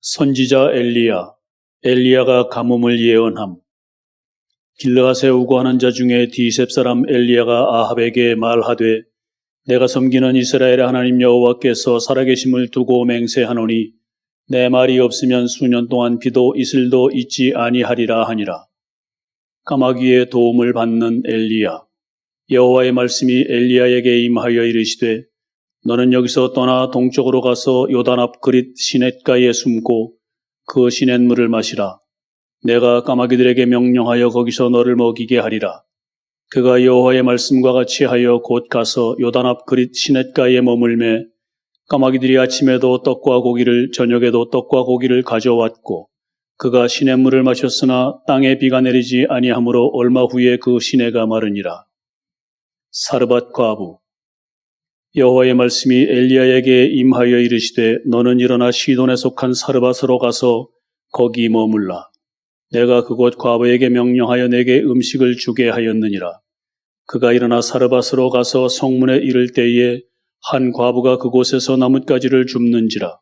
선지자 엘리야가 가뭄을 예언함. 길르앗에 우거하는 자 중에 디셉 사람 엘리야가 아합에게 말하되 내가 섬기는 이스라엘의 하나님 여호와께서 살아계심을 두고 맹세하노니 내 말이 없으면 수년 동안 비도 이슬도 있지 아니하리라 하니라. 까마귀의 도움을 받는 엘리야. 여호와의 말씀이 엘리야에게 임하여 이르시되 너는 여기서 떠나 동쪽으로 가서 요단 앞 그릿 시냇가에 숨고 그 시냇물을 마시라. 내가 까마귀들에게 명령하여 거기서 너를 먹이게 하리라. 그가 여호와의 말씀과 같이 하여 곧 가서 요단 앞 그릿 시냇가에 머물매 까마귀들이 아침에도 떡과 고기를 저녁에도 떡과 고기를 가져왔고 그가 시냇물을 마셨으나 땅에 비가 내리지 아니하므로 얼마 후에 그 시내가 마르니라. 사르밧 과부. 여호와의 말씀이 엘리야에게 임하여 이르시되 너는 일어나 시돈에 속한 사르밧으로 가서 거기 머물라. 내가 그곳 과부에게 명령하여 내게 음식을 주게 하였느니라. 그가 일어나 사르밧으로 가서 성문에 이를 때에 한 과부가 그곳에서 나뭇가지를 줍는지라.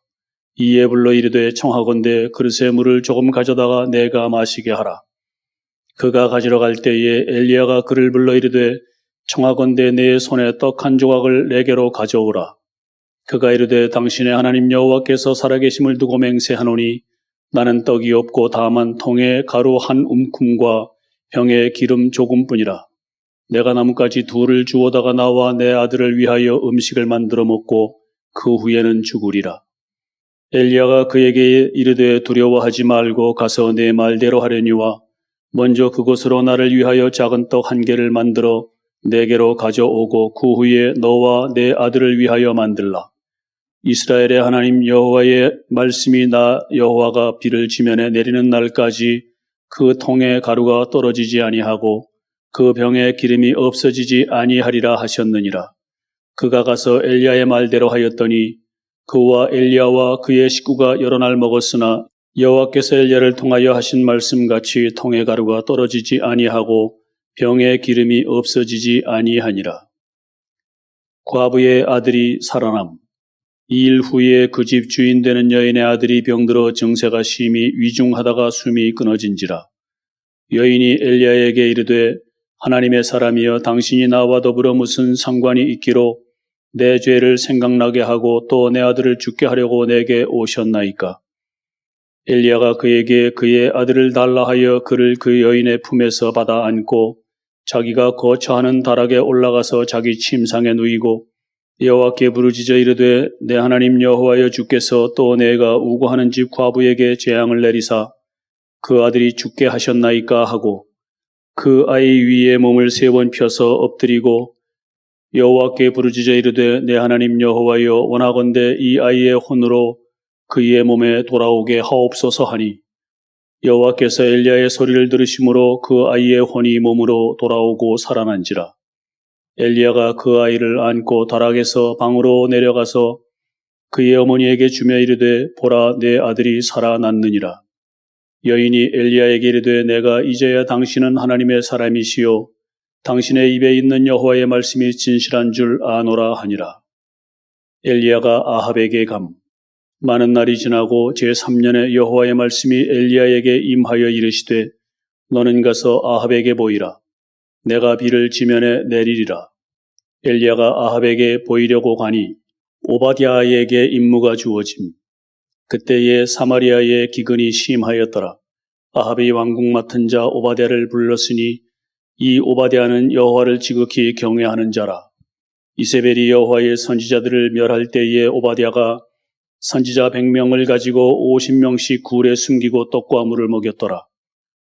이에 불러 이르되 청하건대 그릇에 물을 조금 가져다가 내가 마시게 하라. 그가 가지러 갈 때에 엘리야가 그를 불러 이르되 청하건대 내 손에 떡 한 조각을 내게로 가져오라. 그가 이르되 당신의 하나님 여호와께서 살아계심을 두고 맹세하노니 나는 떡이 없고 다만 통에 가루 한 움큼과 병에 기름 조금뿐이라. 내가 나뭇가지 둘을 주워다가 나와 내 아들을 위하여 음식을 만들어 먹고 그 후에는 죽으리라. 엘리야가 그에게 이르되 두려워하지 말고 가서 내 말대로 하려니와 먼저 그곳으로 나를 위하여 작은 떡 한 개를 만들어 내게로 가져오고 그 후에 너와 내 아들을 위하여 만들라. 이스라엘의 하나님 여호와의 말씀이 나 여호와가 비를 지면에 내리는 날까지 그 통에 가루가 떨어지지 아니하고 그 병에 기름이 없어지지 아니하리라 하셨느니라. 그가 가서 엘리야의 말대로 하였더니 그와 엘리야와 그의 식구가 여러 날 먹었으나 여호와께서 엘리야를 통하여 하신 말씀같이 통에 가루가 떨어지지 아니하고 병에 기름이 없어지지 아니하니라. 과부의 아들이 살아남. 2일 후에 그 집 주인 되는 여인의 아들이 병들어 증세가 심히 위중하다가 숨이 끊어진지라. 여인이 엘리야에게 이르되 하나님의 사람이여 당신이 나와 더불어 무슨 상관이 있기로 내 죄를 생각나게 하고 또 내 아들을 죽게 하려고 내게 오셨나이까. 엘리야가 그에게 그의 아들을 달라 하여 그를 그 여인의 품에서 받아 안고 자기가 거처하는 다락에 올라가서 자기 침상에 누이고 여호와께 부르짖어 이르되 내 하나님 여호와여 주께서 또 내가 우고하는 집 과부에게 재앙을 내리사 그 아들이 죽게 하셨나이까 하고 그 아이 위에 몸을 3번 펴서 엎드리고 여호와께 부르짖어 이르되 내 하나님 여호와여 원하건대 이 아이의 혼으로 그의 몸에 돌아오게 하옵소서 하니 여호와께서 엘리야의 소리를 들으심으로 그 아이의 혼이 몸으로 돌아오고 살아난지라. 엘리야가 그 아이를 안고 다락에서 방으로 내려가서 그의 어머니에게 주며 이르되 보라 내 아들이 살아났느니라. 여인이 엘리야에게 이르되 내가 이제야 당신은 하나님의 사람이시요 당신의 입에 있는 여호와의 말씀이 진실한 줄 아노라 하니라. 엘리야가 아합에게 감. 많은 날이 지나고 제3년에 여호와의 말씀이 엘리야에게 임하여 이르시되 너는 가서 아합에게 보이라. 내가 비를 지면에 내리리라. 엘리야가 아합에게 보이려고 가니 오바댜에게 임무가 주어짐. 그때에 사마리아의 기근이 심하였더라. 아합이 왕궁 맡은 자 오바댜를 불렀으니 이 오바댜는 여호와를 지극히 경외하는 자라. 이세벨이 여호와의 선지자들을 멸할 때에 오바댜가 선지자 100명을 가지고 50명씩 굴에 숨기고 떡과 물을 먹였더라.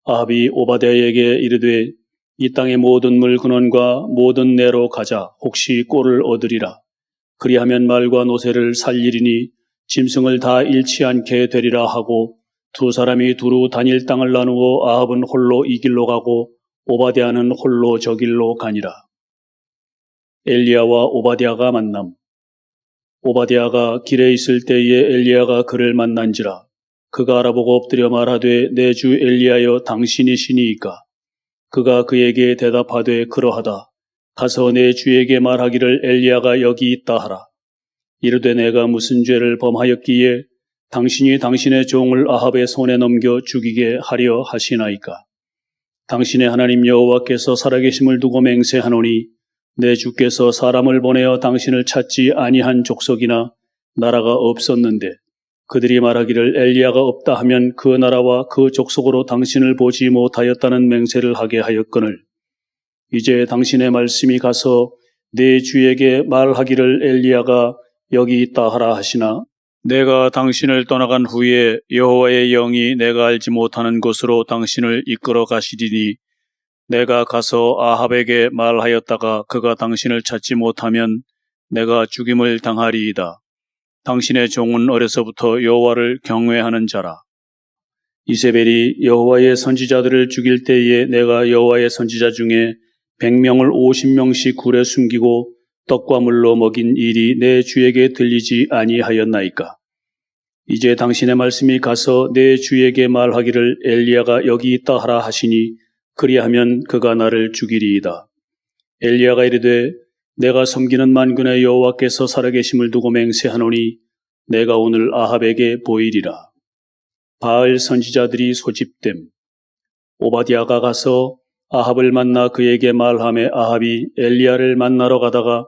아합이 오바댜에게 이르되 이 땅의 모든 물 근원과 모든 내로 가자. 혹시 꼴을 얻으리라. 그리하면 말과 노새를 살리리니 짐승을 다 잃지 않게 되리라 하고 두 사람이 두루 다닐 땅을 나누어 아합은 홀로 이 길로 가고 오바댜는 홀로 저 길로 가니라. 엘리야와 오바댜가 만남. 오바댜가 길에 있을 때에 엘리야가 그를 만난지라. 그가 알아보고 엎드려 말하되 내 주 엘리야여 당신이시니이까. 그가 그에게 대답하되 그러하다. 가서 내 주에게 말하기를 엘리야가 여기 있다 하라. 이르되 내가 무슨 죄를 범하였기에 당신이 당신의 종을 아합의 손에 넘겨 죽이게 하려 하시나이까? 당신의 하나님 여호와께서 살아계심을 두고 맹세하노니 내 주께서 사람을 보내어 당신을 찾지 아니한 족속이나 나라가 없었는데 그들이 말하기를 엘리야가 없다 하면 그 나라와 그 족속으로 당신을 보지 못하였다는 맹세를 하게 하였거늘 이제 당신의 말씀이 가서 내 주에게 말하기를 엘리야가 여기 있다 하라 하시나 내가 당신을 떠나간 후에 여호와의 영이 내가 알지 못하는 곳으로 당신을 이끌어 가시리니 내가 가서 아합에게 말하였다가 그가 당신을 찾지 못하면 내가 죽임을 당하리이다. 당신의 종은 어려서부터 여호와를 경외하는 자라. 이세벨이 여호와의 선지자들을 죽일 때에 내가 여호와의 선지자 중에 100명을 50명씩 굴에 숨기고 떡과 물로 먹인 일이 내 주에게 들리지 아니하였나이까? 이제 당신의 말씀이 가서 내 주에게 말하기를 엘리야가 여기 있다 하라 하시니 그리하면 그가 나를 죽이리이다. 엘리야가 이르되 내가 섬기는 만군의 여호와께서 살아계심을 두고 맹세하노니 내가 오늘 아합에게 보이리라. 바알 선지자들이 소집됨. 오바댜가 가서 아합을 만나 그에게 말하매 아합이 엘리야를 만나러 가다가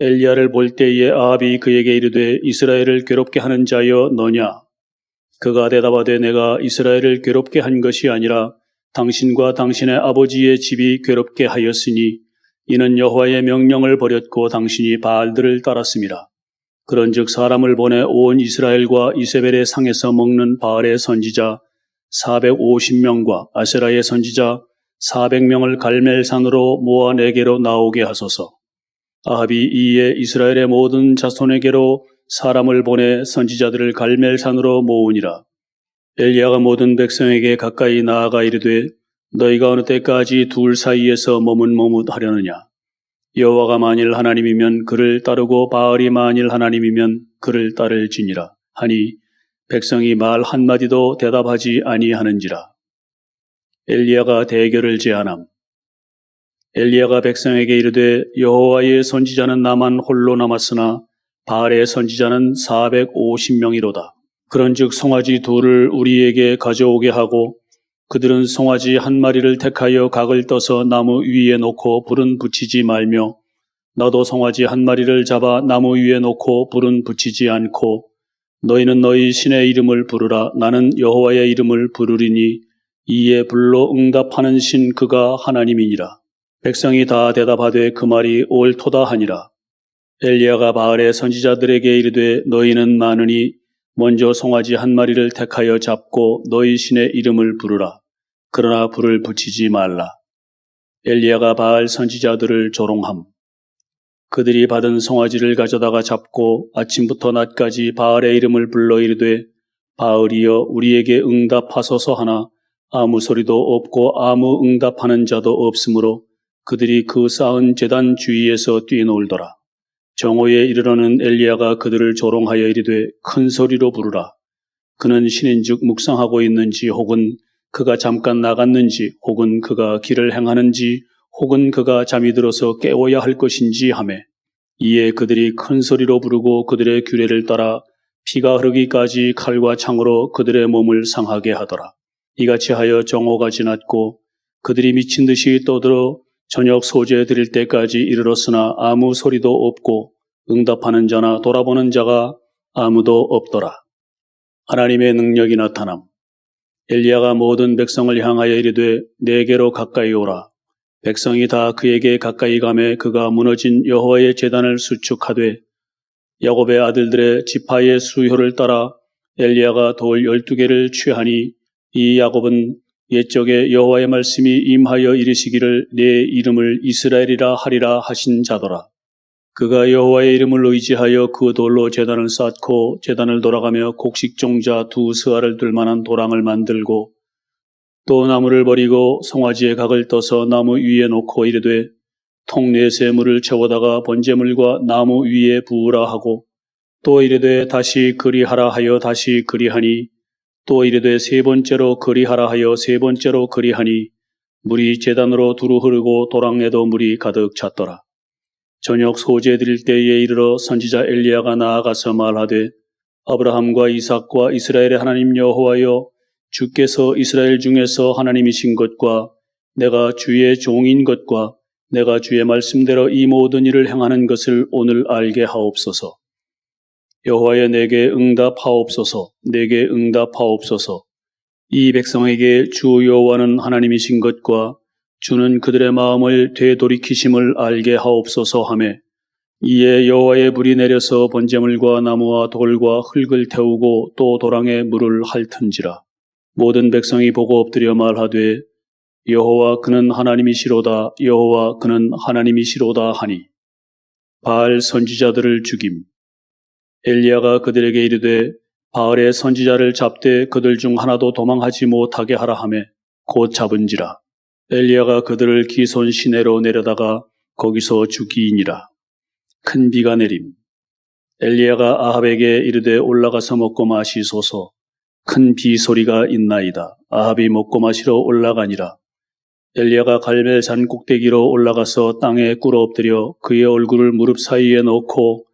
엘리야를 볼 때에 아합이 그에게 이르되 이스라엘을 괴롭게 하는 자여 너냐? 그가 대답하되 내가 이스라엘을 괴롭게 한 것이 아니라 당신과 당신의 아버지의 집이 괴롭게 하였으니 이는 여호와의 명령을 버렸고 당신이 바알들을 따랐습니다. 그런즉 사람을 보내 온 이스라엘과 이세벨의 상에서 먹는 바알의 선지자 450명과 아세라의 선지자 400명을 갈멜산으로 모아 내게로 나오게 하소서. 아합이 이에 이스라엘의 모든 자손에게로 사람을 보내 선지자들을 갈멜산으로 모으니라. 엘리야가 모든 백성에게 가까이 나아가 이르되 너희가 어느 때까지 둘 사이에서 머뭇머뭇하려느냐? 여호와가 만일 하나님이면 그를 따르고 바알이 만일 하나님이면 그를 따를지니라 하니 백성이 말 한마디도 대답하지 아니하는지라. 엘리야가 대결을 제안함. 엘리야가 백성에게 이르되 여호와의 선지자는 나만 홀로 남았으나 바알의 선지자는 450명이로다. 그런즉 송아지 둘을 우리에게 가져오게 하고 그들은 송아지 한 마리를 택하여 각을 떠서 나무 위에 놓고 불은 붙이지 말며 나도 송아지 한 마리를 잡아 나무 위에 놓고 불은 붙이지 않고 너희는 너희 신의 이름을 부르라. 나는 여호와의 이름을 부르리니 이에 불로 응답하는 신 그가 하나님이니라. 백성이 다 대답하되 그 말이 옳도다 하니라. 엘리야가 바알의 선지자들에게 이르되 너희는 많으니 먼저 송아지 한 마리를 택하여 잡고 너희 신의 이름을 부르라. 그러나 불을 붙이지 말라. 엘리야가 바알 선지자들을 조롱함. 그들이 받은 송아지를 가져다가 잡고 아침부터 낮까지 바알의 이름을 불러 이르되 바알이여 우리에게 응답하소서 하나 아무 소리도 없고 아무 응답하는 자도 없으므로 그들이 그 쌓은 제단 주위에서 뛰놀더라. 정오에 이르러는 엘리야가 그들을 조롱하여 이르되 큰 소리로 부르라. 그는 신인즉 묵상하고 있는지 혹은 그가 잠깐 나갔는지 혹은 그가 길을 행하는지 혹은 그가 잠이 들어서 깨워야 할 것인지 하매 이에 그들이 큰 소리로 부르고 그들의 규례를 따라 피가 흐르기까지 칼과 창으로 그들의 몸을 상하게 하더라. 이같이 하여 정오가 지났고 그들이 미친 듯이 떠들어 저녁 소재 드릴 때까지 이르렀으나 아무 소리도 없고 응답하는 자나 돌아보는 자가 아무도 없더라. 하나님의 능력이 나타남. 엘리야가 모든 백성을 향하여 이르되 내게로 가까이 오라. 백성이 다 그에게 가까이 가매 그가 무너진 여호와의 제단을 수축하되 야곱의 아들들의 지파의 수효를 따라 엘리야가 돌 12개를 취하니 이 야곱은 옛적에 여호와의 말씀이 임하여 이르시기를 내 이름을 이스라엘이라 하리라 하신 자더라. 그가 여호와의 이름을 의지하여 그 돌로 제단을 쌓고 제단을 돌아가며 곡식종자 2스아를 들 만한 도랑을 만들고 또 나무를 버리고 송아지의 각을 떠서 나무 위에 놓고 이르되 통 4새 물을 채워다가 번제물과 나무 위에 부으라 하고 또 이르되 다시 그리하라 하여 다시 그리하니 또 이르되 3번째로 그리하라 하여 3번째로 그리하니 물이 제단으로 두루 흐르고 도랑에도 물이 가득 찼더라. 저녁 소재 드릴 때에 이르러 선지자 엘리야가 나아가서 말하되 아브라함과 이삭과 이스라엘의 하나님 여호와여, 주께서 이스라엘 중에서 하나님이신 것과 내가 주의 종인 것과 내가 주의 말씀대로 이 모든 일을 행하는 것을 오늘 알게 하옵소서. 여호와여, 내게 응답하옵소서. 내게 응답하옵소서. 이 백성에게 주 여호와는 하나님이신 것과 주는 그들의 마음을 되돌이키심을 알게 하옵소서 하매, 이에 여호와의 불이 내려서 번제물과 나무와 돌과 흙을 태우고 또 도랑에 물을 핥은지라. 모든 백성이 보고 엎드려 말하되 여호와 그는 하나님이시로다. 여호와 그는 하나님이시로다 하니. 바알 선지자들을 죽임. 엘리야가 그들에게 이르되 바알의 선지자를 잡되 그들 중 하나도 도망하지 못하게 하라 하매 곧 잡은지라. 엘리야가 그들을 기손 시내로 내려다가 거기서 죽이니라. 큰 비가 내림. 엘리야가 아합에게 이르되 올라가서 먹고 마시소서. 큰 비 소리가 있나이다. 아합이 먹고 마시러 올라가니라. 엘리야가 갈멜산 꼭대기로 올라가서 땅에 꿇어 엎드려 그의 얼굴을 무릎 사이에 넣고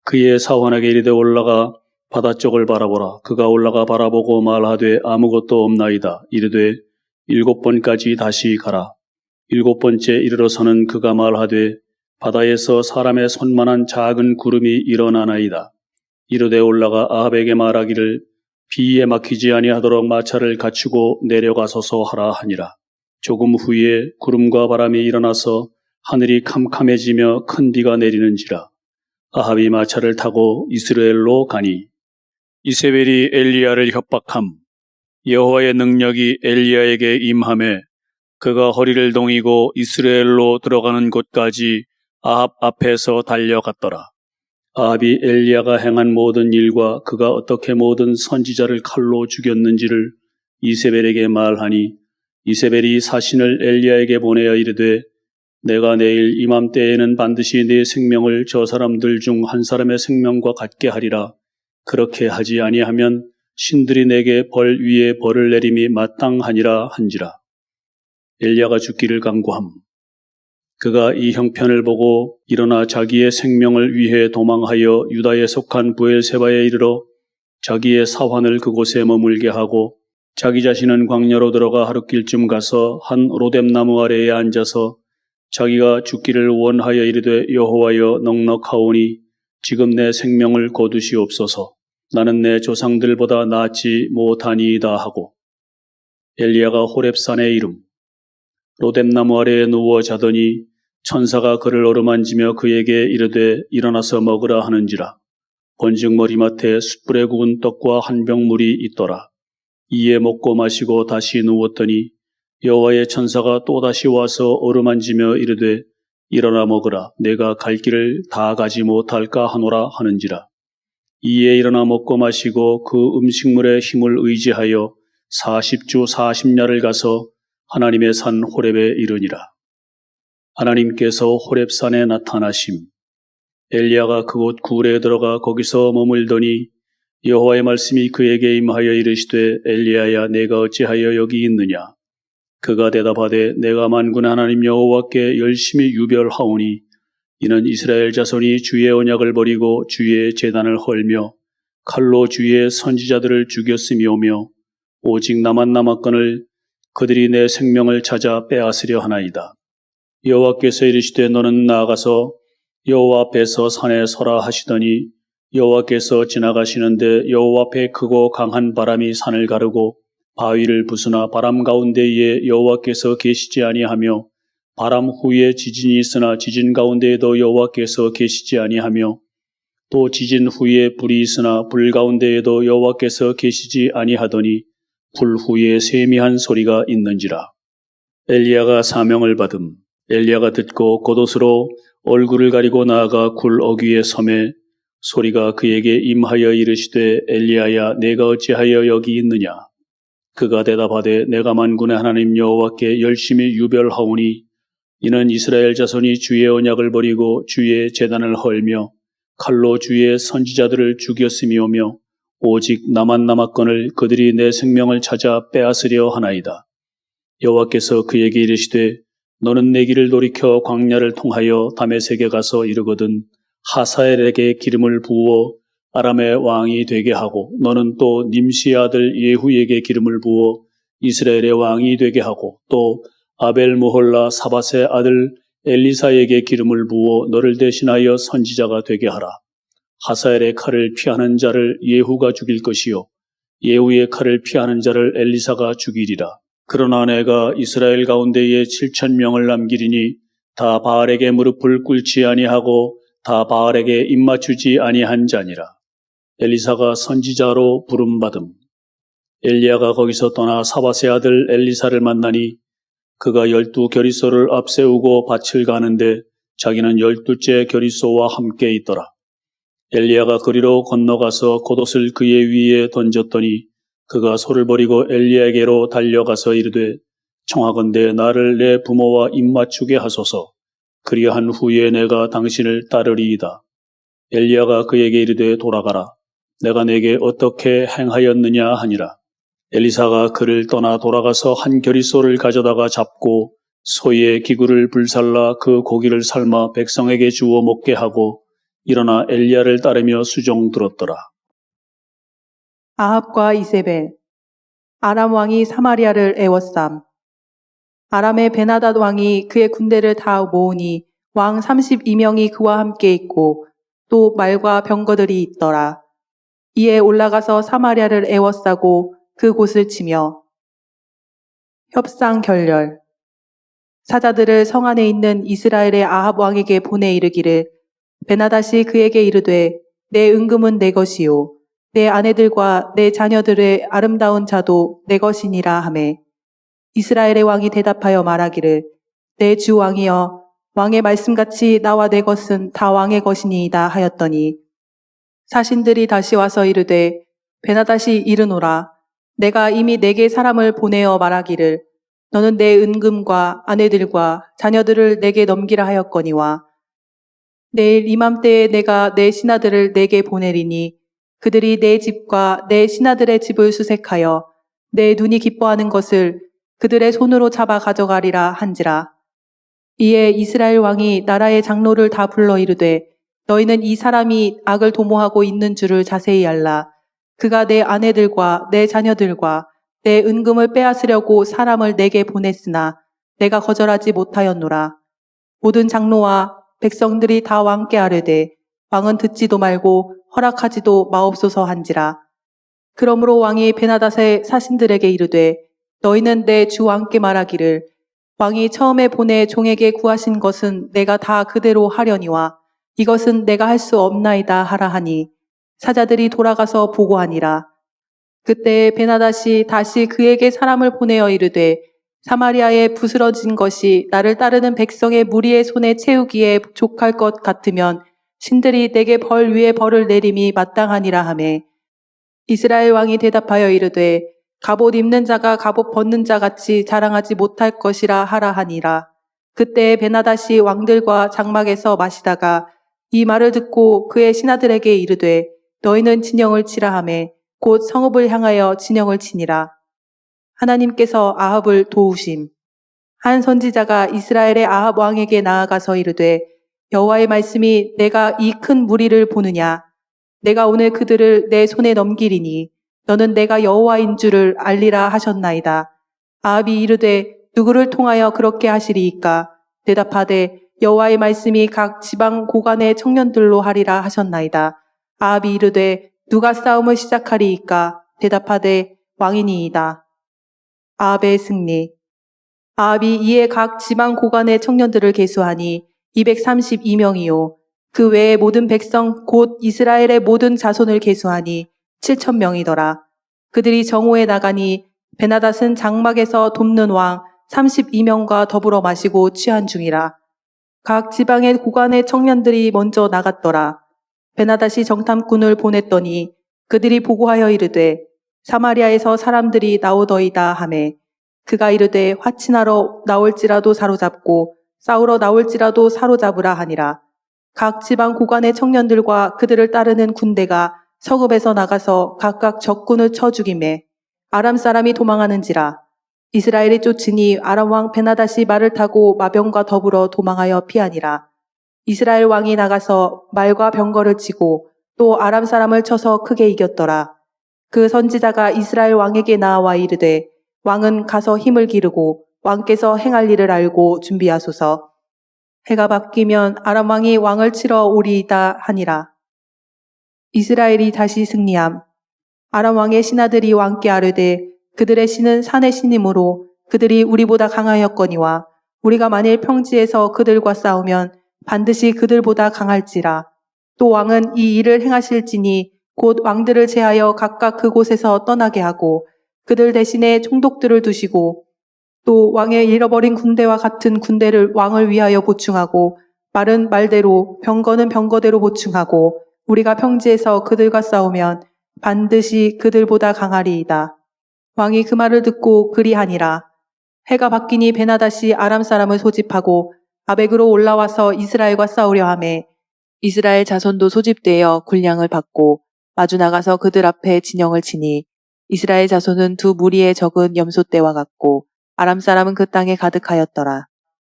그의 사환에게 이르되 올라가 바다 쪽을 바라보라. 그가 올라가 바라보고 말하되 아무것도 없나이다. 이르되 7번까지 다시 가라. 7번째 이르러서는 그가 말하되 바다에서 사람의 손만한 작은 구름이 일어나나이다. 이르되 올라가 아합에게 말하기를 비에 막히지 아니하도록 마차를 갖추고 내려가소서 하라 하니라. 조금 후에 구름과 바람이 일어나서 하늘이 캄캄해지며 큰 비가 내리는지라. 아합이 마차를 타고 이스라엘로 가니 이세벨이 엘리야를 협박함. 여호와의 능력이 엘리야에게 임하매 그가 허리를 동이고 이스라엘로 들어가는 곳까지 아합 앞에서 달려갔더라. 아합이 엘리야가 행한 모든 일과 그가 어떻게 모든 선지자를 칼로 죽였는지를 이세벨에게 말하니 이세벨이 사신을 엘리야에게 보내어 이르되 내가 내일 이맘때에는 반드시 네 생명을 저 사람들 중 한 사람의 생명과 같게 하리라. 그렇게 하지 아니하면 신들이 내게 벌 위에 벌을 내림이 마땅하니라 한지라. 엘리야가 죽기를 간구함. 그가 이 형편을 보고 일어나 자기의 생명을 위해 도망하여 유다에 속한 부엘세바에 이르러 자기의 사환을 그곳에 머물게 하고 자기 자신은 광야로 들어가 하룻길쯤 가서 한 로뎀나무 아래에 앉아서 자기가 죽기를 원하여 이르되 여호와여 넉넉하오니 지금 내 생명을 거두시옵소서. 나는 내 조상들보다 낫지 못하니이다 하고. 엘리야가 호렙산에 이름 로뎀나무 아래에 누워 자더니 천사가 그를 어루만지며 그에게 이르되 일어나서 먹으라 하는지라. 본즉 머리맡에 숯불에 구운 떡과 한 병 물이 있더라. 이에 먹고 마시고 다시 누웠더니 여호와의 천사가 또다시 와서 어루만지며 이르되 일어나 먹으라. 내가 갈 길을 다 가지 못할까 하노라 하는지라. 이에 일어나 먹고 마시고 그 음식물의 힘을 의지하여 40주 40야를 가서 하나님의 산 호렙에 이르니라. 하나님께서 호렙산에 나타나심. 엘리야가 그곳 굴에 들어가 거기서 머물더니 여호와의 말씀이 그에게 임하여 이르시되 엘리야야 내가 어찌하여 여기 있느냐. 그가 대답하되 내가 만군의 하나님 여호와께 열심히 유별하오니 이는 이스라엘 자손이 주의 언약을 버리고 주의 제단을 헐며 칼로 주의 선지자들을 죽였음이오며 오직 나만 남았거늘 그들이 내 생명을 찾아 빼앗으려 하나이다. 여호와께서 이르시되 너는 나아가서 여호와 앞에서 산에 서라 하시더니 여호와께서 지나가시는데 여호와 앞에 크고 강한 바람이 산을 가르고 바위를 부수나 바람 가운데에 여호와께서 계시지 아니하며 바람 후에 지진이 있으나 지진 가운데에도 여호와께서 계시지 아니하며 또 지진 후에 불이 있으나 불 가운데에도 여호와께서 계시지 아니하더니 불 후에 세미한 소리가 있는지라. 엘리야가 사명을 받음. 엘리야가 듣고 겉옷으로 얼굴을 가리고 나아가 굴 어귀에 섬에 소리가 그에게 임하여 이르시되 엘리야야 내가 어찌하여 여기 있느냐. 그가 대답하되 내가 만군의 하나님 여호와께 열심히 유별하오니 이는 이스라엘 자손이 주의 언약을 버리고 주의 제단을 헐며 칼로 주의 선지자들을 죽였음이오며 오직 나만 남았거늘 그들이 내 생명을 찾아 빼앗으려 하나이다. 여호와께서 그에게 이르시되 너는 내 길을 돌이켜 광야를 통하여 다메섹에 가서 이르거든 하사엘에게 기름을 부어 아람의 왕이 되게 하고 너는 또 님시의 아들 예후에게 기름을 부어 이스라엘의 왕이 되게 하고 또 아벨무홀라 사밧의 아들 엘리사에게 기름을 부어 너를 대신하여 선지자가 되게 하라. 하사엘의 칼을 피하는 자를 예후가 죽일 것이요 예후의 칼을 피하는 자를 엘리사가 죽이리라. 그러나 내가 이스라엘 가운데에 7,000명을 남기리니 다 바알에게 무릎을 꿇지 아니하고 다 바알에게 입맞추지 아니한 자니라. 엘리사가 선지자로 부름받음. 엘리야가 거기서 떠나 사밧의 아들 엘리사를 만나니 그가 12겨리소를 앞세우고 밭을 가는데 자기는 12째 겨리소와 함께 있더라. 엘리야가 그리로 건너가서 겉옷을 그의 위에 던졌더니 그가 소를 버리고 엘리야에게로 달려가서 이르되 청하건대 나를 내 부모와 입맞추게 하소서. 그리한 후에 내가 당신을 따르리이다. 엘리야가 그에게 이르되 돌아가라. 내가 내게 어떻게 행하였느냐 하니라. 엘리사가 그를 떠나 돌아가서 한 겨리소를 가져다가 잡고 소의 기구를 불살라 그 고기를 삶아 백성에게 주어 먹게 하고 일어나 엘리야를 따르며 수종 들었더라. 아합과 이세벨. 아람 왕이 사마리아를 애워쌈. 아람의 베나닷 왕이 그의 군대를 다 모으니 왕 32명이 그와 함께 있고 또 말과 병거들이 있더라. 이에 올라가서 사마리아를 애워싸고 그 곳을 치며 협상 결렬. 사자들을 성 안에 있는 이스라엘의 아합 왕에게 보내 이르기를 베나닷이 그에게 이르되 내 은금은 내 것이요 내 아내들과 내 자녀들의 아름다운 자도 내 것이니라 하매 이스라엘의 왕이 대답하여 말하기를 내 주 왕이여 왕의 말씀같이 나와 내 것은 다 왕의 것이니이다 하였더니 사신들이 다시 와서 이르되 베나닷이 이르노라 내가 이미 내게 사람을 보내어 말하기를 너는 내 은금과 아내들과 자녀들을 내게 넘기라 하였거니와 내일 이맘때에 내가 내 신하들을 내게 보내리니 그들이 내 집과 내 신하들의 집을 수색하여 내 눈이 기뻐하는 것을 그들의 손으로 잡아 가져가리라 한지라. 이에 이스라엘 왕이 나라의 장로를 다 불러 이르되 너희는 이 사람이 악을 도모하고 있는 줄을 자세히 알라. 그가 내 아내들과 내 자녀들과 내 은금을 빼앗으려고 사람을 내게 보냈으나 내가 거절하지 못하였노라. 모든 장로와 백성들이 다 왕께 아뢰되 왕은 듣지도 말고 허락하지도 마옵소서 한지라. 그러므로 왕이 베나닷의 사신들에게 이르되 너희는 내 주 왕께 말하기를 왕이 처음에 보내 종에게 구하신 것은 내가 다 그대로 하려니와 이것은 내가 할 수 없나이다 하라 하니 사자들이 돌아가서 보고하니라. 그때 베나닷이 다시 그에게 사람을 보내어 이르되 사마리아에 부스러진 것이 나를 따르는 백성의 무리의 손에 채우기에 족할 것 같으면 신들이 내게 벌 위에 벌을 내림이 마땅하니라 하매 이스라엘 왕이 대답하여 이르되 갑옷 입는 자가 갑옷 벗는 자 같이 자랑하지 못할 것이라 하라 하니라. 그때 베나닷이 왕들과 장막에서 마시다가 이 말을 듣고 그의 신하들에게 이르되 너희는 진영을 치라 하매 곧 성읍을 향하여 진영을 치니라. 하나님께서 아합을 도우심. 한 선지자가 이스라엘의 아합 왕에게 나아가서 이르되 여호와의 말씀이 내가 이 큰 무리를 보느냐 내가 오늘 그들을 내 손에 넘기리니 너는 내가 여호와인 줄을 알리라 하셨나이다. 아합이 이르되 누구를 통하여 그렇게 하시리이까 대답하되 여호와의 말씀이 각 지방 고관의 청년들로 하리라 하셨나이다. 아합이 이르되 누가 싸움을 시작하리이까 대답하되 왕이니이다. 아합의 승리. 아합이 이에 각 지방 고관의 청년들을 계수하니 232명이요 그 외의 모든 백성 곧 이스라엘의 모든 자손을 계수하니 7,000명이더라. 그들이 정오에 나가니 베나닷은 장막에서 돕는 왕 32명과 더불어 마시고 취한 중이라. 각 지방의 고관의 청년들이 먼저 나갔더라. 베나닷이 정탐꾼을 보냈더니 그들이 보고하여 이르되 사마리아에서 사람들이 나오더이다 하매 그가 이르되 화친하러 나올지라도 사로잡고 싸우러 나올지라도 사로잡으라 하니라. 각 지방 고관의 청년들과 그들을 따르는 군대가 성읍에서 나가서 각각 적군을 쳐 죽이매 아람 사람이 도망하는지라. 이스라엘이 쫓으니 아람 왕 베나닷이 말을 타고 마병과 더불어 도망하여 피하니라. 이스라엘 왕이 나가서 말과 병거를 치고 또 아람 사람을 쳐서 크게 이겼더라. 그 선지자가 이스라엘 왕에게 나와 이르되 왕은 가서 힘을 기르고 왕께서 행할 일을 알고 준비하소서. 해가 바뀌면 아람 왕이 왕을 치러 오리이다 하니라. 이스라엘이 다시 승리함. 아람 왕의 신하들이 왕께 아뢰되 그들의 신은 산의 신이므로 그들이 우리보다 강하였거니와 우리가 만일 평지에서 그들과 싸우면 반드시 그들보다 강할지라. 또 왕은 이 일을 행하실지니 곧 왕들을 제하여 각각 그곳에서 떠나게 하고 그들 대신에 총독들을 두시고 또 왕의 잃어버린 군대와 같은 군대를 왕을 위하여 보충하고 말은 말대로 병거는 병거대로 보충하고 우리가 평지에서 그들과 싸우면 반드시 그들보다 강하리이다. 왕이 그 말을 듣고 그리하니라. 해가 바뀌니 베나다시 아람 사람을 소집하고 아벡으로 올라와서 이스라엘과 싸우려 하매 이스라엘 자손도 소집되어 군량을 받고 마주 나가서 그들 앞에 진영을 치니 이스라엘 자손은 두 무리의 적은 염소떼와 같고 아람 사람은 그 땅에 가득하였더라.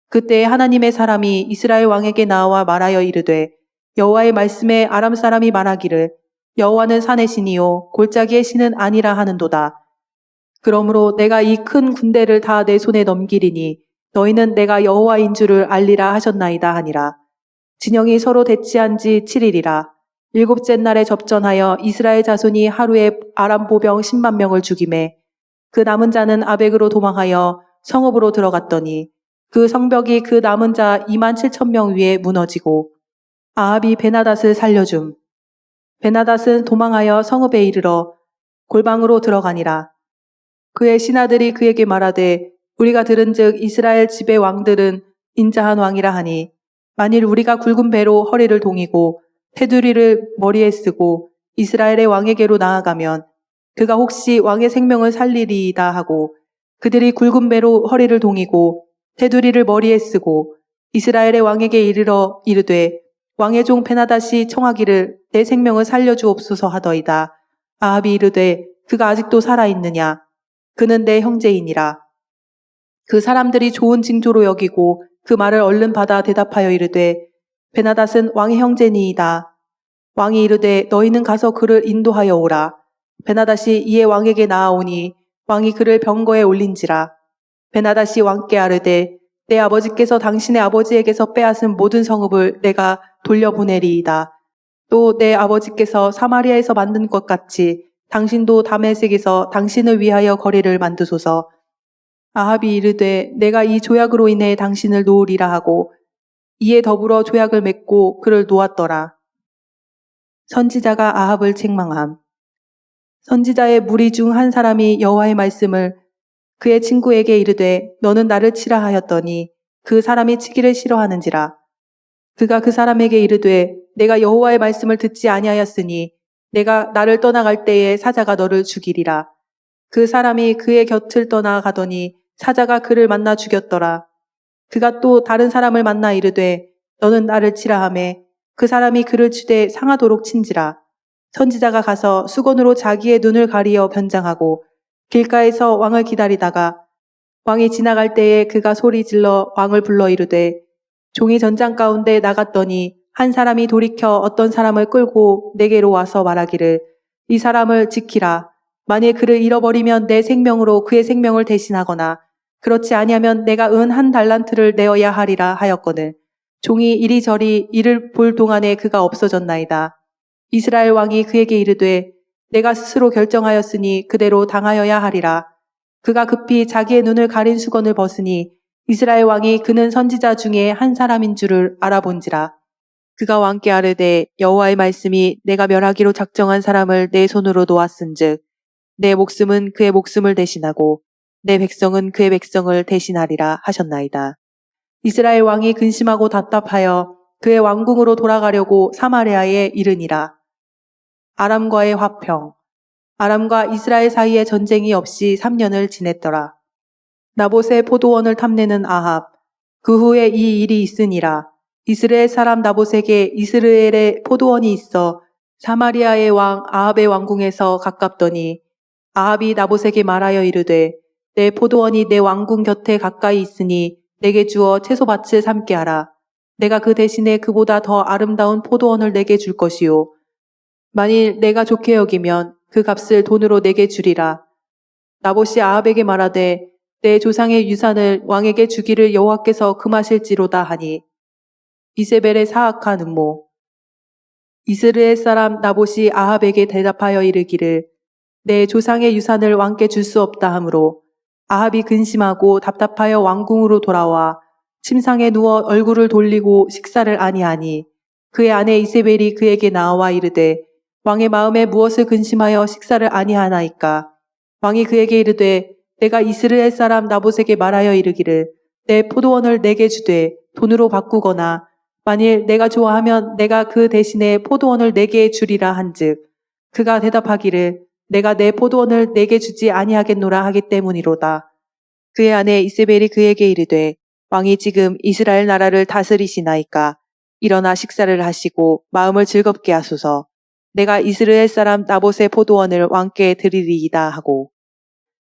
그때 하나님의 사람이 이스라엘 왕에게 나와 말하여 이르되 여호와의 말씀에 아람 사람이 말하기를 여호와는 산의 신이요 골짜기의 신은 아니라 하는도다. 그러므로 내가 이 큰 군대를 다 내 손에 넘기리니 너희는 내가 여호와인 줄을 알리라 하셨나이다 하니라. 진영이 서로 대치한 지 7일이라. 일곱째 날에 접전하여 이스라엘 자손이 하루에 아람 보병 10만 명을 죽이매 그 남은 자는 아벡으로 도망하여 성읍으로 들어갔더니 그 성벽이 그 남은 자 2만 7천 명 위에 무너지고 아합이 베나닷을 살려줌. 베나닷은 도망하여 성읍에 이르러 골방으로 들어가니라. 그의 신하들이 그에게 말하되 우리가 들은즉 이스라엘 집의 왕들은 인자한 왕이라 하니 만일 우리가 굵은 배로 허리를 동이고 테두리를 머리에 쓰고 이스라엘의 왕에게로 나아가면 그가 혹시 왕의 생명을 살리리이다 하고 그들이 굵은 배로 허리를 동이고 테두리를 머리에 쓰고 이스라엘의 왕에게 이르러 이르되 왕의 종 베나닷이 청하기를 내 생명을 살려주옵소서 하더이다. 아합이 이르되 그가 아직도 살아있느냐? 그는 내 형제이니라. 그 사람들이 좋은 징조로 여기고 그 말을 얼른 받아 대답하여 이르되 베나닷은 왕의 형제니이다. 왕이 이르되 너희는 가서 그를 인도하여 오라. 베나닷이 이에 왕에게 나아오니 왕이 그를 병거에 올린지라. 베나닷이 왕께 아뢰되 내 아버지께서 당신의 아버지에게서 빼앗은 모든 성읍을 내가 돌려보내리이다. 또 내 아버지께서 사마리아에서 만든 것 같이 당신도 다메섹에서 당신을 위하여 거리를 만드소서. 아합이 이르되 내가 이 조약으로 인해 당신을 놓으리라 하고 이에 더불어 조약을 맺고 그를 놓았더라. 선지자가 아합을 책망함. 선지자의 무리 중 한 사람이 여호와의 말씀을 그의 친구에게 이르되 너는 나를 치라 하였더니 그 사람이 치기를 싫어하는지라. 그가 그 사람에게 이르되 내가 여호와의 말씀을 듣지 아니하였으니 내가 나를 떠나갈 때에 사자가 너를 죽이리라. 그 사람이 그의 곁을 떠나가더니 사자가 그를 만나 죽였더라. 그가 또 다른 사람을 만나 이르되 너는 나를 치라 하매 그 사람이 그를 치되 상하도록 친지라. 선지자가 가서 수건으로 자기의 눈을 가리어 변장하고 길가에서 왕을 기다리다가 왕이 지나갈 때에 그가 소리질러 왕을 불러 이르되 종이 전장 가운데 나갔더니 한 사람이 돌이켜 어떤 사람을 끌고 내게로 와서 말하기를 이 사람을 지키라. 만일 그를 잃어버리면 내 생명으로 그의 생명을 대신하거나 그렇지 아니하면 내가 은 한 달란트를 내어야 하리라 하였거늘 종이 이리저리 이를 볼 동안에 그가 없어졌나이다. 이스라엘 왕이 그에게 이르되 내가 스스로 결정하였으니 그대로 당하여야 하리라. 그가 급히 자기의 눈을 가린 수건을 벗으니 이스라엘 왕이 그는 선지자 중에 한 사람인 줄을 알아본지라. 그가 왕께 아뢰되 여호와의 말씀이 내가 멸하기로 작정한 사람을 내 손으로 놓았은즉 내 목숨은 그의 목숨을 대신하고 내 백성은 그의 백성을 대신하리라 하셨나이다. 이스라엘 왕이 근심하고 답답하여 그의 왕궁으로 돌아가려고 사마리아에 이르니라. 아람과의 화평. 아람과 이스라엘 사이에 전쟁이 없이 3년을 지냈더라. 나봇의 포도원을 탐내는 아합. 그 후에 이 일이 있으니라. 이스라엘 사람 나봇에게 이스라엘의 포도원이 있어 사마리아의 왕 아합의 왕궁에서 가깝더니 아합이 나봇에게 말하여 이르되 내 포도원이 내 왕궁 곁에 가까이 있으니 내게 주어 채소밭을 삼게 하라. 내가 그 대신에 그보다 더 아름다운 포도원을 내게 줄 것이요. 만일 내가 좋게 여기면 그 값을 돈으로 내게 주리라. 나봇이 아합에게 말하되 내 조상의 유산을 왕에게 주기를 여호와께서 금하실지로다 하니 이세벨의 사악한 음모. 이스라엘 사람 나봇이 아합에게 대답하여 이르기를 내 조상의 유산을 왕께 줄 수 없다 하므로 아합이 근심하고 답답하여 왕궁으로 돌아와 침상에 누워 얼굴을 돌리고 식사를 아니하니 그의 아내 이세벨이 그에게 나와 이르되 왕의 마음에 무엇을 근심하여 식사를 아니하나이까. 왕이 그에게 이르되 내가 이스라엘 사람 나봇에게 말하여 이르기를 내 포도원을 내게 주되 돈으로 바꾸거나 만일 내가 좋아하면 내가 그 대신에 포도원을 내게 주리라 한즉 그가 대답하기를 내가 내 포도원을 내게 주지 아니하겠노라 하기 때문이로다. 그의 아내 이세벨이 그에게 이르되 왕이 지금 이스라엘 나라를 다스리시나이까. 일어나 식사를 하시고 마음을 즐겁게 하소서. 내가 이스라엘 사람 나봇의 포도원을 왕께 드리리이다 하고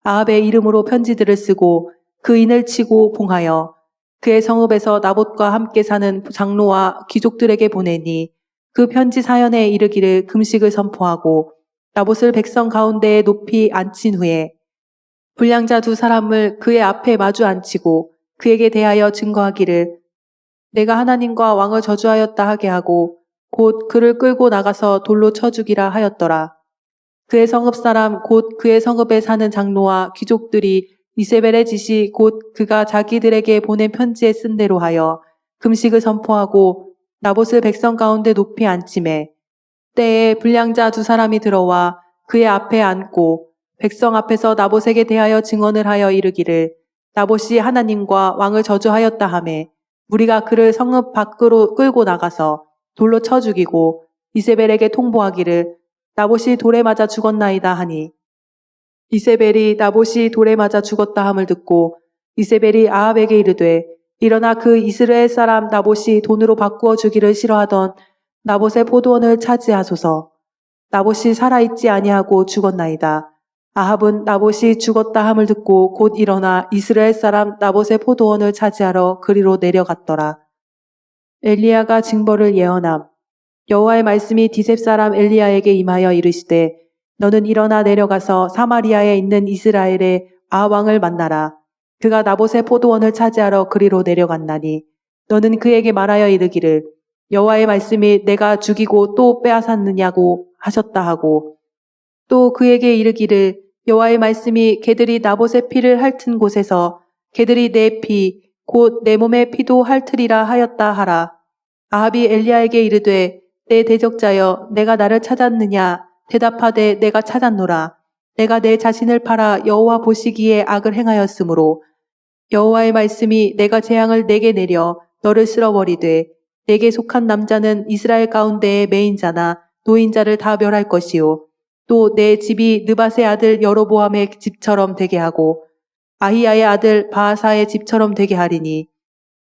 아합의 이름으로 편지들을 쓰고 그 인을 치고 봉하여 그의 성읍에서 나봇과 함께 사는 장로와 귀족들에게 보내니 그 편지 사연에 이르기를 금식을 선포하고 나봇을 백성 가운데에 높이 앉힌 후에 불량자 두 사람을 그의 앞에 마주 앉히고 그에게 대하여 증거하기를 내가 하나님과 왕을 저주하였다 하게 하고 곧 그를 끌고 나가서 돌로 쳐 죽이라 하였더라. 그의 성읍 사람 곧 그의 성읍에 사는 장로와 귀족들이 이세벨의 지시 곧 그가 자기들에게 보낸 편지에 쓴 대로 하여 금식을 선포하고 나봇을 백성 가운데 높이 앉히매 때에 불량자 두 사람이 들어와 그의 앞에 앉고 백성 앞에서 나봇에게 대하여 증언을 하여 이르기를 나봇이 하나님과 왕을 저주하였다 하매 우리가 그를 성읍 밖으로 끌고 나가서 돌로 쳐 죽이고 이세벨에게 통보하기를 나봇이 돌에 맞아 죽었나이다 하니 이세벨이 나봇이 돌에 맞아 죽었다 함을 듣고 이세벨이 아합에게 이르되 일어나 그 이스라엘 사람 나봇이 돈으로 바꾸어 주기를 싫어하던 나봇의 포도원을 차지하소서. 나봇이 살아있지 아니하고 죽었나이다. 아합은 나봇이 죽었다 함을 듣고 곧 일어나 이스라엘 사람 나봇의 포도원을 차지하러 그리로 내려갔더라. 엘리야가 징벌을 예언함. 여호와의 말씀이 디셉 사람 엘리야에게 임하여 이르시되 너는 일어나 내려가서 사마리아에 있는 이스라엘의 아왕을 만나라. 그가 나봇의 포도원을 차지하러 그리로 내려갔나니 너는 그에게 말하여 이르기를 여호와의 말씀이 내가 죽이고 또 빼앗았느냐고 하셨다 하고 또 그에게 이르기를 여호와의 말씀이 개들이 나봇의 피를 핥은 곳에서 개들이 내 피 곧 내 몸의 피도 핥으리라 하였다 하라. 아합이 엘리야에게 이르되 내 대적자여 내가 나를 찾았느냐 대답하되 내가 찾았노라. 내가 내 자신을 팔아 여호와 보시기에 악을 행하였으므로 여호와의 말씀이 내가 재앙을 내게 내려 너를 쓸어버리되 내게 속한 남자는 이스라엘 가운데의 매인자나 노인자를 다 멸할 것이요 또 내 집이 느밧의 아들 여로보암의 집처럼 되게 하고 아히야의 아들 바하사의 집처럼 되게 하리니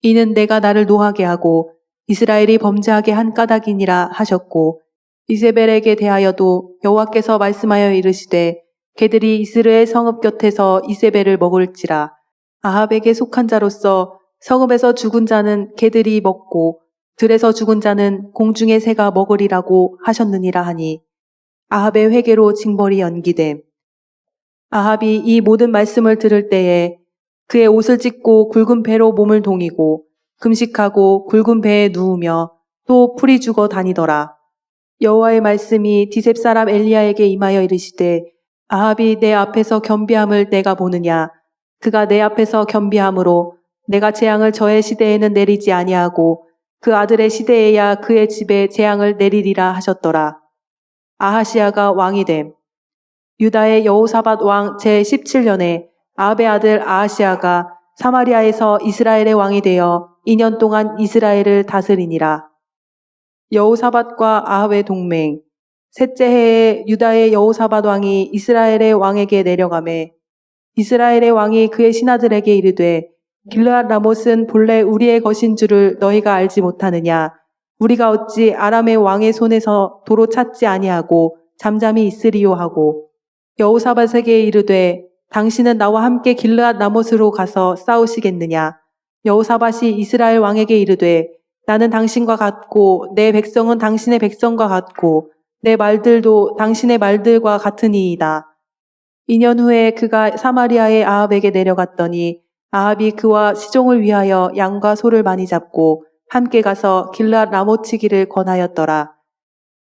이는 내가 나를 노하게 하고 이스라엘이 범죄하게 한 까닭이니라 하셨고 이세벨에게 대하여도 여호와께서 말씀하여 이르시되 개들이 이스라엘 성읍 곁에서 이세벨을 먹을지라. 아합에게 속한 자로서 성읍에서 죽은 자는 개들이 먹고 들에서 죽은 자는 공중의 새가 먹으리라고 하셨느니라 하니 아합의 회개로 징벌이 연기됨. 아합이 이 모든 말씀을 들을 때에 그의 옷을 찢고 굵은 배로 몸을 동이고 금식하고 굵은 배에 누우며 또 풀이 죽어 다니더라. 여호와의 말씀이 디셉 사람 엘리야에게 임하여 이르시되 아합이 내 앞에서 겸비함을 내가 보느냐. 그가 내 앞에서 겸비함으로 내가 재앙을 저의 시대에는 내리지 아니하고 그 아들의 시대에야 그의 집에 재앙을 내리리라 하셨더라. 아하시야가 왕이 됨. 유다의 여호사밧 왕 제17년에 아합의 아들 아하시야가 사마리아에서 이스라엘의 왕이 되어 2년 동안 이스라엘을 다스리니라. 여호사밧과 아합의 동맹. 셋째 해에 유다의 여호사밧 왕이 이스라엘의 왕에게 내려가매 이스라엘의 왕이 그의 신하들에게 이르되 길르앗 라못은 본래 우리의 것인 줄을 너희가 알지 못하느냐. 우리가 어찌 아람의 왕의 손에서 도로 찾지 아니하고 잠잠히 있으리요 하고 여호사밧에게 이르되 당신은 나와 함께 길르앗 라못으로 가서 싸우시겠느냐. 여호사밧이 이스라엘 왕에게 이르되 나는 당신과 같고 내 백성은 당신의 백성과 같고 내 말들도 당신의 말들과 같으니이다. 2년 후에 그가 사마리아의 아합에게 내려갔더니 아합이 그와 시종을 위하여 양과 소를 많이 잡고 함께 가서 길앗 라모치기를 권하였더라.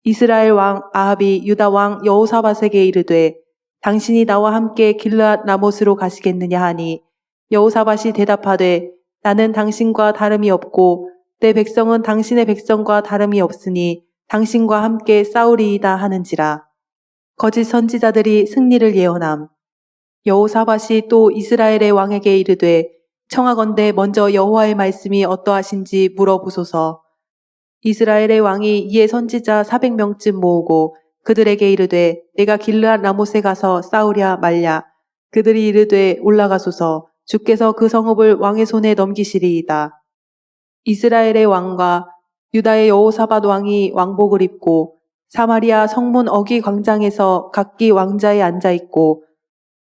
이스라엘 왕 아합이 유다 왕 여호사밧에게 이르되 당신이 나와 함께 길앗 라못으로 가시겠느냐 하니 여호사밧이 대답하되 나는 당신과 다름이 없고 내 백성은 당신의 백성과 다름이 없으니 당신과 함께 싸우리이다 하는지라. 거짓 선지자들이 승리를 예언함. 여호사밧이 또 이스라엘의 왕에게 이르되 청하건대 먼저 여호와의 말씀이 어떠하신지 물어보소서. 이스라엘의 왕이 이에 선지자 400명쯤 모으고 그들에게 이르되 내가 길르앗 라못에 가서 싸우랴 말랴. 그들이 이르되 올라가소서. 주께서 그 성읍을 왕의 손에 넘기시리이다. 이스라엘의 왕과 유다의 여호사밧 왕이 왕복을 입고 사마리아 성문 어기 광장에서 각기 왕자에 앉아 있고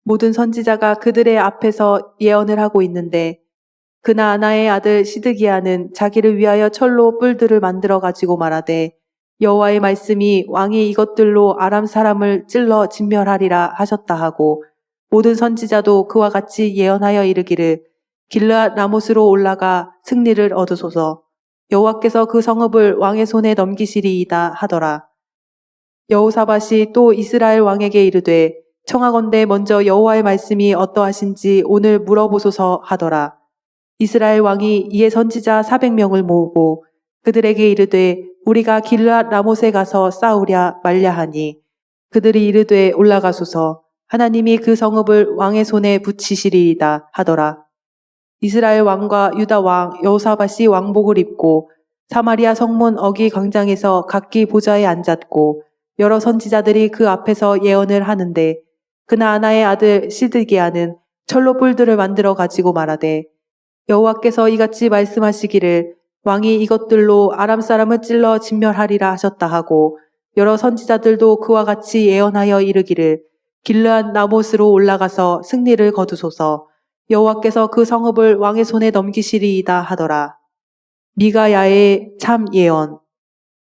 모든 선지자가 그들의 앞에서 예언을 하고 있는데 그나아나의 아들 시드기야는 자기를 위하여 철로 뿔들을 만들어 가지고 말하되 여호와의 말씀이 왕이 이것들로 아람 사람을 찔러 진멸하리라 하셨다 하고 모든 선지자도 그와 같이 예언하여 이르기를 길르앗 라못으로 올라가 승리를 얻으소서. 여호와께서 그 성읍을 왕의 손에 넘기시리이다 하더라. 여호사밧이 또 이스라엘 왕에게 이르되 청하건대 먼저 여호와의 말씀이 어떠하신지 오늘 물어보소서 하더라. 이스라엘 왕이 이에 선지자 400명을 모으고 그들에게 이르되 우리가 길르앗 라못에 가서 싸우랴 말랴 하니 그들이 이르되 올라가소서. 하나님이 그 성읍을 왕의 손에 붙이시리이다 하더라. 이스라엘 왕과 유다 왕 여호사밧이 왕복을 입고 사마리아 성문 어기 광장에서 각기 보좌에 앉았고 여러 선지자들이 그 앞에서 예언을 하는데 그나아나의 아들 시드기야는 철로 뿔들을 만들어 가지고 말하되 여호와께서 이같이 말씀하시기를 왕이 이것들로 아람 사람을 찔러 진멸하리라 하셨다 하고 여러 선지자들도 그와 같이 예언하여 이르기를 길르앗 라못으로 올라가서 승리를 거두소서. 여호와께서 그 성읍을 왕의 손에 넘기시리이다 하더라. 미가야의 참 예언.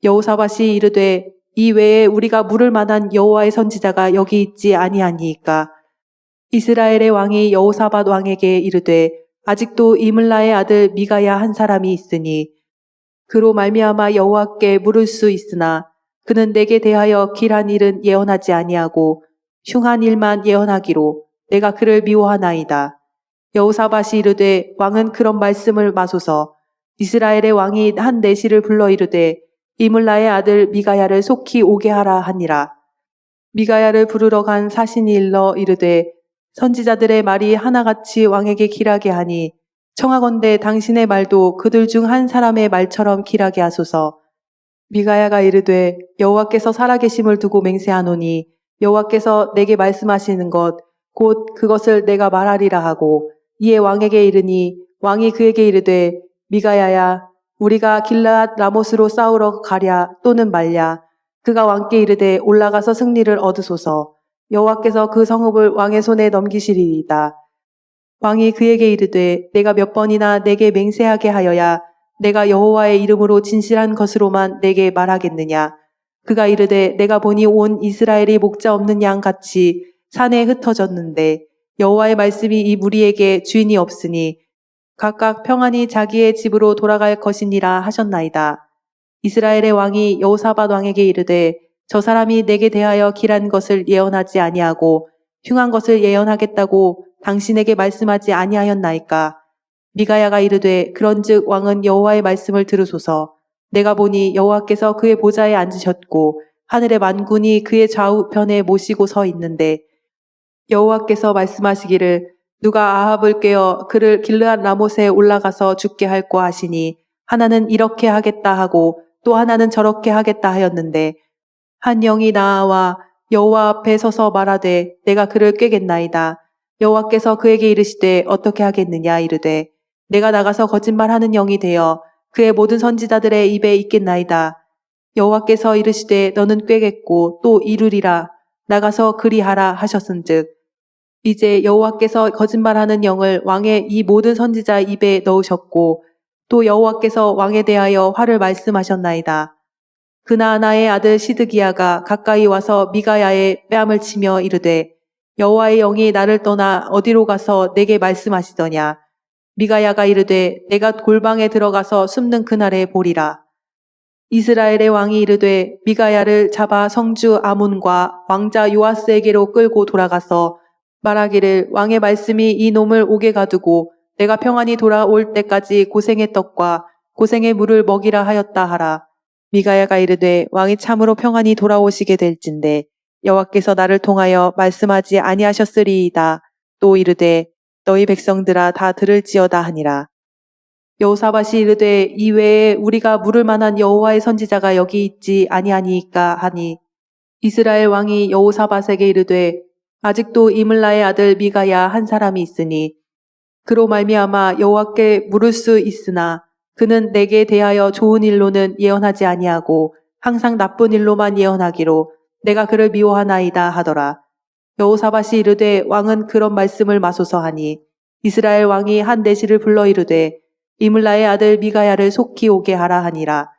여호사밧이 이르되 이 외에 우리가 물을 만한 여호와의 선지자가 여기 있지 아니하니이까. 이스라엘의 왕이 여호사밧 왕에게 이르되 아직도 이물라의 아들 미가야 한 사람이 있으니 그로 말미암아 여호와께 물을 수 있으나 그는 내게 대하여 길한 일은 예언하지 아니하고 흉한 일만 예언하기로 내가 그를 미워하나이다. 여호사밧이 이르되 왕은 그런 말씀을 마소서. 이스라엘의 왕이 한 내시를 불러 이르되 이물라의 아들 미가야를 속히 오게 하라 하니라. 미가야를 부르러 간 사신이 일러 이르되 선지자들의 말이 하나같이 왕에게 길하게 하니 청하건대 당신의 말도 그들 중 한 사람의 말처럼 길하게 하소서. 미가야가 이르되 여호와께서 살아계심을 두고 맹세하노니 여호와께서 내게 말씀하시는 것 곧 그것을 내가 말하리라 하고 이에 왕에게 이르니 왕이 그에게 이르되 미가야야 우리가 길르앗 라못으로 싸우러 가랴 또는 말랴. 그가 왕께 이르되 올라가서 승리를 얻으소서. 여호와께서 그 성읍을 왕의 손에 넘기시리이다. 왕이 그에게 이르되 내가 몇 번이나 내게 맹세하게 하여야 내가 여호와의 이름으로 진실한 것으로만 내게 말하겠느냐. 그가 이르되 내가 보니 온 이스라엘이 목자 없는 양 같이 산에 흩어졌는데 여호와의 말씀이 이 무리에게 주인이 없으니 각각 평안히 자기의 집으로 돌아갈 것이니라 하셨나이다. 이스라엘의 왕이 여호사밧 왕에게 이르되 저 사람이 내게 대하여 길한 것을 예언하지 아니하고 흉한 것을 예언하겠다고 당신에게 말씀하지 아니하였나이까. 미가야가 이르되 그런즉 왕은 여호와의 말씀을 들으소서. 내가 보니 여호와께서 그의 보좌에 앉으셨고 하늘의 만군이 그의 좌우편에 모시고 서 있는데 여호와께서 말씀하시기를 누가 아합을 꾀어 그를 길르앗 라못에 올라가서 죽게 할꼬 하시니 하나는 이렇게 하겠다 하고 또 하나는 저렇게 하겠다 하였는데 한 영이 나와 여호와 앞에 서서 말하되 내가 그를 꾀겠나이다. 여호와께서 그에게 이르시되 어떻게 하겠느냐 이르되 내가 나가서 거짓말하는 영이 되어 그의 모든 선지자들의 입에 있겠나이다. 여호와께서 이르시되 너는 꾀겠고 또 이루리라. 나가서 그리하라 하셨은즉 이제 여호와께서 거짓말하는 영을 왕의 이 모든 선지자 입에 넣으셨고 또 여호와께서 왕에 대하여 화를 말씀하셨나이다. 그나아나의 아들 시드기야가 가까이 와서 미가야의 뺨을 치며 이르되 여호와의 영이 나를 떠나 어디로 가서 내게 말씀하시더냐. 미가야가 이르되 내가 골방에 들어가서 숨는 그날에 보리라. 이스라엘의 왕이 이르되 미가야를 잡아 성주 아몬과 왕자 요아스에게로 끌고 돌아가서 말하기를 왕의 말씀이 이 놈을 옥에 가두고 내가 평안히 돌아올 때까지 고생의 떡과 고생의 물을 먹이라 하였다 하라. 미가야가 이르되 왕이 참으로 평안히 돌아오시게 될진대 여호와께서 나를 통하여 말씀하지 아니하셨으리이다. 또 이르되 너희 백성들아 다 들을지어다 하니라. 여호사밧이 이르되 이외에 우리가 물을 만한 여호와의 선지자가 여기 있지 아니하니이까 하니 이스라엘 왕이 여호사밧에게 이르되 아직도 이물라의 아들 미가야 한 사람이 있으니 그로 말미암아 여호와께 물을 수 있으나 그는 내게 대하여 좋은 일로는 예언하지 아니하고 항상 나쁜 일로만 예언하기로 내가 그를 미워하나이다 하더라. 여호사밧이 이르되 왕은 그런 말씀을 마소서 하니 이스라엘 왕이 한 내시를 불러 이르되 이물라의 아들 미가야를 속히 오게 하라 하니라.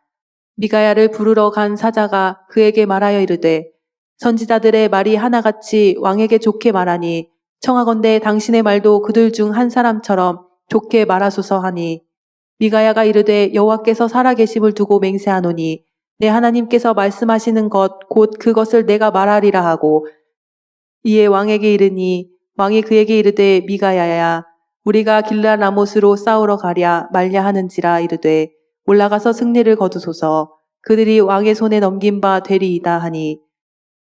미가야를 부르러 간 사자가 그에게 말하여 이르되 선지자들의 말이 하나같이 왕에게 좋게 말하니 청하건대 당신의 말도 그들 중 한 사람처럼 좋게 말하소서 하니 미가야가 이르되 여호와께서 살아계심을 두고 맹세하노니 내 하나님께서 말씀하시는 것 곧 그것을 내가 말하리라 하고 이에 왕에게 이르니 왕이 그에게 이르되 미가야야 우리가 길르앗 라못으로 싸우러 가랴 말랴 하는지라 이르되 올라가서 승리를 거두소서 그들이 왕의 손에 넘긴 바 되리이다 하니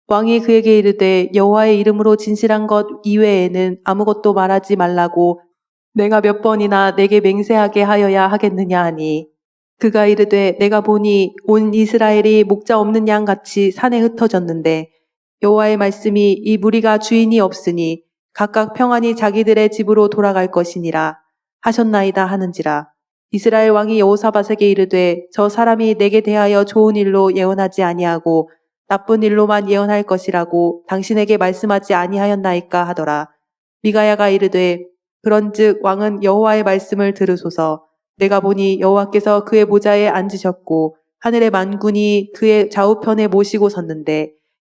왕이 그에게 이르되 여호와의 이름으로 진실한 것 이외에는 아무것도 말하지 말라고 내가 몇 번이나 내게 맹세하게 하여야 하겠느냐 하니 그가 이르되 내가 보니 온 이스라엘이 목자 없는 양같이 산에 흩어졌는데 여호와의 말씀이 이 무리가 주인이 없으니 각각 평안히 자기들의 집으로 돌아갈 것이니라 하셨나이다 하는지라. 이스라엘 왕이 여호사밧에게 이르되 저 사람이 내게 대하여 좋은 일로 예언하지 아니하고 나쁜 일로만 예언할 것이라고 당신에게 말씀하지 아니하였나이까 하더라. 미가야가 이르되 그런즉 왕은 여호와의 말씀을 들으소서. 내가 보니 여호와께서 그의 보좌에 앉으셨고 하늘의 만군이 그의 좌우편에 모시고 섰는데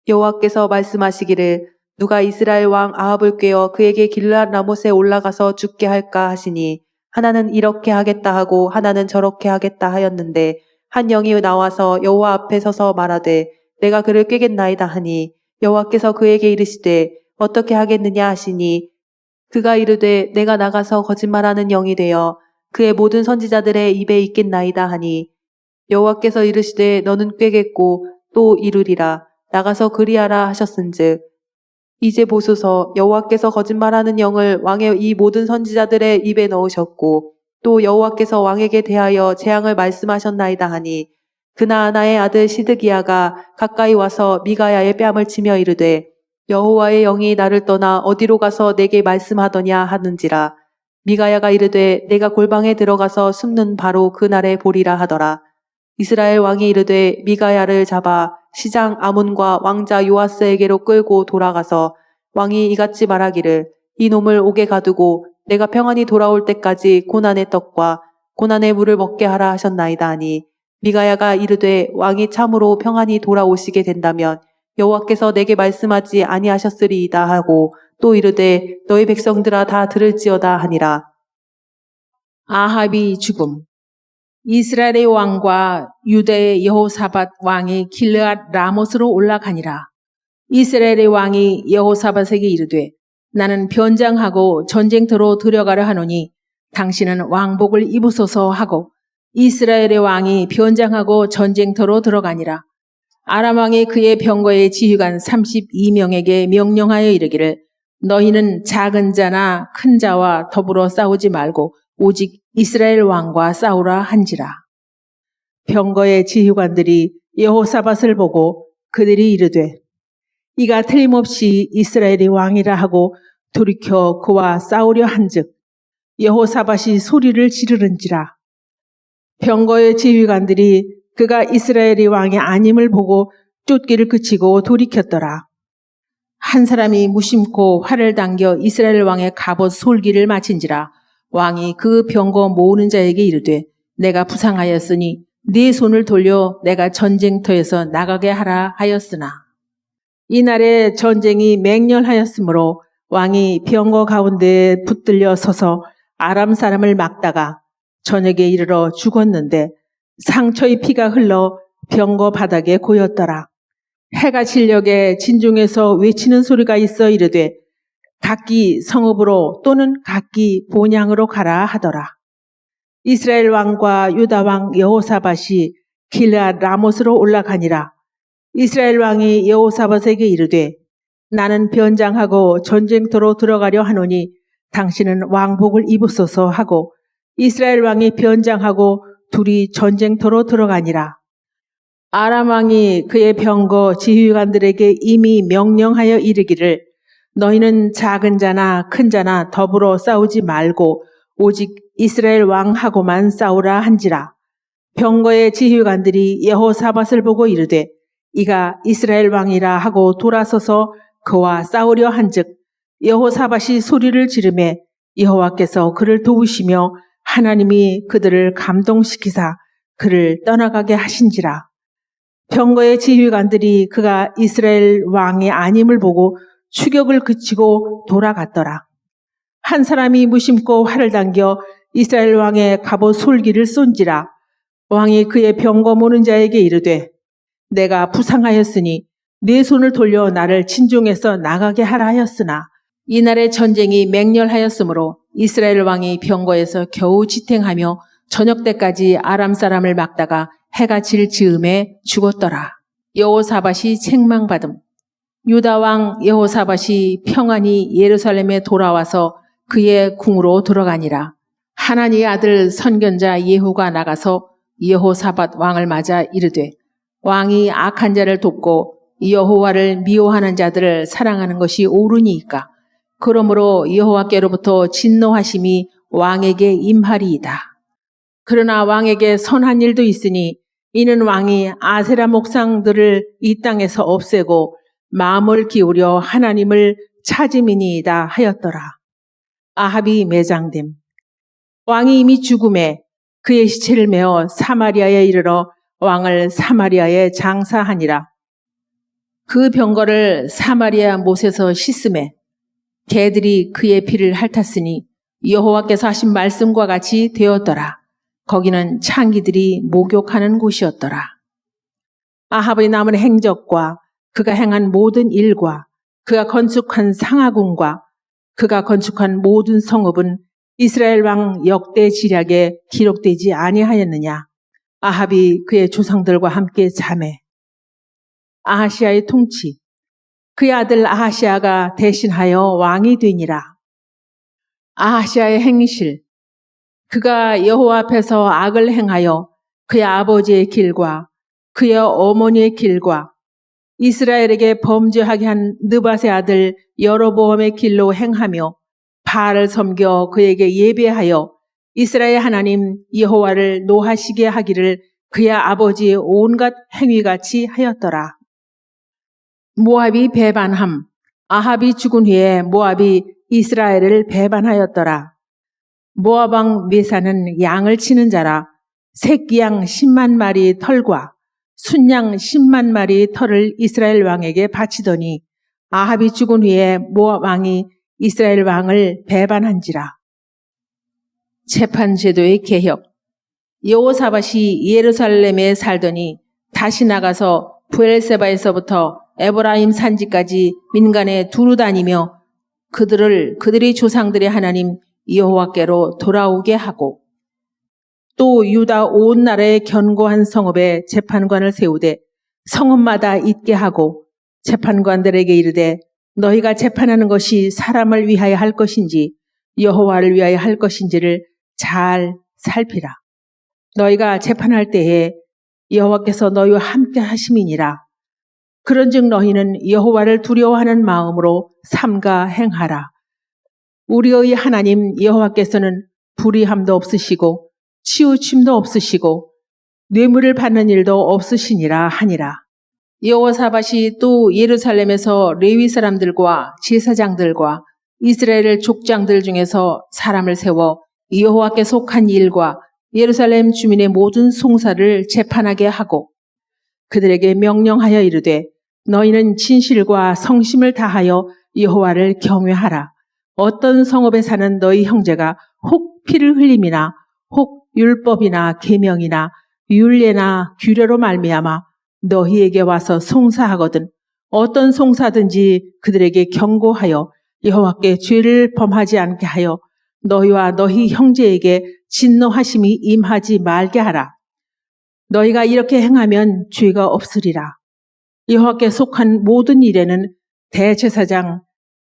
여호와께서 말씀하시기를 누가 이스라엘 왕 아합을 꾀어 그에게 길르앗 라못에 올라가서 죽게 할까 하시니 하나는 이렇게 하겠다 하고 하나는 저렇게 하겠다 하였는데 한 영이 나와서 여호와 앞에 서서 말하되 내가 그를 꾀겠나이다 하니 여호와께서 그에게 이르시되 어떻게 하겠느냐 하시니 그가 이르되 내가 나가서 거짓말하는 영이 되어 그의 모든 선지자들의 입에 있겠나이다 하니 여호와께서 이르시되 너는 꾀겠고 또 이루리라 나가서 그리하라 하셨은즉 이제 보소서 여호와께서 거짓말하는 영을 왕의 이 모든 선지자들의 입에 넣으셨고 또 여호와께서 왕에게 대하여 재앙을 말씀하셨나이다 하니 그나아나의 아들 시드기야가 가까이 와서 미가야의 뺨을 치며 이르되 여호와의 영이 나를 떠나 어디로 가서 내게 말씀하더냐 하는지라. 미가야가 이르되 내가 골방에 들어가서 숨는 바로 그날에 보리라 하더라. 이스라엘 왕이 이르되 미가야를 잡아 시장 아몬과 왕자 요아스에게로 끌고 돌아가서 왕이 이같이 말하기를 이 놈을 옥에 가두고 내가 평안히 돌아올 때까지 고난의 떡과 고난의 물을 먹게 하라 하셨나이다 하니 미가야가 이르되 왕이 참으로 평안히 돌아오시게 된다면 여호와께서 내게 말씀하지 아니하셨으리이다 하고 또 이르되 너희 백성들아 다 들을지어다 하니라. 아합이 죽음. 이스라엘의 왕과 유다의 여호사밧 왕이 길르앗 라못으로 올라가니라. 이스라엘의 왕이 여호사밧에게 이르되 나는 변장하고 전쟁터로 들어가려 하노니 당신은 왕복을 입으소서 하고 이스라엘의 왕이 변장하고 전쟁터로 들어가니라. 아람 왕이 그의 병거의 지휘관 32명에게 명령하여 이르기를 너희는 작은 자나 큰 자와 더불어 싸우지 말고 오직 이스라엘 왕과 싸우라 한지라. 병거의 지휘관들이 여호사밧을 보고 그들이 이르되 이가 틀림없이 이스라엘의 왕이라 하고 돌이켜 그와 싸우려 한즉 여호사밧이 소리를 지르는지라. 병거의 지휘관들이 그가 이스라엘의 왕이 아님을 보고 쫓기를 그치고 돌이켰더라. 한 사람이 무심코 활을 당겨 이스라엘 왕의 갑옷 솔기를 마친지라. 왕이 그 병거 모으는 자에게 이르되 내가 부상하였으니 네 손을 돌려 내가 전쟁터에서 나가게 하라 하였으나 이날에 전쟁이 맹렬하였으므로 왕이 병거 가운데에 붙들려 서서 아람 사람을 막다가 저녁에 이르러 죽었는데 상처의 피가 흘러 병거 바닥에 고였더라. 해가 질녘에 진중에서 외치는 소리가 있어 이르되 각기 성읍으로 또는 각기 본향으로 가라 하더라. 이스라엘 왕과 유다 왕 여호사밧이 길르앗 라못으로 올라가니라. 이스라엘 왕이 여호사밧에게 이르되 나는 변장하고 전쟁터로 들어가려 하노니 당신은 왕복을 입으소서 하고 이스라엘 왕이 변장하고 둘이 전쟁터로 들어가니라. 아람 왕이 그의 병거 지휘관들에게 이미 명령하여 이르기를 너희는 작은 자나 큰 자나 더불어 싸우지 말고 오직 이스라엘 왕하고만 싸우라 한지라. 병거의 지휘관들이 여호사밧을 보고 이르되 이가 이스라엘 왕이라 하고 돌아서서 그와 싸우려 한즉 여호사밧이 소리를 지르매 여호와께서 그를 도우시며 하나님이 그들을 감동시키사 그를 떠나가게 하신지라. 병거의 지휘관들이 그가 이스라엘 왕이 아님을 보고 추격을 그치고 돌아갔더라. 한 사람이 무심코 활을 당겨 이스라엘 왕의 갑옷 솔기를 쏜지라. 왕이 그의 병거 모는 자에게 이르되 내가 부상하였으니 네 손을 돌려 나를 진중에서 나가게 하라 하였으나 이날의 전쟁이 맹렬하였으므로 이스라엘 왕이 병거에서 겨우 지탱하며 저녁 때까지 아람 사람을 막다가 해가 질 즈음에 죽었더라. 여호사밧이 책망받음. 유다 왕 여호사밧이 평안히 예루살렘에 돌아와서 그의 궁으로 들어가니라. 하나니의 아들 선견자 예후가 나가서 여호사밧 왕을 맞아 이르되 왕이 악한 자를 돕고 여호와를 미워하는 자들을 사랑하는 것이 옳으니이까. 그러므로 여호와께로부터 진노하심이 왕에게 임하리이다. 그러나 왕에게 선한 일도 있으니 이는 왕이 아세라 목상들을 이 땅에서 없애고 마음을 기울여 하나님을 찾음이니이다 하였더라. 아합이 매장됨. 왕이 이미 죽음에 그의 시체를 메어 사마리아에 이르러 왕을 사마리아에 장사하니라. 그 병거를 사마리아 못에서 씻음에 개들이 그의 피를 핥았으니 여호와께서 하신 말씀과 같이 되었더라. 거기는 창기들이 목욕하는 곳이었더라. 아합의 남은 행적과 그가 행한 모든 일과 그가 건축한 상하궁과 그가 건축한 모든 성읍은 이스라엘 왕 역대 지략에 기록되지 아니하였느냐. 아합이 그의 조상들과 함께 자매. 아하시아의 통치. 그의 아들 아하시아가 대신하여 왕이 되니라. 아하시아의 행실. 그가 여호와 앞에서 악을 행하여 그의 아버지의 길과 그의 어머니의 길과 이스라엘에게 범죄하게 한 느밧의 아들 여로보암의 길로 행하며 바알을 섬겨 그에게 예배하여 이스라엘 하나님 여호와를 노하시게 하기를 그의 아버지의 온갖 행위같이 하였더라. 모압이 배반함. 아합이 죽은 후에 모압이 이스라엘을 배반하였더라. 모압 왕 메사는 양을 치는 자라. 새끼양 10만 마리 털과 순양 10만 마리 털을 이스라엘 왕에게 바치더니 아합이 죽은 후에 모압 왕이 이스라엘 왕을 배반한지라. 재판제도의 개혁. 여호사밧이 예루살렘에 살더니 다시 나가서 브엘세바에서부터 에브라임 산지까지 민간에 두루 다니며 그들의 조상들의 하나님 여호와께로 돌아오게 하고 또 유다 온 나라의 견고한 성읍에 재판관을 세우되 성읍마다 있게 하고 재판관들에게 이르되 너희가 재판하는 것이 사람을 위하여 할 것인지 여호와를 위하여 할 것인지를 잘 살피라. 너희가 재판할 때에 여호와께서 너희와 함께 하심이니라. 그런즉 너희는 여호와를 두려워하는 마음으로 삼가 행하라. 우리의 하나님 여호와께서는 불의함도 없으시고 치우침도 없으시고 뇌물을 받는 일도 없으시니라 하니라. 여호사밧이 또 예루살렘에서 레위 사람들과 제사장들과 이스라엘 족장들 중에서 사람을 세워 여호와께 속한 일과 예루살렘 주민의 모든 송사를 재판하게 하고 그들에게 명령하여 이르되 너희는 진실과 성심을 다하여 여호와를 경외하라. 어떤 성읍에 사는 너희 형제가 혹 피를 흘림이나 혹 율법이나 계명이나 율례나 규례로 말미암아 너희에게 와서 송사하거든 어떤 송사든지 그들에게 경고하여 여호와께 죄를 범하지 않게 하여 너희와 너희 형제에게 진노하심이 임하지 말게 하라. 너희가 이렇게 행하면 죄가 없으리라. 여호와께 속한 모든 일에는 대제사장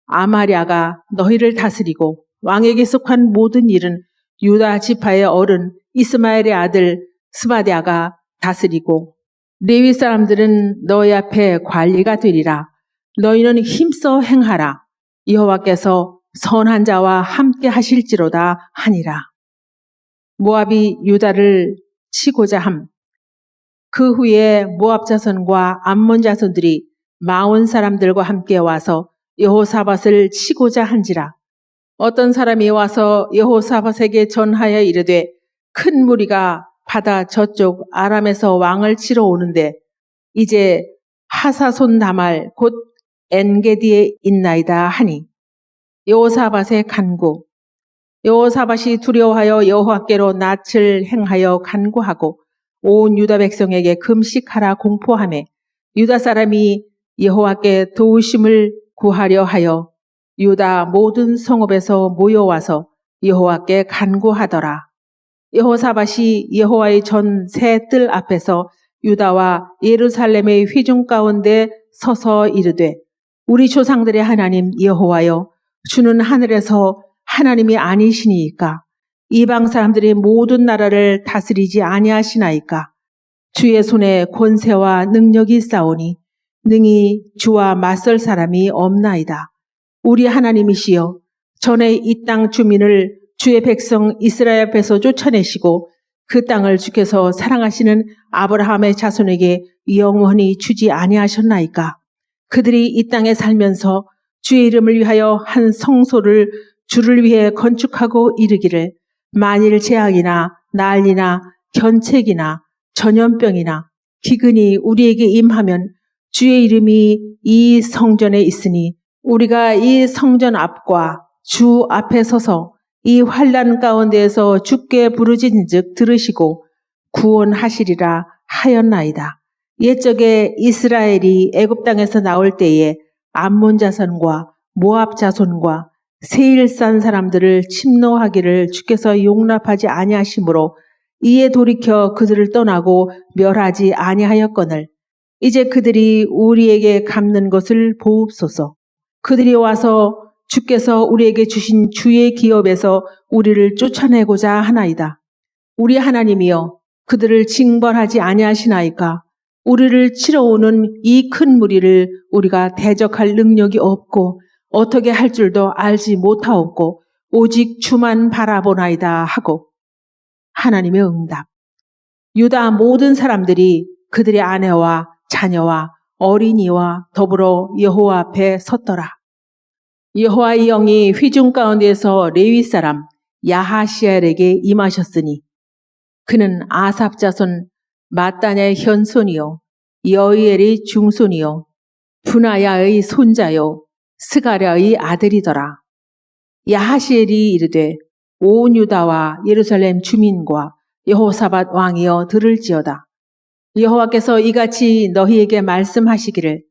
아마랴가 너희를 다스리고 왕에게 속한 모든 일은 유다 지파의 어른 이스마엘의 아들 스바랴가 다스리고 레위 사람들은 너희 앞에 관리가 되리라. 너희는 힘써 행하라. 여호와께서 선한 자와 함께 하실지로다 하니라. 모압이 유다를 치고자 함. 그 후에 모압 자손과 암몬 자손들이 마온 사람들과 함께 와서 여호사밧을 치고자 한지라. 어떤 사람이 와서 여호사밧에게 전하여 이르되 큰 무리가 바다 저쪽 아람에서 왕을 치러 오는데 이제 하사손 다말 곧 엔게디에 있나이다 하니 여호사밧의 간구. 여호사밧이 두려워하여 여호와께로 낯을 행하여 간구하고 온 유다 백성에게 금식하라 공포하매 유다 사람이 여호와께 도우심을 구하려 하여 유다 모든 성읍에서 모여와서 여호와께 간구하더라. 여호사밧이 여호와의 전 새 뜰 앞에서 유다와 예루살렘의 회중 가운데 서서 이르되 우리 조상들의 하나님 여호와여 주는 하늘에서 하나님이 아니시니이까 이방 사람들의 모든 나라를 다스리지 아니하시나이까 주의 손에 권세와 능력이 있사오니 능히 주와 맞설 사람이 없나이다. 우리 하나님이시여 전에 이 땅 주민을 주의 백성 이스라엘 앞에서 쫓아내시고 그 땅을 주께서 사랑하시는 아브라함의 자손에게 영원히 주지 아니하셨나이까. 그들이 이 땅에 살면서 주의 이름을 위하여 한 성소를 주를 위해 건축하고 이르기를 만일 재앙이나 난리나 견책이나 전염병이나 기근이 우리에게 임하면 주의 이름이 이 성전에 있으니 우리가 이 성전 앞과 주 앞에 서서 이 환난 가운데에서 주께 부르짖은즉 들으시고 구원하시리라 하였나이다. 옛적에 이스라엘이 애굽 땅에서 나올 때에 암몬 자손과 모압 자손과 세일산 사람들을 침노하기를 주께서 용납하지 아니하시므로 이에 돌이켜 그들을 떠나고 멸하지 아니하였거늘 이제 그들이 우리에게 갚는 것을 보옵소서. 그들이 와서 주께서 우리에게 주신 주의 기업에서 우리를 쫓아내고자 하나이다. 우리 하나님이여 그들을 징벌하지 아니하시나이까. 우리를 치러 오는 이 큰 무리를 우리가 대적할 능력이 없고 어떻게 할 줄도 알지 못하옵고 오직 주만 바라보나이다 하고 하나님의 응답. 유다 모든 사람들이 그들의 아내와 자녀와 어린이와 더불어 여호와 앞에 섰더라. 여호와의 영이 회중 가운데에서 레위 사람 야하시엘에게 임하셨으니 그는 아삽 자손 마따냐의 현손이요 여이엘의 중손이요 분하야의 손자요 스가랴의 아들이더라. 야하시엘이 이르되 온 유다와 예루살렘 주민과 여호사밧 왕이여 들을지어다. 여호와께서 이같이 너희에게 말씀하시기를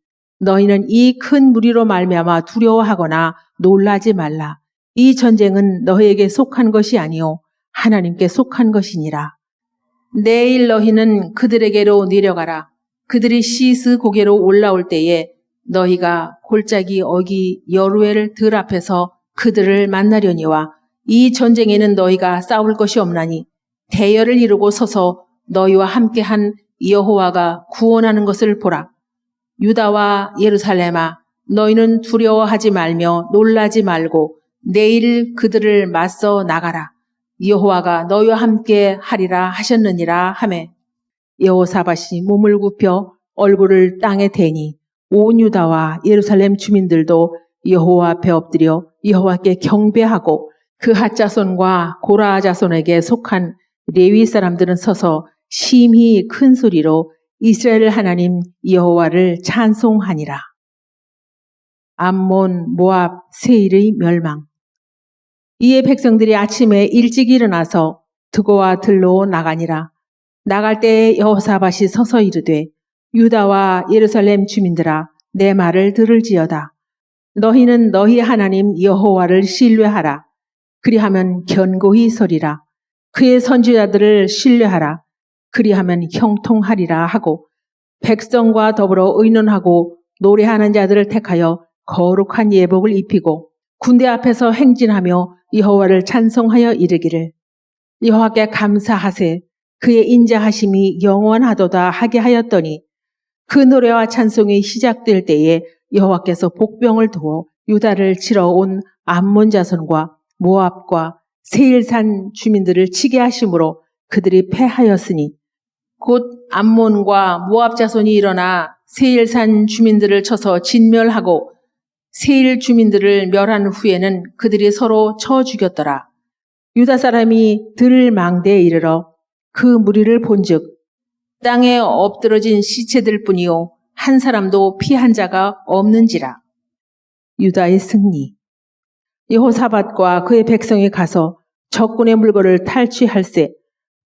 너희는 이 큰 무리로 말미암아 두려워하거나 놀라지 말라. 이 전쟁은 너희에게 속한 것이 아니요 하나님께 속한 것이니라. 내일 너희는 그들에게로 내려가라. 그들이 시스 고개로 올라올 때에 너희가 골짜기 어기 여루엘 들 앞에서 그들을 만나려니와 이 전쟁에는 너희가 싸울 것이 없나니 대열을 이루고 서서 너희와 함께한 여호와가 구원하는 것을 보라. 유다와 예루살렘아 너희는 두려워하지 말며 놀라지 말고 내일 그들을 맞서 나가라. 여호와가 너희와 함께 하리라 하셨느니라 하매 여호사밧이 몸을 굽혀 얼굴을 땅에 대니 온 유다와 예루살렘 주민들도 여호와 앞에 엎드려 여호와께 경배하고 그 핫자손과 고라 자손에게 속한 레위 사람들은 서서 심히 큰 소리로 이스라엘 하나님 여호와를 찬송하니라. 암몬, 모압, 세일의 멸망. 이에 백성들이 아침에 일찍 일어나서 드고와 들로 나가니라. 나갈 때 여호사밧이 서서 이르되 유다와 예루살렘 주민들아 내 말을 들을지어다. 너희는 너희 하나님 여호와를 신뢰하라. 그리하면 견고히 서리라. 그의 선지자들을 신뢰하라. 그리하면 형통하리라 하고 백성과 더불어 의논하고 노래하는 자들을 택하여 거룩한 예복을 입히고 군대 앞에서 행진하며 여호와를 찬송하여 이르기를 여호와께 감사하세 그의 인자하심이 영원하도다 하게 하였더니 그 노래와 찬송이 시작될 때에 여호와께서 복병을 두어 유다를 치러 온 암몬 자손과 모압과 세일산 주민들을 치게 하심으로 그들이 패하였으니 곧 암몬과 모압 자손이 일어나 세일산 주민들을 쳐서 진멸하고 세일 주민들을 멸한 후에는 그들이 서로 쳐 죽였더라. 유다 사람이 들 망대에 이르러 그 무리를 본즉 땅에 엎드러진 시체들 뿐이요 한 사람도 피한 자가 없는지라. 유다의 승리. 여호사밧과 그의 백성이 가서 적군의 물건을 탈취할세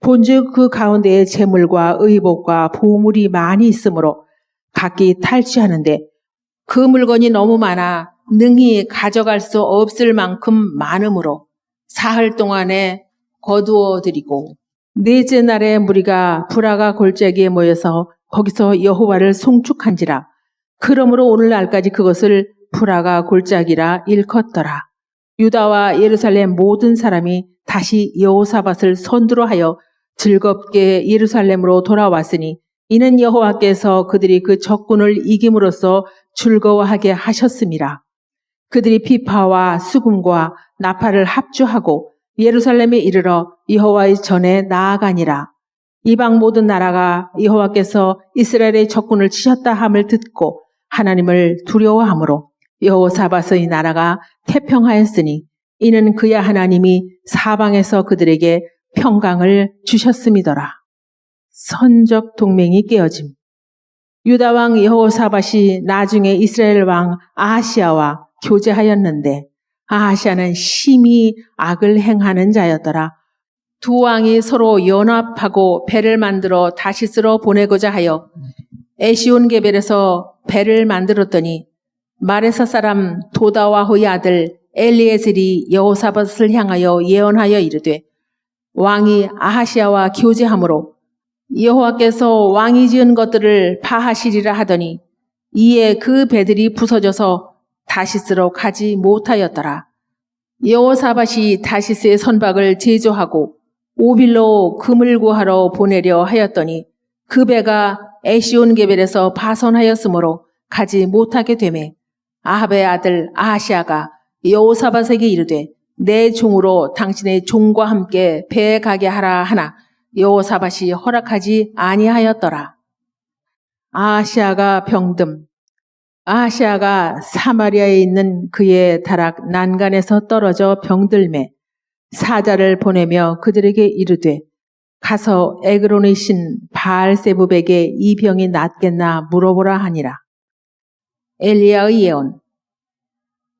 본즉 그 가운데에 재물과 의복과 보물이 많이 있으므로 각기 탈취하는데 그 물건이 너무 많아 능히 가져갈 수 없을 만큼 많으므로 사흘 동안에 거두어 드리고 넷째 날에 무리가 브라가 골짜기에 모여서 거기서 여호와를 송축한지라. 그러므로 오늘날까지 그것을 브라가 골짜기라 일컫더라. 유다와 예루살렘 모든 사람이 다시 여호사밧을 선두로 하여 즐겁게 예루살렘으로 돌아왔으니 이는 여호와께서 그들이 그 적군을 이김으로써 즐거워하게 하셨음이라. 그들이 피파와 수금과 나팔을 합주하고 예루살렘에 이르러 여호와의 전에 나아가니라. 이방 모든 나라가 여호와께서 이스라엘의 적군을 치셨다 함을 듣고 하나님을 두려워하므로 여호사밧의 나라가 태평하였으니 이는 그야 하나님이 사방에서 그들에게 평강을 주셨음이더라. 선적 동맹이 깨어짐. 유다 왕 여호사밧이 나중에 이스라엘 왕 아하시아와 교제하였는데 아하시아는 심히 악을 행하는 자였더라. 두 왕이 서로 연합하고 배를 만들어 다시스로 보내고자 하여 에시온게벨에서 배를 만들었더니 마레사 사람 도다와호의 아들 엘리에셀이 여호사밧을 향하여 예언하여 이르되 왕이 아하시아와 교제하므로 여호와께서 왕이 지은 것들을 파하시리라 하더니 이에 그 배들이 부서져서 다시스로 가지 못하였더라. 여호사밧이 다시스의 선박을 제조하고 오빌로 금을 구하러 보내려 하였더니 그 배가 에시온게벨에서 파선하였으므로 가지 못하게 되매 아합의 아들 아하시아가 여호사밧에게 이르되 내 종으로 당신의 종과 함께 배에 가게 하라 하나 여호사밧이 허락하지 아니하였더라. 아하시아가 병듦. 아하시아가 사마리아에 있는 그의 다락 난간에서 떨어져 병들매 사자를 보내며 그들에게 이르되 가서 에그론의 신 바알세부백에 이 병이 낫겠나 물어보라 하니라. 엘리야의 예언.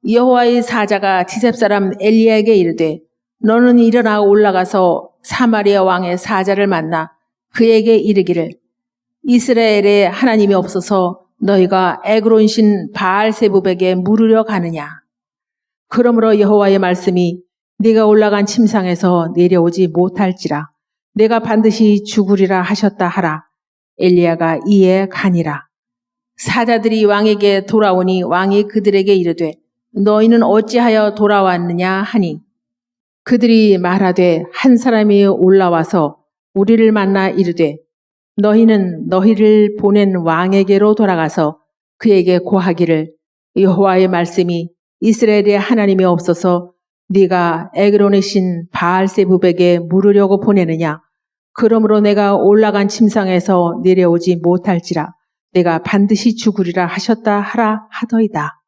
여호와의 사자가 디셉 사람 엘리야에게 이르되 너는 일어나 올라가서 사마리아 왕의 사자를 만나 그에게 이르기를 이스라엘에 하나님이 없어서 너희가 에그론 신 바알세부백에 물으려 가느냐. 그러므로 여호와의 말씀이 네가 올라간 침상에서 내려오지 못할지라 내가 반드시 죽으리라 하셨다 하라. 엘리야가 이에 가니라. 사자들이 왕에게 돌아오니 왕이 그들에게 이르되 너희는 어찌하여 돌아왔느냐 하니 그들이 말하되 한 사람이 올라와서 우리를 만나 이르되 너희는 너희를 보낸 왕에게로 돌아가서 그에게 고하기를 여호와의 말씀이 이스라엘에 하나님이 없어서 네가 에그론의 신 바알세부백에 물으려고 보내느냐. 그러므로 내가 올라간 침상에서 내려오지 못할지라 내가 반드시 죽으리라 하셨다 하라 하더이다.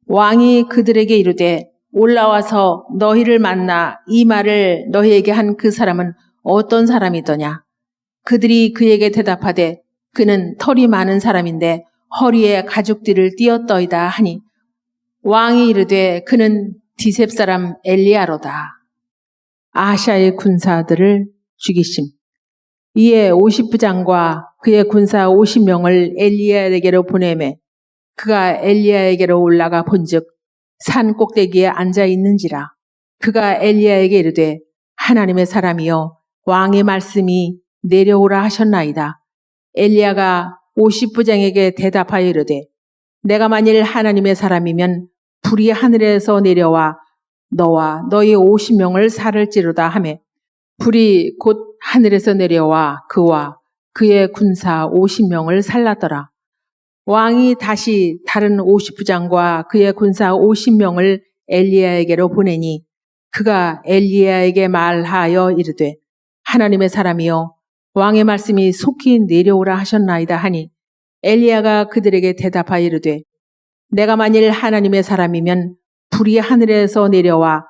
왕이 그들에게 이르되 올라와서 너희를 만나 이 말을 너희에게 한 그 사람은 어떤 사람이더냐? 그들이 그에게 대답하되 그는 털이 많은 사람인데 허리에 가죽띠를 띄었더이다 하니 왕이 이르되 그는 디셉 사람 엘리야로다. 아하시아의 군사들을 죽이심. 이에 50부장과 그의 군사 50명을 엘리야에게로 보내매 그가 엘리야에게로 올라가 본즉 산 꼭대기에 앉아 있는지라. 그가 엘리야에게 이르되 하나님의 사람이여 왕의 말씀이 내려오라 하셨나이다. 엘리야가 50부장에게 대답하여 이르되 내가 만일 하나님의 사람이면 불이 하늘에서 내려와 너와 너희 50명을 살을지로다 하매 불이 곧 하늘에서 내려와 그와 그의 군사 50명을 살랐더라. 왕이 다시 다른 50부장과 그의 군사 50명을 엘리야에게로 보내니 그가 엘리야에게 말하여 이르되 하나님의 사람이여 왕의 말씀이 속히 내려오라 하셨나이다 하니 엘리야가 그들에게 대답하여 이르되 내가 만일 하나님의 사람이면 불이 하늘에서 내려와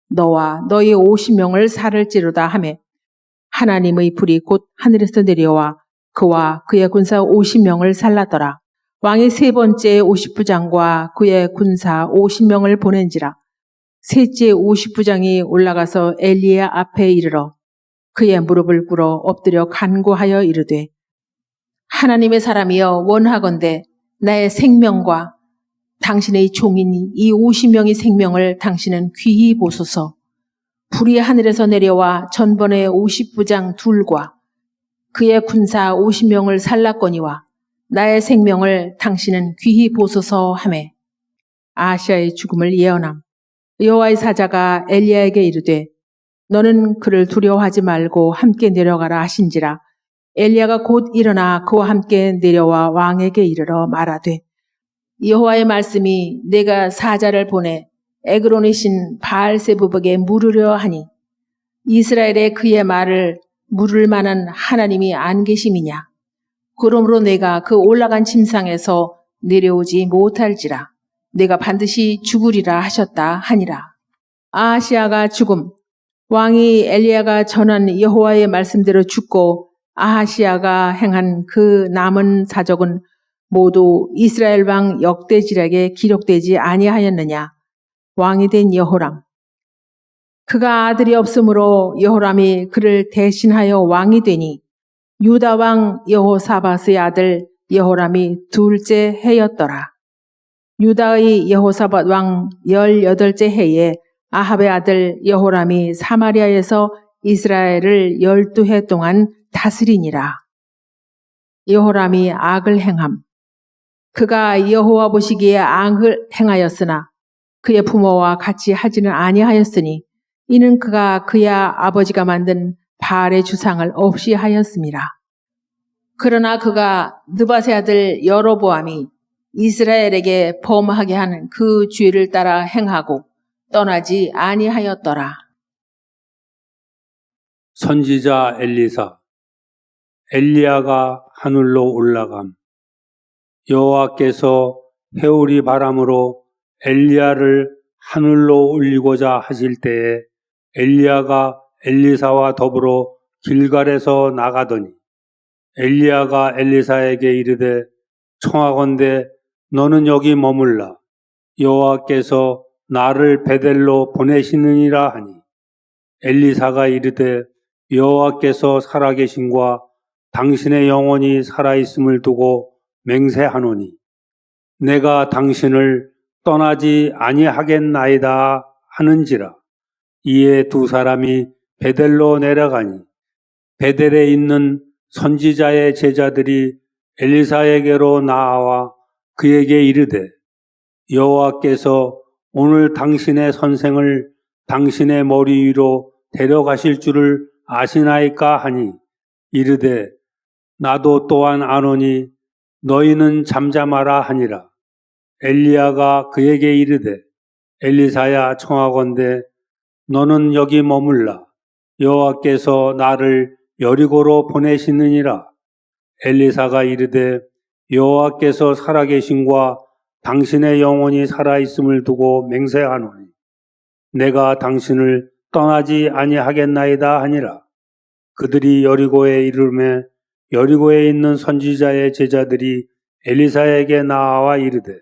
너와 너희 50명을 살을지로다 하매 하나님의 불이 곧 하늘에서 내려와 그와 그의 군사 50명을 살랐더라. 왕이 세 번째 50부장과 그의 군사 50명을 보낸지라. 셋째 50부장이 올라가서 엘리야 앞에 이르러 그의 무릎을 꿇어 엎드려 간구하여 이르되 하나님의 사람이여 원하건대 나의 생명과 당신의 종인 이 50명의 생명을 당신은 귀히 보소서. 불이 하늘에서 내려와 전번에 50부장 둘과 그의 군사 50명을 살랐거니와 나의 생명을 당신은 귀히 보소서 하매 아하시아의 죽음을 예언함. 여호와의 사자가 엘리야에게 이르되 너는 그를 두려워하지 말고 함께 내려가라 하신지라. 엘리야가 곧 일어나 그와 함께 내려와 왕에게 이르러 말하되 여호와의 말씀이 내가 사자를 보내 에그론의 신 바알세부복에 물으려 하니 이스라엘에 그의 말을 물을 만한 하나님이 안 계심이냐. 그러므로 내가 그 올라간 침상에서 내려오지 못할지라. 내가 반드시 죽으리라 하셨다 하니라. 아하시아가 죽음. 왕이 엘리야가 전한 여호와의 말씀대로 죽고 아하시아가 행한 그 남은 사적은 모두 이스라엘 왕 역대지략에 기록되지 아니하였느냐. 왕이 된 여호람. 그가 아들이 없으므로 여호람이 그를 대신하여 왕이 되니 유다 왕 여호사밧의 아들 여호람이 둘째 해였더라. 유다의 여호사밧 왕 18째 해에 아합의 아들 여호람이 사마리아에서 이스라엘을 12해 동안 다스리니라. 여호람이 악을 행함. 그가 여호와 보시기에 악을 행하였으나 그의 부모와 같이 하지는 아니하였으니 이는 그가 그의 아버지가 만든 바알의 주상을 없이 하였습니다. 그러나 그가 느밧의 아들 여로보암이 이스라엘에게 범하게 하는 그 죄를 따라 행하고 떠나지 아니하였더라. 선지자 엘리사. 엘리야가 하늘로 올라감. 여호와께서 해오리 바람으로 엘리야를 하늘로 올리고자 하실 때에 엘리야가 엘리사와 더불어 길갈에서 나가더니 엘리야가 엘리사에게 이르되 청하건대 너는 여기 머물라. 여호와께서 나를 베델로 보내시느니라 하니 엘리사가 이르되 여호와께서 살아계심과 당신의 영혼이 살아있음을 두고 맹세하노니 내가 당신을 떠나지 아니하겠나이다 하는지라. 이에 두 사람이 베델로 내려가니 베델에 있는 선지자의 제자들이 엘리사에게로 나아와 그에게 이르되 여호와께서 오늘 당신의 선생을 당신의 머리 위로 데려가실 줄을 아시나이까 하니 이르되 나도 또한 아노니 너희는 잠잠하라 하니라. 엘리야가 그에게 이르되 엘리사야 청하건대 너는 여기 머물라. 여호와께서 나를 여리고로 보내시느니라. 엘리사가 이르되 여호와께서 살아계심과 당신의 영혼이 살아있음을 두고 맹세하노니 내가 당신을 떠나지 아니하겠나이다 하니라. 그들이 여리고에 이르매 여리고에 있는 선지자의 제자들이 엘리사에게 나와 이르되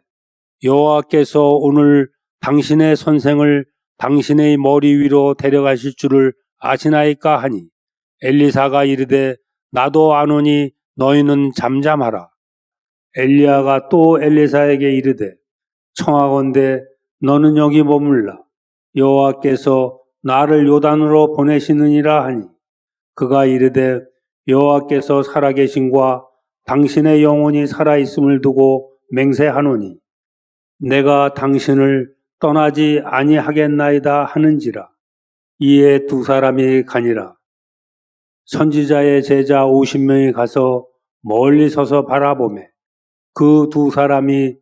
여호와께서 오늘 당신의 선생을 당신의 머리 위로 데려가실 줄을 아시나이까 하니 엘리사가 이르되 나도 아노니 너희는 잠잠하라. 엘리야가 또 엘리사에게 이르되 청하건대 너는 여기 머물라. 여호와께서 나를 요단으로 보내시느니라 하니 그가 이르되 여호와께서 살아계심과 당신의 영혼이 살아있음을 두고 맹세하노니 내가 당신을 떠나지 아니하겠나이다 하는지라. 이에 두 사람이 가니라. 선지자의 제자 50명이 가서 멀리 서서 바라보매 그 두 사람이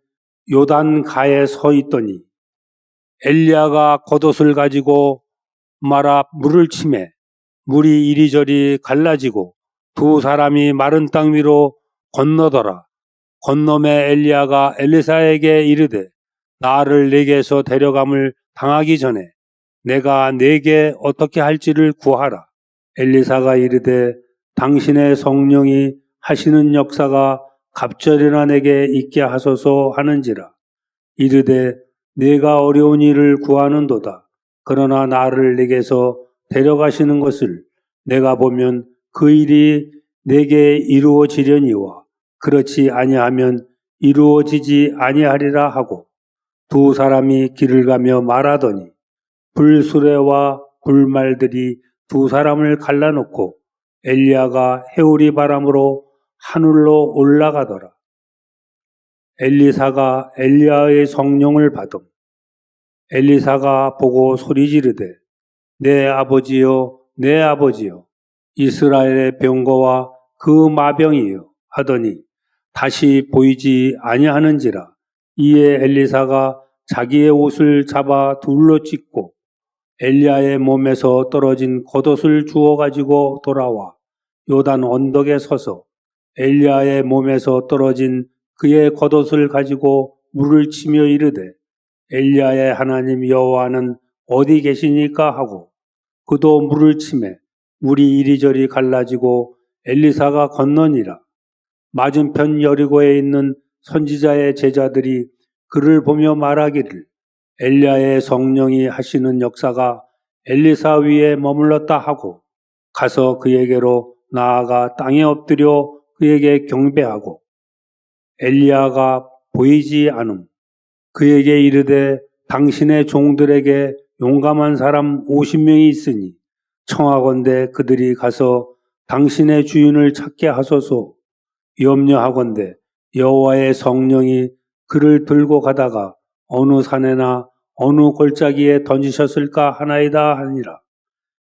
요단 가에 서 있더니 엘리야가 겉옷을 가지고 말아 물을 치매 물이 이리저리 갈라지고 두 사람이 마른 땅 위로 건너더라. 건너매 엘리야가 엘리사에게 이르되 나를 네게서 데려감을 당하기 전에 내가 네게 어떻게 할지를 구하라. 엘리사가 이르되 당신의 성령이 하시는 역사가 갑절이나 내게 있게 하소서 하는지라. 이르되 네가 어려운 일을 구하는도다. 그러나 나를 네게서 데려가시는 것을 내가 보면 그 일이 내게 이루어지려니와 그렇지 아니하면 이루어지지 아니하리라 하고 두 사람이 길을 가며 말하더니 불수레와 불말들이 두 사람을 갈라놓고 엘리야가 해오리 바람으로 하늘로 올라가더라. 엘리사가 엘리야의 성령을 받음. 엘리사가 보고 소리 지르되 내 아버지여 내 아버지여 이스라엘의 병거와 그 마병이여 하더니 다시 보이지 아니하는지라. 이에 엘리사가 자기의 옷을 잡아 둘로 찢고 엘리야의 몸에서 떨어진 겉옷을 주워 가지고 돌아와 요단 언덕에 서서 엘리야의 몸에서 떨어진 그의 겉옷을 가지고 물을 치며 이르되 엘리야의 하나님 여호와는 어디 계시니까 하고 그도 물을 치매 물이 이리저리 갈라지고 엘리사가 건너니라. 맞은편 여리고에 있는 선지자의 제자들이 그를 보며 말하기를 엘리야의 성령이 하시는 역사가 엘리사 위에 머물렀다 하고 가서 그에게로 나아가 땅에 엎드려 그에게 경배하고 엘리야가 보이지 않음. 그에게 이르되 당신의 종들에게 용감한 사람 50명이 있으니 청하건대 그들이 가서 당신의 주인을 찾게 하소서. 염려하건대 여호와의 성령이 그를 들고 가다가 어느 산에나 어느 골짜기에 던지셨을까 하나이다 하니라.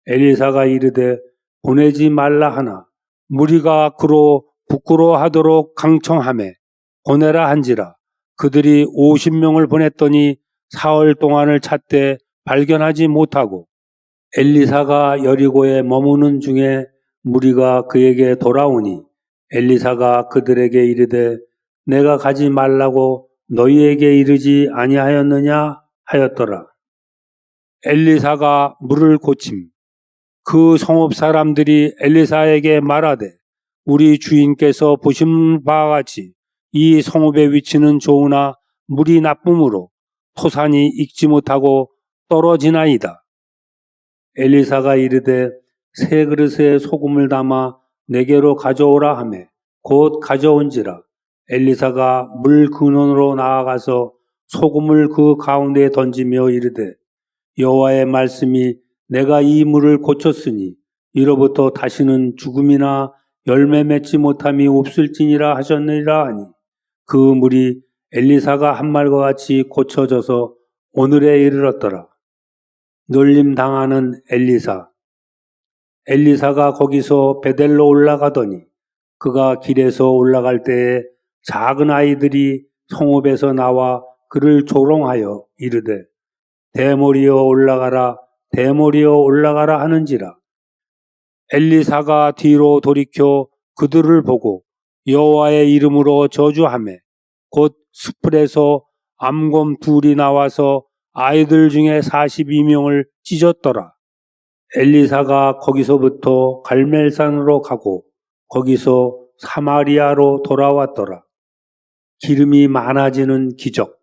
엘리사가 이르되 보내지 말라 하나 무리가 그로 부끄러워하도록 강청하매 보내라 한지라. 그들이 50명을 보냈더니 사흘 동안을 찾되 발견하지 못하고 엘리사가 여리고에 머무는 중에 무리가 그에게 돌아오니 엘리사가 그들에게 이르되 내가 가지 말라고 너희에게 이르지 아니하였느냐 하였더라. 엘리사가 물을 고침. 그 성읍 사람들이 엘리사에게 말하되 우리 주인께서 보신 바와 같이 이 성읍의 위치는 좋으나 물이 나쁨으로 토산이 익지 못하고 떨어지나이다. 엘리사가 이르되 세 그릇에 소금을 담아 내게로 가져오라 하매 곧 가져온지라. 엘리사가 물 근원으로 나아가서 소금을 그 가운데에 던지며 이르되 여호와의 말씀이 내가 이 물을 고쳤으니 이로부터 다시는 죽음이나 열매 맺지 못함이 없을지니라 하셨느니라 하니 그 물이 엘리사가 한 말과 같이 고쳐져서 오늘에 이르렀더라. 놀림 당하는 엘리사. 엘리사가 거기서 베델로 올라가더니 그가 길에서 올라갈 때에 작은 아이들이 성읍에서 나와 그를 조롱하여 이르되 대머리여 올라가라 대머리여 올라가라 하는지라. 엘리사가 뒤로 돌이켜 그들을 보고 여호와의 이름으로 저주하매 곧 수풀에서 암곰 둘이 나와서 아이들 중에 42명을 찢었더라. 엘리사가 거기서부터 갈멜산으로 가고 거기서 사마리아로 돌아왔더라. 기름이 많아지는 기적.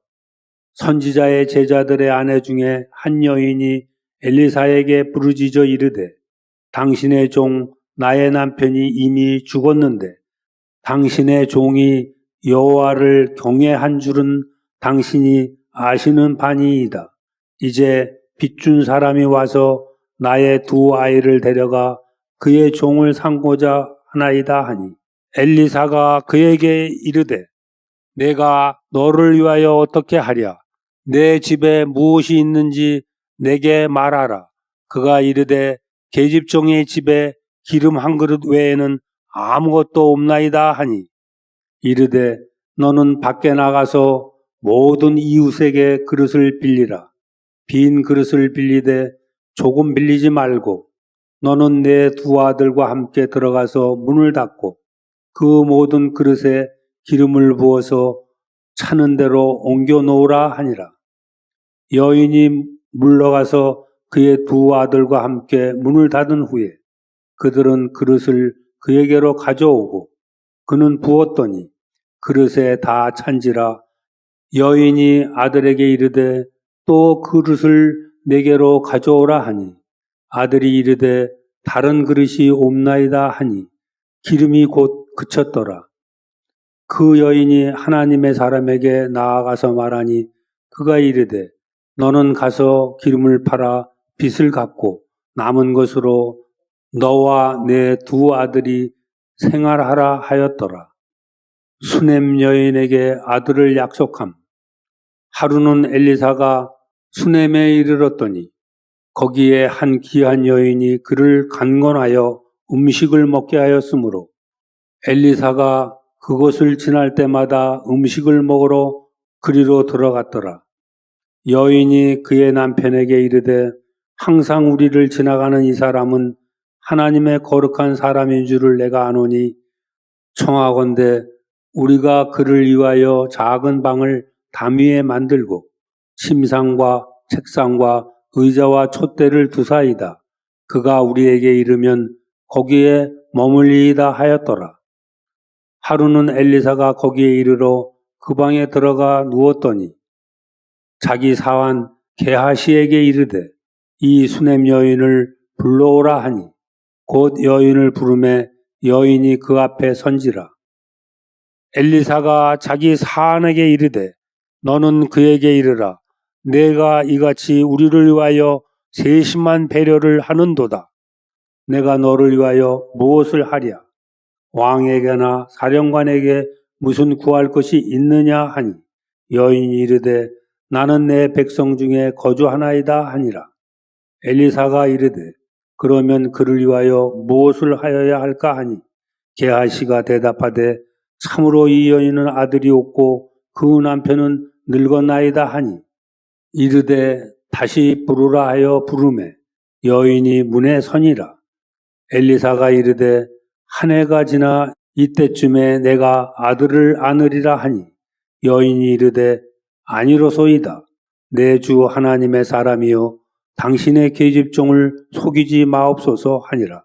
선지자의 제자들의 아내 중에 한 여인이 엘리사에게 부르짖어 이르되 당신의 종 나의 남편이 이미 죽었는데 당신의 종이 여호와를 경외한 줄은 당신이 아시는 바니이다. 이제 빚준 사람이 와서 나의 두 아이를 데려가 그의 종을 삼고자 하나이다 하니 엘리사가 그에게 이르되 내가 너를 위하여 어떻게 하랴? 내 집에 무엇이 있는지 내게 말하라. 그가 이르되 계집종의 집에 기름 한 그릇 외에는 아무것도 없나이다 하니 이르되 너는 밖에 나가서 모든 이웃에게 그릇을 빌리라. 빈 그릇을 빌리되 조금 빌리지 말고 너는 내 두 아들과 함께 들어가서 문을 닫고 그 모든 그릇에 기름을 부어서 차는 대로 옮겨 놓으라 하니라. 여인이 물러가서 그의 두 아들과 함께 문을 닫은 후에 그들은 그릇을 그에게로 가져오고 그는 부었더니 그릇에 다 찬지라. 여인이 아들에게 이르되 또 그릇을 내게로 가져오라 하니 아들이 이르되 다른 그릇이 없나이다 하니 기름이 곧 그쳤더라. 그 여인이 하나님의 사람에게 나아가서 말하니 그가 이르되 너는 가서 기름을 팔아 빚을 갚고 남은 것으로 너와 내 두 아들이 생활하라 하였더라. 수넴 여인에게 아들을 약속함. 하루는 엘리사가 수넴에 이르렀더니 거기에 한 귀한 여인이 그를 간건하여 음식을 먹게 하였으므로 엘리사가 그곳을 지날 때마다 음식을 먹으러 그리로 들어갔더라. 여인이 그의 남편에게 이르되 항상 우리를 지나가는 이 사람은 하나님의 거룩한 사람인 줄을 내가 아노니 청하건대 우리가 그를 위하여 작은 방을 담 위에 만들고 침상과 책상과 의자와 촛대를 두사이다. 그가 우리에게 이르면 거기에 머물리이다 하였더라. 하루는 엘리사가 거기에 이르러 그 방에 들어가 누웠더니 자기 사환 게하시에게 이르되 이 수넴 여인을 불러오라 하니 곧 여인을 부르매 여인이 그 앞에 선지라. 엘리사가 자기 사환에게 이르되 너는 그에게 이르라. 내가 이같이 우리를 위하여 세심한 배려를 하는도다. 내가 너를 위하여 무엇을 하랴? 왕에게나 사령관에게 무슨 구할 것이 있느냐 하니 여인이 이르되 나는 내 백성 중에 거주하나이다 하니라. 엘리사가 이르되 그러면 그를 위하여 무엇을 하여야 할까 하니 게하시가 대답하되 참으로 이 여인은 아들이 없고 그 남편은 늙었나이다 하니 이르되 다시 부르라 하여 부르매 여인이 문에 서니라. 엘리사가 이르되 한 해가 지나 이때쯤에 내가 아들을 안으리라 하니 여인이 이르되 아니로소이다. 내 주 하나님의 사람이요 당신의 계집종을 속이지 마옵소서 하니라.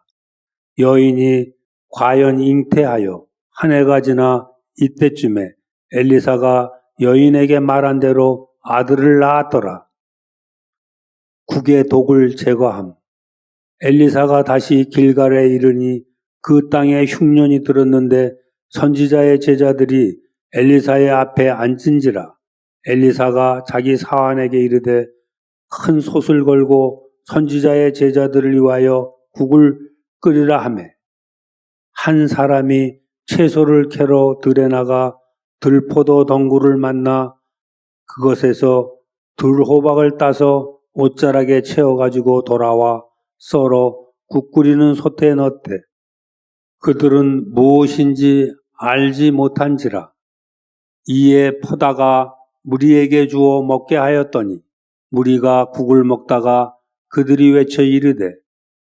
여인이 과연 잉태하여 한 해가 지나 이때쯤에 엘리사가 여인에게 말한 대로 아들을 낳았더라. 국의 독을 제거함. 엘리사가 다시 길갈에 이르니 그 땅에 흉년이 들었는데 선지자의 제자들이 엘리사의 앞에 앉은지라. 엘리사가 자기 사환에게 이르되 큰 솥을 걸고 선지자의 제자들을 위하여 국을 끓이라 하매 한 사람이 채소를 캐러 들에 나가 들포도 덩굴을 만나 그것에서 들호박을 따서 옷자락에 채워가지고 돌아와 썰어 국 끓이는 솥에 넣었대. 그들은 무엇인지 알지 못한지라. 이에 퍼다가 무리에게 주어 먹게 하였더니 무리가 국을 먹다가 그들이 외쳐 이르되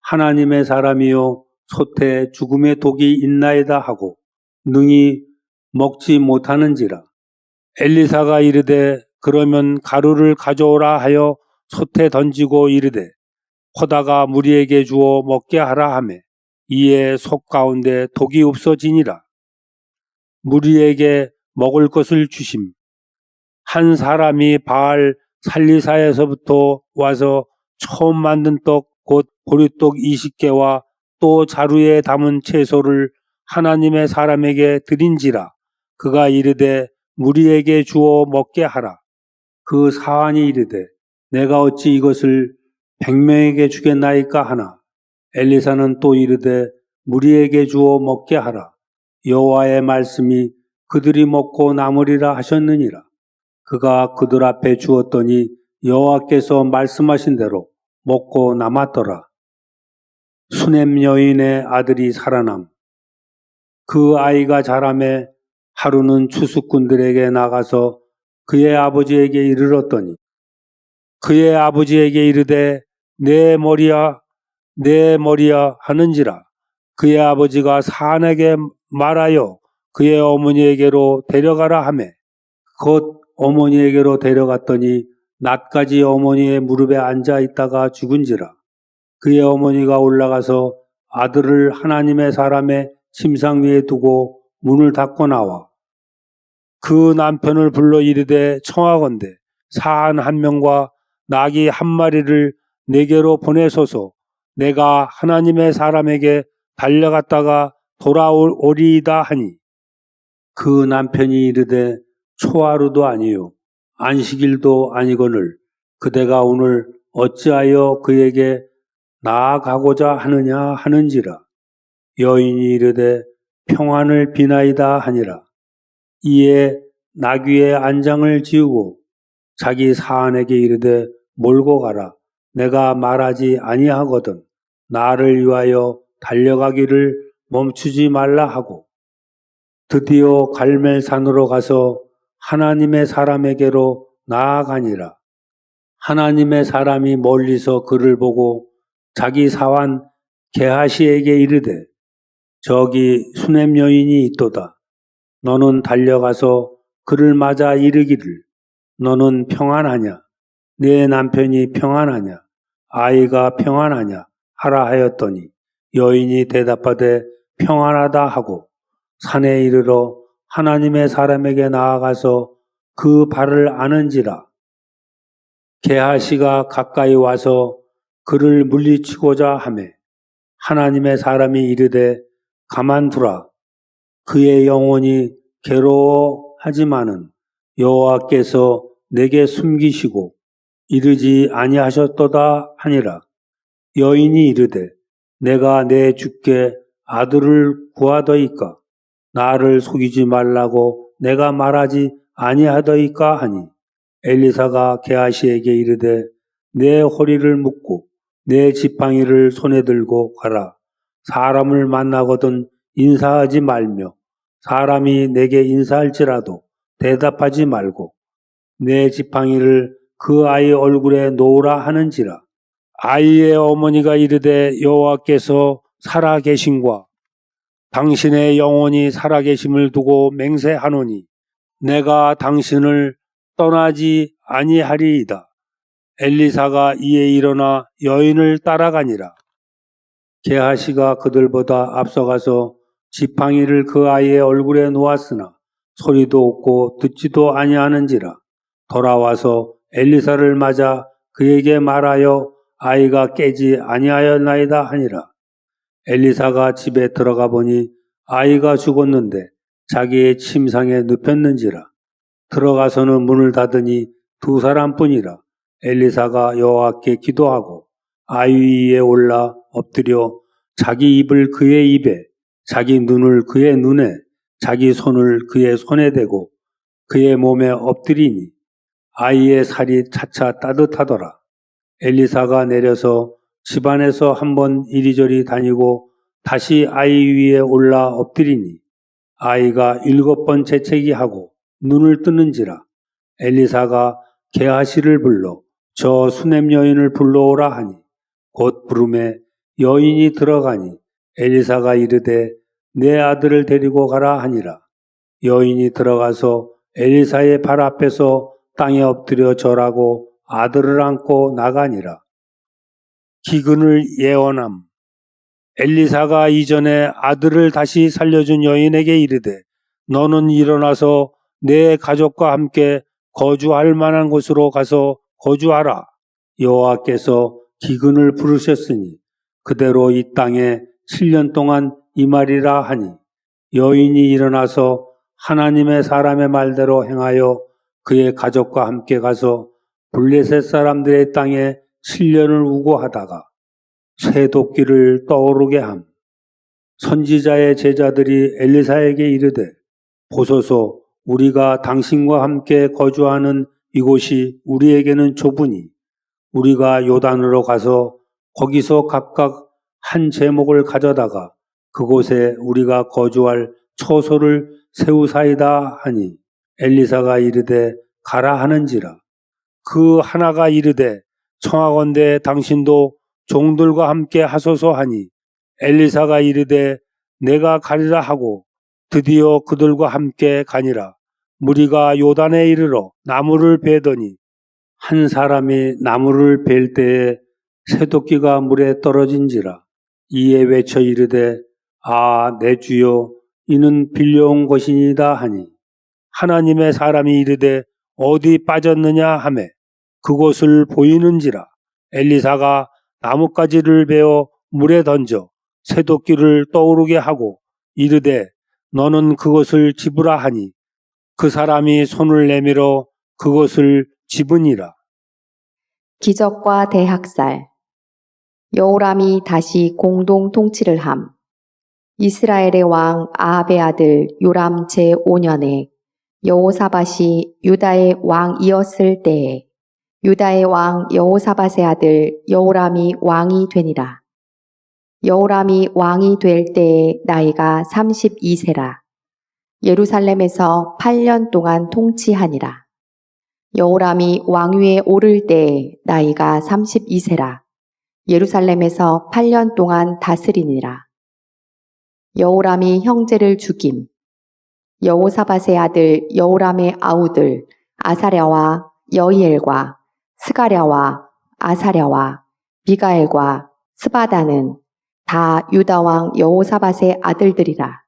하나님의 사람이요 솥에 죽음의 독이 있나이다 하고 능히 먹지 못하는지라. 엘리사가 이르되 그러면 가루를 가져오라 하여 솥에 던지고 이르되 포다가 무리에게 주어 먹게 하라 하매 이에 속 가운데 독이 없어지니라. 무리에게 먹을 것을 주심. 한 사람이 바알 살리사에서부터 와서 처음 만든 떡 곧 보리떡 20개와 또 자루에 담은 채소를 하나님의 사람에게 드린지라. 그가 이르되 무리에게 주어 먹게 하라. 그 사환이 이르되 내가 어찌 이것을 100명에게 주겠나이까 하나. 엘리사는 또 이르되 무리에게 주어 먹게 하라. 여호와의 말씀이 그들이 먹고 남으리라 하셨느니라. 그가 그들 앞에 주었더니 여호와께서 말씀하신 대로 먹고 남았더라. 수넴 여인의 아들이 살아남. 그 아이가 자라매 하루는 추수꾼들에게 나가서 그의 아버지에게 이르렀더니 그의 아버지에게 이르되 내 머리야 내 머리야 하는지라. 그의 아버지가 사안에게 말하여 그의 어머니에게로 데려가라 하매 곧 어머니에게로 데려갔더니 낮까지 어머니의 무릎에 앉아 있다가 죽은지라. 그의 어머니가 올라가서 아들을 하나님의 사람의 침상 위에 두고 문을 닫고 나와 그 남편을 불러 이르되 청하건대 사안 한 명과 나귀 한 마리를 내게로 보내소서. 내가 하나님의 사람에게 달려갔다가 돌아오리이다 하니 그 남편이 이르되 초하루도 아니요 안식일도 아니거늘 그대가 오늘 어찌하여 그에게 나아가고자 하느냐 하는지라. 여인이 이르되 평안을 비나이다 하니라. 이에 나귀의 안장을 지우고 자기 사안에게 이르되 몰고 가라. 내가 말하지 아니하거든 나를 위하여 달려가기를 멈추지 말라 하고 드디어 갈멜산으로 가서 하나님의 사람에게로 나아가니라. 하나님의 사람이 멀리서 그를 보고 자기 사환 게하시에게 이르되 저기 수넴 여인이 있도다. 너는 달려가서 그를 맞아 이르기를 너는 평안하냐? 내 남편이 평안하냐? 아이가 평안하냐? 하라 하였더니 여인이 대답하되 평안하다 하고 산에 이르러 하나님의 사람에게 나아가서 그 발을 아는지라. 게하시가 가까이 와서 그를 물리치고자 하매 하나님의 사람이 이르되 가만두라. 그의 영혼이 괴로워하지만은 여호와께서 내게 숨기시고 이르지 아니하셨도다 하니라. 여인이 이르되 내가 내 주께 아들을 구하더이까 나를 속이지 말라고 내가 말하지 아니하더이까 하니 엘리사가 게하시에게 이르되 내 허리를 묶고 내 지팡이를 손에 들고 가라. 사람을 만나거든 인사하지 말며 사람이 내게 인사할지라도 대답하지 말고 내 지팡이를 그 아이 얼굴에 놓으라 하는지라. 아이의 어머니가 이르되 여호와께서 살아계심과 당신의 영혼이 살아계심을 두고 맹세하노니 내가 당신을 떠나지 아니하리이다. 엘리사가 이에 일어나 여인을 따라가니라. 게하시가 그들보다 앞서가서 지팡이를 그 아이의 얼굴에 놓았으나 소리도 없고 듣지도 아니하는지라. 돌아와서 엘리사를 맞아 그에게 말하여 아이가 깨지 아니하였나이다 하니라. 엘리사가 집에 들어가 보니 아이가 죽었는데 자기의 침상에 눕혔는지라. 들어가서는 문을 닫으니 두 사람뿐이라. 엘리사가 여호와께 기도하고 아이 위에 올라 엎드려 자기 입을 그의 입에 자기 눈을 그의 눈에 자기 손을 그의 손에 대고 그의 몸에 엎드리니 아이의 살이 차차 따뜻하더라. 엘리사가 내려서 집안에서 한번 이리저리 다니고 다시 아이 위에 올라 엎드리니 아이가 7번 재채기 하고 눈을 뜨는지라. 엘리사가 게하시를 불러 저 수넴 여인을 불러오라 하니 곧 부름에 여인이 들어가니 엘리사가 이르되 내 아들을 데리고 가라 하니라. 여인이 들어가서 엘리사의 발 앞에서 땅에 엎드려 절하고 아들을 안고 나가니라. 기근을 예언함. 엘리사가 이전에 아들을 다시 살려준 여인에게 이르되 너는 일어나서 내 가족과 함께 거주할 만한 곳으로 가서 거주하라. 여호와께서 기근을 부르셨으니 그대로 이 땅에 7년 동안 임하리라 하니 여인이 일어나서 하나님의 사람의 말대로 행하여 그의 가족과 함께 가서 블레셋 사람들의 땅에 7년을 우고하다가 쇠도끼를 떠오르게 함. 선지자의 제자들이 엘리사에게 이르되 보소서 우리가 당신과 함께 거주하는 이곳이 우리에게는 좁으니 우리가 요단으로 가서 거기서 각각 한 제목을 가져다가 그곳에 우리가 거주할 처소를 세우사이다 하니 엘리사가 이르되 가라 하는지라. 그 하나가 이르되 청하건대 당신도 종들과 함께 하소서 하니 엘리사가 이르되 내가 가리라 하고 드디어 그들과 함께 가니라. 무리가 요단에 이르러 나무를 베더니 한 사람이 나무를 벨 때에 쇠도끼가 물에 떨어진지라. 이에 외쳐 이르되 아 내 주여 이는 빌려온 것이니다 하니 하나님의 사람이 이르되 어디 빠졌느냐 하매 그곳을 보이는지라. 엘리사가 나뭇가지를 베어 물에 던져 쇠도끼를 떠오르게 하고 이르되 너는 그것을 집으라 하니 그 사람이 손을 내밀어 그것을 집으니라. 기적과 대학살. 여호람이 다시 공동 통치를 함. 이스라엘의 왕 아합의 아들 요람 제5년에 여호사밧이 유다의 왕이었을 때에 유다의 왕 여호사밧의 아들 여호람이 왕이 되니라. 여호람이 왕이 될 때에 나이가 32세라. 예루살렘에서 8년 동안 통치하니라. 여호람이 왕위에 오를 때에 나이가 32세라. 예루살렘에서 8년 동안 다스리니라. 여호람이 형제를 죽임. 여호사밧의 아들 여호람의 아우들 아사랴와 여히엘과 스가랴와 아사랴와 미가엘과 스바다는 다 유다 왕 여호사밧의 아들들이라.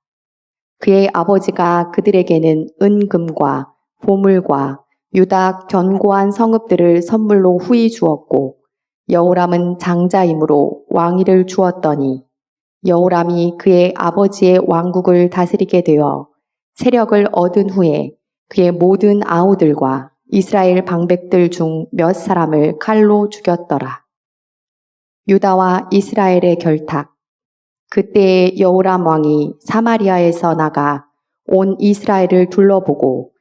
그의 아버지가 그들에게는 은금과 보물과 유다 견고한 성읍들을 선물로 후히 주었고 여호람은 장자이므로 왕위를 주었더니 여호람이 그의 아버지의 왕국을 다스리게 되어 세력을 얻은 후에 그의 모든 아우들과 이스라엘 방백들 중 몇 사람을 칼로 죽였더라. 유다와 이스라엘의 결탁. 그때에 여호람 왕이 사마리아에서 나가 온 이스라엘을 둘러보고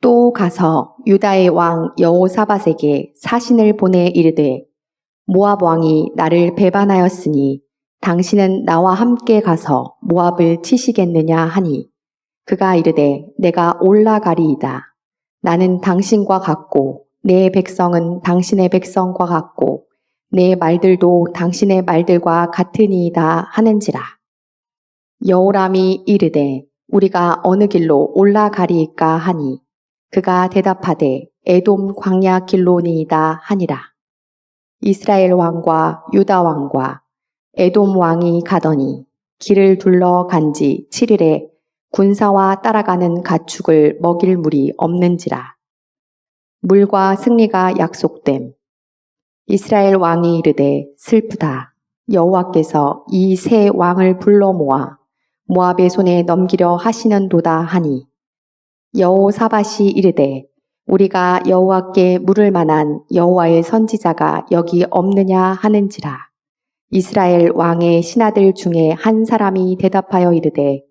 또 가서 유다의 왕 여호사밧에게 사신을 보내 이르되 모압 왕이 나를 배반하였으니 당신은 나와 함께 가서 모압을 치시겠느냐 하니 그가 이르되 내가 올라가리이다. 나는 당신과 같고 내 백성은 당신의 백성과 같고 내 말들도 당신의 말들과 같으니이다 하는지라. 여호람이 이르되 우리가 어느 길로 올라가리이까 하니 그가 대답하되 에돔 광야 길로니이다 하니라. 이스라엘 왕과 유다 왕과 에돔 왕이 가더니 길을 둘러 간지 7일에 군사와 따라가는 가축을 먹일 물이 없는지라. 물과 승리가 약속됨. 이스라엘 왕이 이르되 슬프다. 여호와께서 이 세 왕을 불러 모아 모압의 손에 넘기려 하시는도다 하니 여호사밧이 이르되 우리가 여호와께 물을 만한 여호와의 선지자가 여기 없느냐 하는지라. 이스라엘 왕의 신하들 중에 한 사람이 대답하여 이르되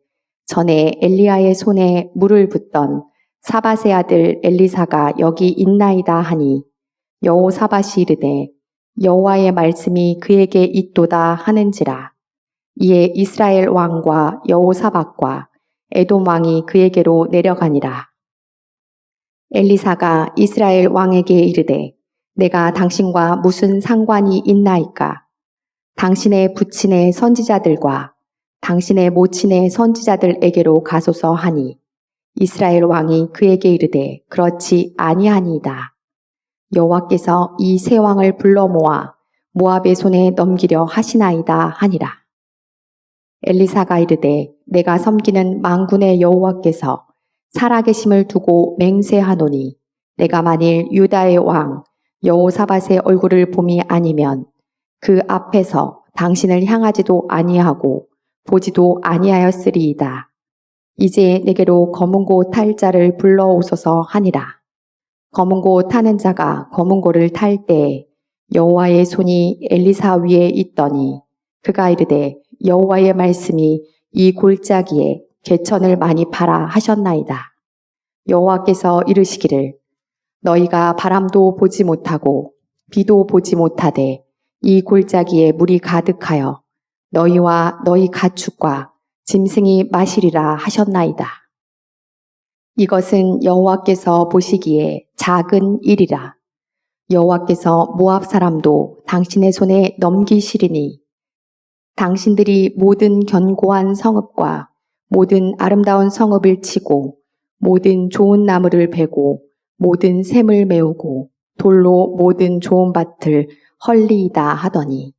전에 엘리야의 손에 물을 붓던 사밧의 아들 엘리사가 여기 있나이다 하니 여호사밧이 이르되 여호와의 말씀이 그에게 있도다 하는지라. 이에 이스라엘 왕과 여호사밧과 에돔 왕이 그에게로 내려가니라. 엘리사가 이스라엘 왕에게 이르되 내가 당신과 무슨 상관이 있나이까? 당신의 부친의 선지자들과 당신의 모친의 선지자들에게로 가소서 하니 이스라엘 왕이 그에게 이르되 그렇지 아니하니이다. 여호와께서 이 세 왕을 불러 모아 모압의 손에 넘기려 하시나이다 하니라. 엘리사가 이르되 내가 섬기는 만군의 여호와께서 살아계심을 두고 맹세하노니 내가 만일 유다의 왕 여호사밧의 얼굴을 봄이 아니면 그 앞에서 당신을 향하지도 아니하고 보지도 아니하였으리이다. 이제 내게로 검은고 탈 자를 불러오소서 하니라. 검은고 타는 자가 검은고를 탈 때에 여호와의 손이 엘리사 위에 있더니 그가 이르되 여호와의 말씀이 이 골짜기에 개천을 많이 파라 하셨나이다. 여호와께서 이르시기를 너희가 바람도 보지 못하고 비도 보지 못하되 이 골짜기에 물이 가득하여 너희와 너희 가축과 짐승이 마시리라 하셨나이다. 이것은 여호와께서 보시기에 작은 일이라. 여호와께서 모압 사람도 당신의 손에 넘기시리니 당신들이 모든 견고한 성읍과 모든 아름다운 성읍을 치고 모든 좋은 나무를 베고 모든 샘을 메우고 돌로 모든 좋은 밭을 헐리이다 하더니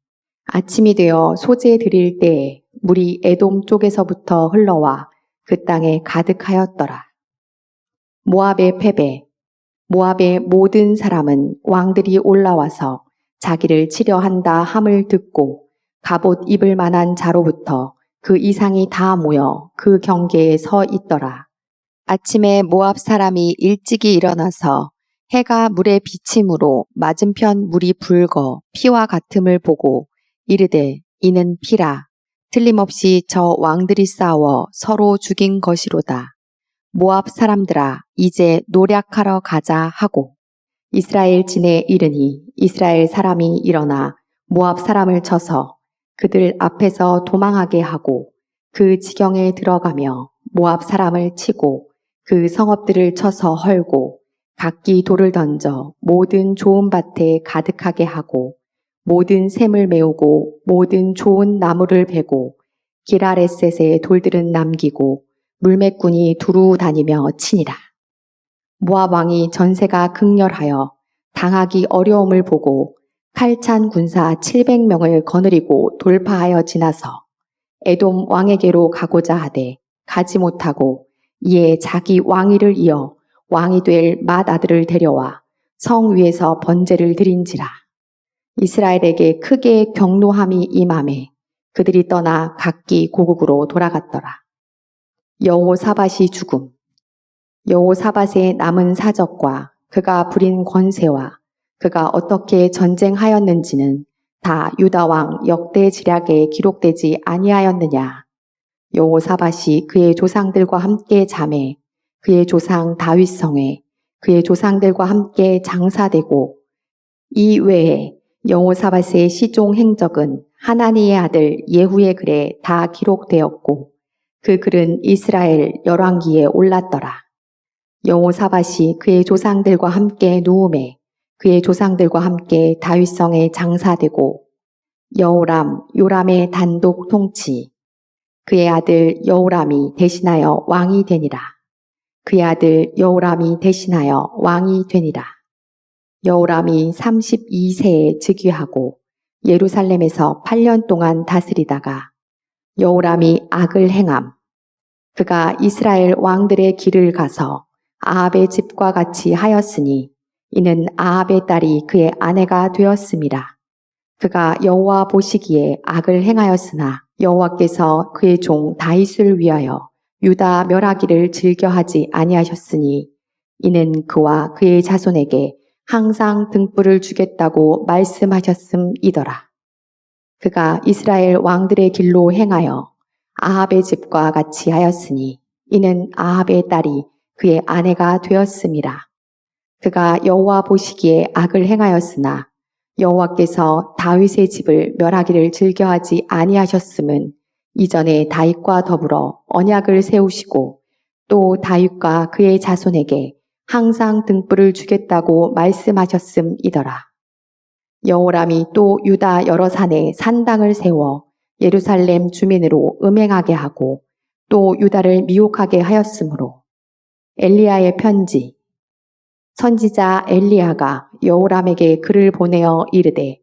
아침이 되어 소재 드릴 때에 물이 에돔 쪽에서부터 흘러와 그 땅에 가득하였더라. 모압의 패배. 모압의 모든 사람은 왕들이 올라와서 자기를 치려 한다 함을 듣고 갑옷 입을 만한 자로부터 그 이상이 다 모여 그 경계에 서 있더라. 아침에 모압 사람이 일찍이 일어나서 해가 물에 비침으로 맞은편 물이 붉어 피와 같음을 보고 이르되 이는 피라. 틀림없이 저 왕들이 싸워 서로 죽인 것이로다. 모압 사람들아 이제 노략하러 가자 하고 이스라엘 진에 이르니 이스라엘 사람이 일어나 모압 사람을 쳐서 그들 앞에서 도망하게 하고 그 지경에 들어가며 모압 사람을 치고 그 성읍들을 쳐서 헐고 각기 돌을 던져 모든 좋은 밭에 가득하게 하고 모든 샘을 메우고 모든 좋은 나무를 베고 기라레셋에 돌들은 남기고 물매꾼이 두루 다니며 치니라. 모압 왕이 전세가 극렬하여 당하기 어려움을 보고 칼찬 군사 700명을 거느리고 돌파하여 지나서 에돔 왕에게로 가고자 하되 가지 못하고 이에 자기 왕위를 이어 왕이 될 맏아들을 데려와 성 위에서 번제를 드린지라. 이스라엘에게 크게 경노함이 임하매 그들이 떠나 각기 고국으로 돌아갔더라. 여호사밧이 죽음. 여호사밧의 남은 사적과 그가 부린 권세와 그가 어떻게 전쟁하였는지는 다 유다 왕 역대지략에 기록되지 아니하였느냐. 여호사밧이 그의 조상들과 함께 잠에 그의 조상 다윗성에 그의 조상들과 함께 장사되고 이 외에 여호사밧의 시종 행적은 하나니의 아들 예후의 글에 다 기록되었고 그 글은 이스라엘 열왕기에 올랐더라. 여호사밧이 그의 조상들과 함께 누움에 그의 조상들과 함께 다윗성에 장사되고 여호람 요람의 단독 통치 그의 아들 여호람이 대신하여 왕이 되니라. 그의 아들 여호람이 대신하여 왕이 되니라. 여호람이 32세에 즉위하고 예루살렘에서 8년 동안 다스리다가 여호람이 악을 행함. 그가 이스라엘 왕들의 길을 가서 아합의 집과 같이 하였으니 이는 아합의 딸이 그의 아내가 되었음이라. 그가 여호와 보시기에 악을 행하였으나 여호와께서 그의 종 다윗을 위하여 유다 멸하기를 즐겨하지 아니하셨으니 이는 그와 그의 자손에게 항상 등불을 주겠다고 말씀하셨음이더라. 그가 이스라엘 왕들의 길로 행하여 아합의 집과 같이 하였으니 이는 아합의 딸이 그의 아내가 되었음이라. 그가 여호와 보시기에 악을 행하였으나 여호와께서 다윗의 집을 멸하기를 즐겨하지 아니하셨음은 이전에 다윗과 더불어 언약을 세우시고 또 다윗과 그의 자손에게 항상 등불을 주겠다고 말씀하셨음이더라. 여호람이 또 유다 여러 산에 산당을 세워 예루살렘 주민으로 음행하게 하고 또 유다를 미혹하게 하였으므로 엘리야의 편지. 선지자 엘리야가 여호람에게 글을 보내어 이르되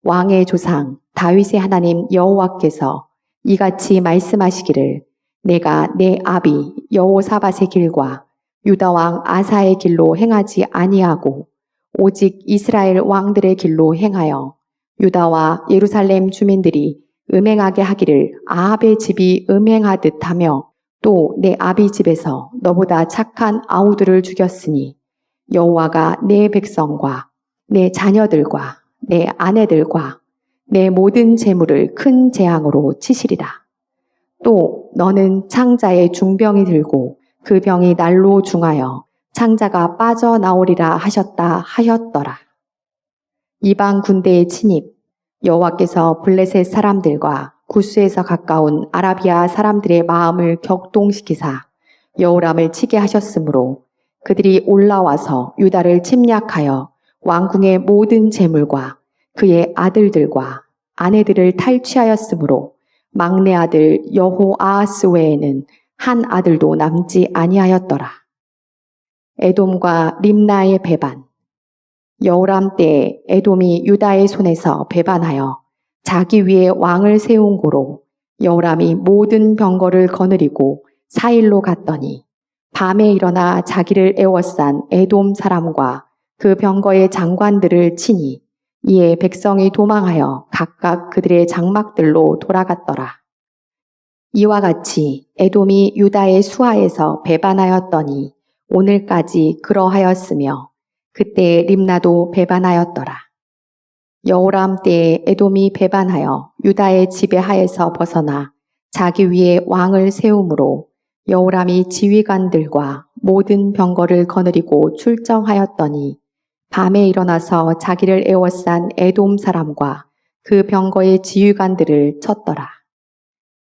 왕의 조상 다윗의 하나님 여호와께서 이같이 말씀하시기를 내가 내 아비 여호사밧의 길과 유다 왕 아사의 길로 행하지 아니하고 오직 이스라엘 왕들의 길로 행하여 유다와 예루살렘 주민들이 음행하게 하기를 아합의 집이 음행하듯 하며 또 내 아비 집에서 너보다 착한 아우들을 죽였으니 여호와가 내 백성과 내 자녀들과 내 아내들과 내 모든 재물을 큰 재앙으로 치시리라. 또 너는 창자의 중병이 들고 그 병이 날로 중하여 창자가 빠져나오리라 하셨더라. 이방 군대의 침입, 여호와께서 블레셋 사람들과 구스에서 가까운 아라비아 사람들의 마음을 격동시키사 여호람을 치게 하셨으므로 그들이 올라와서 유다를 침략하여 왕궁의 모든 재물과 그의 아들들과 아내들을 탈취하였으므로 막내 아들 여호아하스 외에는 한 아들도 남지 아니하였더라. 에돔과 림나의 배반. 여호람 때에 에돔이 유다의 손에서 배반하여 자기 위에 왕을 세운 고로 여호람이 모든 병거를 거느리고 사일로 갔더니 밤에 일어나 자기를 애워싼 에돔 사람과 그 병거의 장관들을 치니 이에 백성이 도망하여 각각 그들의 장막들로 돌아갔더라. 이와 같이 에돔이 유다의 수하에서 배반하였더니 오늘까지 그러하였으며 그때 림나도 배반하였더라. 여호람 때에 에돔이 배반하여 유다의 지배하에서 벗어나 자기 위에 왕을 세우므로 여호람이 지휘관들과 모든 병거를 거느리고 출정하였더니 밤에 일어나서 자기를 애워싼 에돔 사람과 그 병거의 지휘관들을 쳤더라.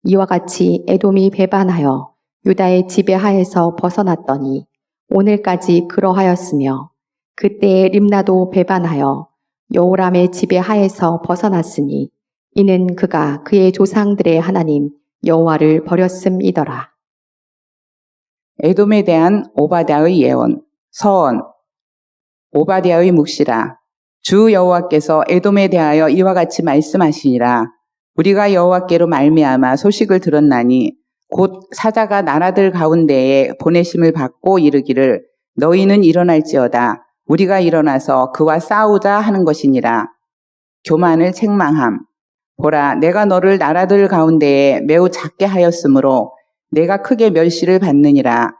이와 같이 에돔이 배반하여 유다의 지배하에서 벗어났더니 오늘까지 그러하였으며 그때에 림나도 배반하여 여호람의 지배하에서 벗어났으니 이는 그가 그의 조상들의 하나님 여호와를 버렸음이더라. 에돔에 대한 오바댜의 예언. 서원. 오바댜의 묵시라. 주 여호와께서 에돔에 대하여 이와 같이 말씀하시니라. 우리가 여호와께로 말미암아 소식을 들었나니 곧 사자가 나라들 가운데에 보내심을 받고 이르기를 너희는 일어날지어다. 우리가 일어나서 그와 싸우자 하는 것이니라. 교만을 책망함. 보라, 내가 너를 나라들 가운데에 매우 작게 하였으므로 내가 크게 멸시를 받느니라.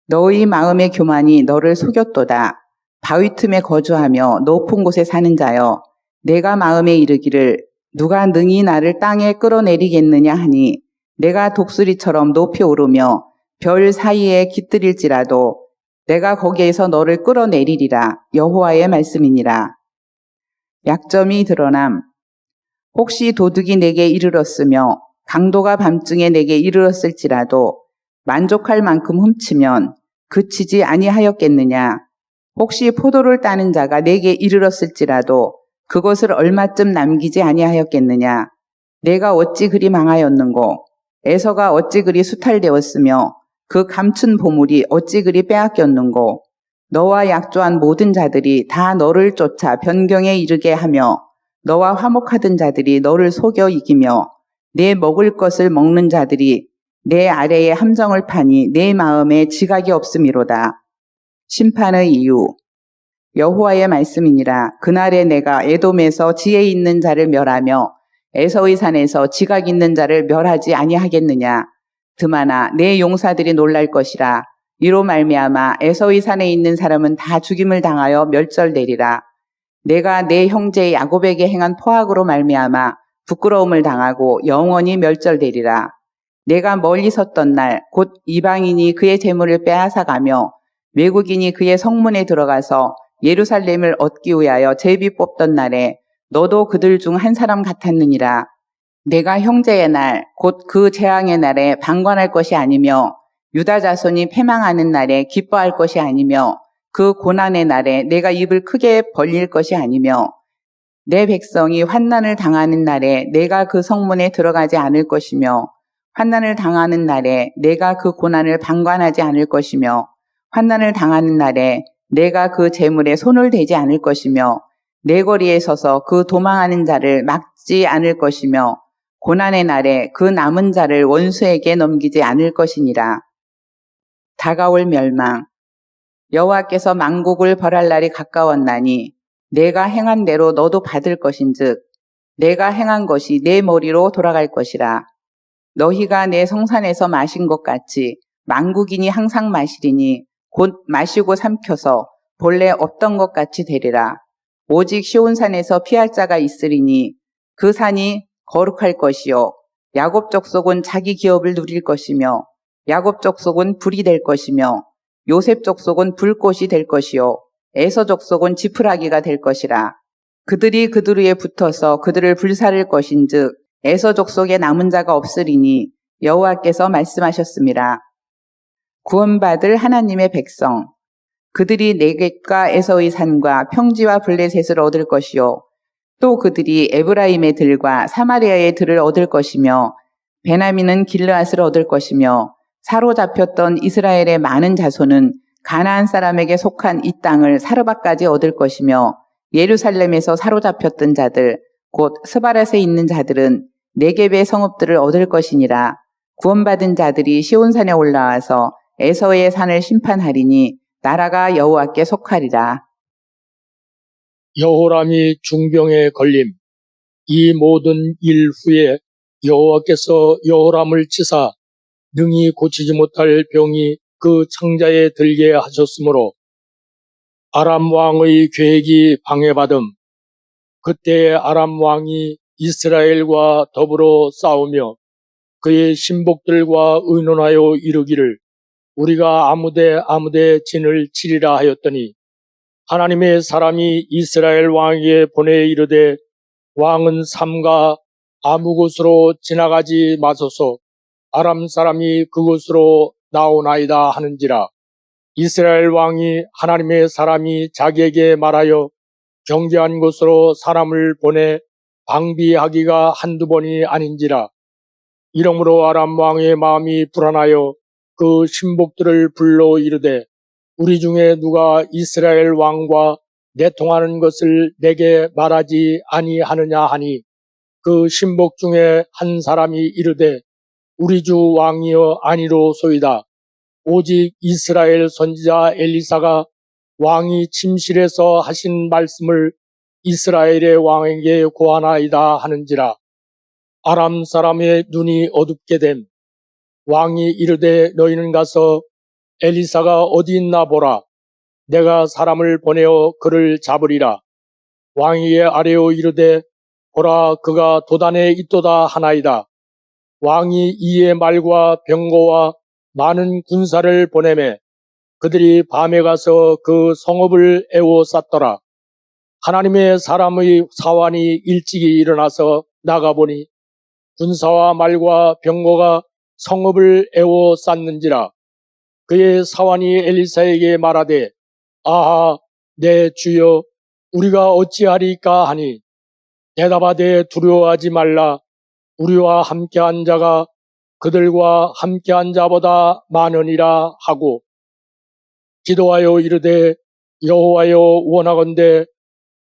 너희 마음의 교만이 너를 속였도다. 바위 틈에 거주하며 높은 곳에 사는 자여, 내가 마음에 이르기를 누가 능히 나를 땅에 끌어내리겠느냐 하니 내가 독수리처럼 높이 오르며 별 사이에 깃들일지라도 내가 거기에서 너를 끌어내리리라. 여호와의 말씀이니라. 약점이 드러남. 혹시 도둑이 내게 이르렀으며 강도가 밤중에 내게 이르렀을지라도 만족할 만큼 훔치면 그치지 아니하였겠느냐. 혹시 포도를 따는 자가 내게 이르렀을지라도 그것을 얼마쯤 남기지 아니하였겠느냐. 내가 어찌 그리 망하였는고. 에서가 어찌 그리 수탈되었으며 그 감춘 보물이 어찌 그리 빼앗겼는고. 너와 약조한 모든 자들이 다 너를 쫓아 변경에 이르게 하며 너와 화목하던 자들이 너를 속여 이기며 내 먹을 것을 먹는 자들이 내 아래에 함정을 파니 내 마음에 지각이 없음이로다. 심판의 이유. 여호와의 말씀이니라. 그날에 내가 에돔에서 지혜 있는 자를 멸하며 에서의 산에서 지각 있는 자를 멸하지 아니하겠느냐. 드마나 내 용사들이 놀랄 것이라. 이로 말미암아 에서의 산에 있는 사람은 다 죽임을 당하여 멸절되리라. 내가 내 형제 야곱에게 행한 포악으로 말미암아 부끄러움을 당하고 영원히 멸절되리라. 내가 멀리 섰던 날 곧 이방인이 그의 재물을 빼앗아가며 외국인이 그의 성문에 들어가서 예루살렘을 얻기 위하여 제비 뽑던 날에 너도 그들 중 한 사람 같았느니라. 내가 형제의 날 곧 그 재앙의 날에 방관할 것이 아니며 유다 자손이 패망하는 날에 기뻐할 것이 아니며 그 고난의 날에 내가 입을 크게 벌릴 것이 아니며 내 백성이 환난을 당하는 날에 내가 그 성문에 들어가지 않을 것이며 환난을 당하는 날에 내가 그 고난을 방관하지 않을 것이며 환난을 당하는 날에 내가 그 재물에 손을 대지 않을 것이며 내 거리에 서서 그 도망하는 자를 막지 않을 것이며 고난의 날에 그 남은 자를 원수에게 넘기지 않을 것이니라. 다가올 멸망. 여호와께서 만국을 벌할 날이 가까웠나니 내가 행한 대로 너도 받을 것인즉 내가 행한 것이 내 머리로 돌아갈 것이라. 너희가 내 성산에서 마신 것 같이 만국인이 항상 마시리니 곧 마시고 삼켜서 본래 없던 것 같이 되리라. 오직 시온산에서 피할 자가 있으리니 그 산이 거룩할 것이요 야곱 족속은 자기 기업을 누릴 것이며 야곱 족속은 불이 될 것이며 요셉 족속은 불꽃이 될 것이요 에서 족속은 지푸라기가 될 것이라. 그들이 그들 위에 붙어서 그들을 불사를 것인즉 에서 족속에 남은 자가 없으리니 여호와께서 말씀하셨습니다. 구원받을 하나님의 백성. 그들이 네겝과 에서의 산과 평지와 블레셋을 얻을 것이요 또 그들이 에브라임의 들과 사마리아의 들을 얻을 것이며 베냐민은 길르앗을 얻을 것이며 사로잡혔던 이스라엘의 많은 자손은 가나안 사람에게 속한 이 땅을 사르밧까지 얻을 것이며 예루살렘에서 사로잡혔던 자들 곧 스바랏에 있는 자들은 네겝의 성읍들을 얻을 것이니라. 구원받은 자들이 시온산에 올라와서 에서의 산을 심판하리니 나라가 여호와께 속하리라. 여호람이 중병에 걸림. 이 모든 일 후에 여호와께서 여호람을 치사 능히 고치지 못할 병이 그 창자에 들게 하셨으므로 아람 왕의 계획이 방해받음. 그때 아람 왕이 이스라엘과 더불어 싸우며 그의 신복들과 의논하여 이르기를 우리가 아무데 진을 치리라 하였더니 하나님의 사람이 이스라엘 왕에게 보내 이르되 왕은 삼가 아무 곳으로 지나가지 마소서 아람 사람이 그곳으로 나오나이다 하는지라. 이스라엘 왕이 하나님의 사람이 자기에게 말하여 경계한 곳으로 사람을 보내 방비하기가 한두 번이 아닌지라. 이러므로 아람 왕의 마음이 불안하여 그 신복들을 불러 이르되 우리 중에 누가 이스라엘 왕과 내통하는 것을 내게 말하지 아니하느냐 하니 그 신복 중에 한 사람이 이르되 우리 주 왕이여 아니로소이다. 오직 이스라엘 선지자 엘리사가 왕이 침실에서 하신 말씀을 이스라엘의 왕에게 고하나이다 하는지라. 아람 사람의 눈이 어둡게 됨. 왕이 이르되 너희는 가서 엘리사가 어디 있나 보라. 내가 사람을 보내어 그를 잡으리라. 왕이 아뢰어 이르되 보라 그가 도단에 있도다 하나이다. 왕이 이에 말과 병거와 많은 군사를 보내매 그들이 밤에 가서 그 성읍을 에워쌌더라. 하나님의 사람의 사환이 일찍이 일어나서 나가보니 군사와 말과 병거가 성읍을 에워쌌는지라. 그의 사환이 엘리사에게 말하되 아하 내 주여 우리가 어찌하리까 하니 대답하되 두려워하지 말라. 우리와 함께한 자가 그들과 함께한 자보다 많으니라 하고 기도하여 이르되 여호와여 원하건대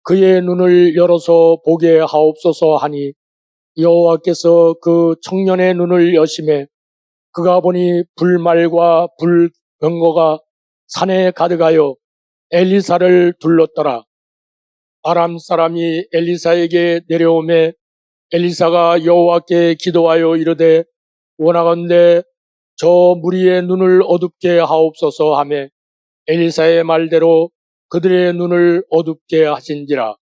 그의 눈을 열어서 보게 하옵소서 하니 여호와께서 그 청년의 눈을 여심해 그가 보니 불말과 불병거가 산에 가득하여 엘리사를 둘렀더라. 아람 사람이 엘리사에게 내려오매 엘리사가 여호와께 기도하여 이르되 원하건대 저 무리의 눈을 어둡게 하옵소서 하매 엘리사의 말대로 그들의 눈을 어둡게 하신지라.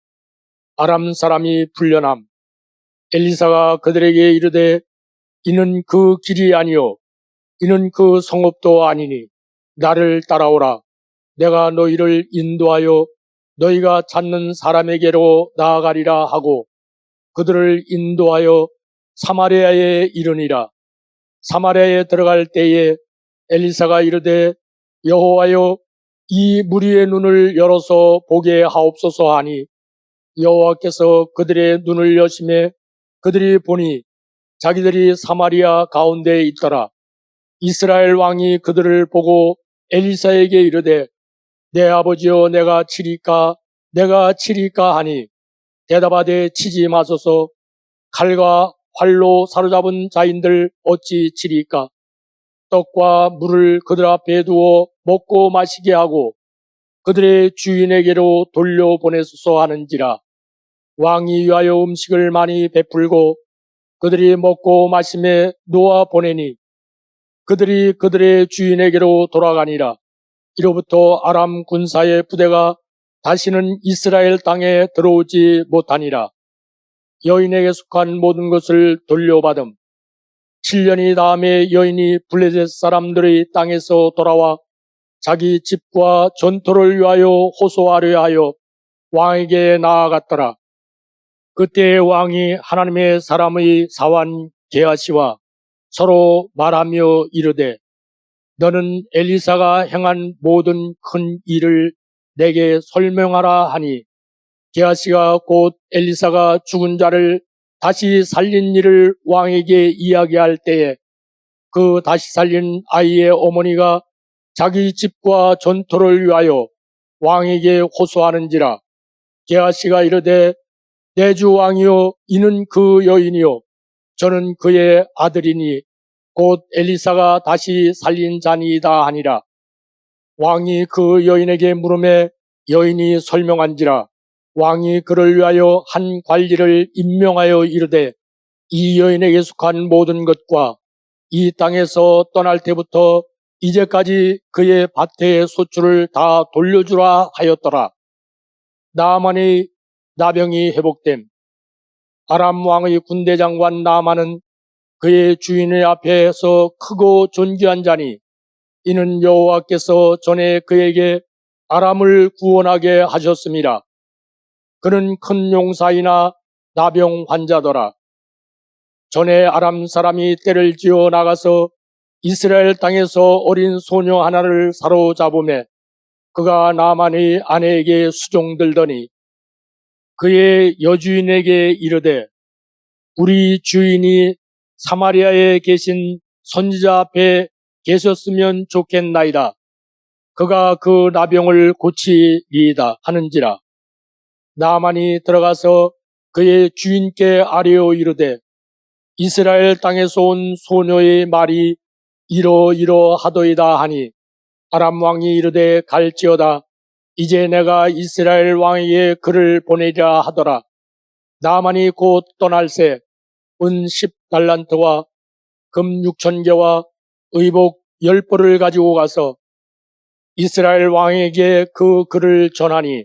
아람 사람이 풀려남. 엘리사가 그들에게 이르되 이는 그 길이 아니요 이는 그 성읍도 아니니 나를 따라오라. 내가 너희를 인도하여 너희가 찾는 사람에게로 나아가리라 하고 그들을 인도하여 사마리아에 이르니라. 사마리아에 들어갈 때에 엘리사가 이르되 여호와여 이 무리의 눈을 열어서 보게 하옵소서 하니 여호와께서 그들의 눈을 여심해 그들이 보니 자기들이 사마리아 가운데에 있더라. 이스라엘 왕이 그들을 보고 엘리사에게 이르되 내 아버지여 내가 치리까 내가 치리까 하니 대답하되 치지 마소서. 칼과 활로 사로잡은 자인들 어찌 치리까? 떡과 물을 그들 앞에 두어 먹고 마시게 하고 그들의 주인에게로 돌려보내소서 하는지라. 왕이 위하여 음식을 많이 베풀고 그들이 먹고 마심에 놓아 보내니 그들이 그들의 주인에게로 돌아가니라. 이로부터 아람 군사의 부대가 다시는 이스라엘 땅에 들어오지 못하니라. 여인에게 속한 모든 것을 돌려받음. 7년이 다음에 여인이 블레셋 사람들의 땅에서 돌아와 자기 집과 전토를 위하여 호소하려 하여 왕에게 나아갔더라. 그때 왕이 하나님의 사람의 사환 게하시와 서로 말하며 이르되 너는 엘리사가 행한 모든 큰 일을 내게 설명하라 하니 게하시가 곧 엘리사가 죽은 자를 다시 살린 일을 왕에게 이야기할 때에 그 다시 살린 아이의 어머니가 자기 집과 전토를 위하여 왕에게 호소하는지라. 게하시가 이르되 내 주 왕이여 이는 그 여인이요 저는 그의 아들이니 곧 엘리사가 다시 살린 자니이다 하니라. 왕이 그 여인에게 물으매 여인이 설명한지라. 왕이 그를 위하여 한 관리를 임명하여 이르되 이 여인에게 속한 모든 것과 이 땅에서 떠날 때부터 이제까지 그의 밭의 소출을 다 돌려주라 하였더라. 나아만의 나병이 회복됨. 아람 왕의 군대 장관 나아만은 그의 주인의 앞에서 크고 존귀한 자니 이는 여호와께서 전에 그에게 아람을 구원하게 하셨음이라. 그는 큰 용사이나 나병 환자더라. 전에 아람 사람이 떼를 지어 나가서 이스라엘 땅에서 어린 소녀 하나를 사로잡으매 그가 나만의 아내에게 수종들더니 그의 여주인에게 이르되 우리 주인이 사마리아에 계신 선지자 앞에 계셨으면 좋겠나이다. 그가 그 나병을 고치리이다 하는지라. 나만이 들어가서 그의 주인께 아뢰어 이르되 이스라엘 땅에서 온 소녀의 말이 이러이러하도이다 하니 아람 왕이 이르되 갈지어다. 이제 내가 이스라엘 왕에게 그를 보내리라 하더라. 나만이 곧 떠날새 은 10달란트와 금 6,000개와 의복 10벌을 가지고 가서 이스라엘 왕에게 그 글을 전하니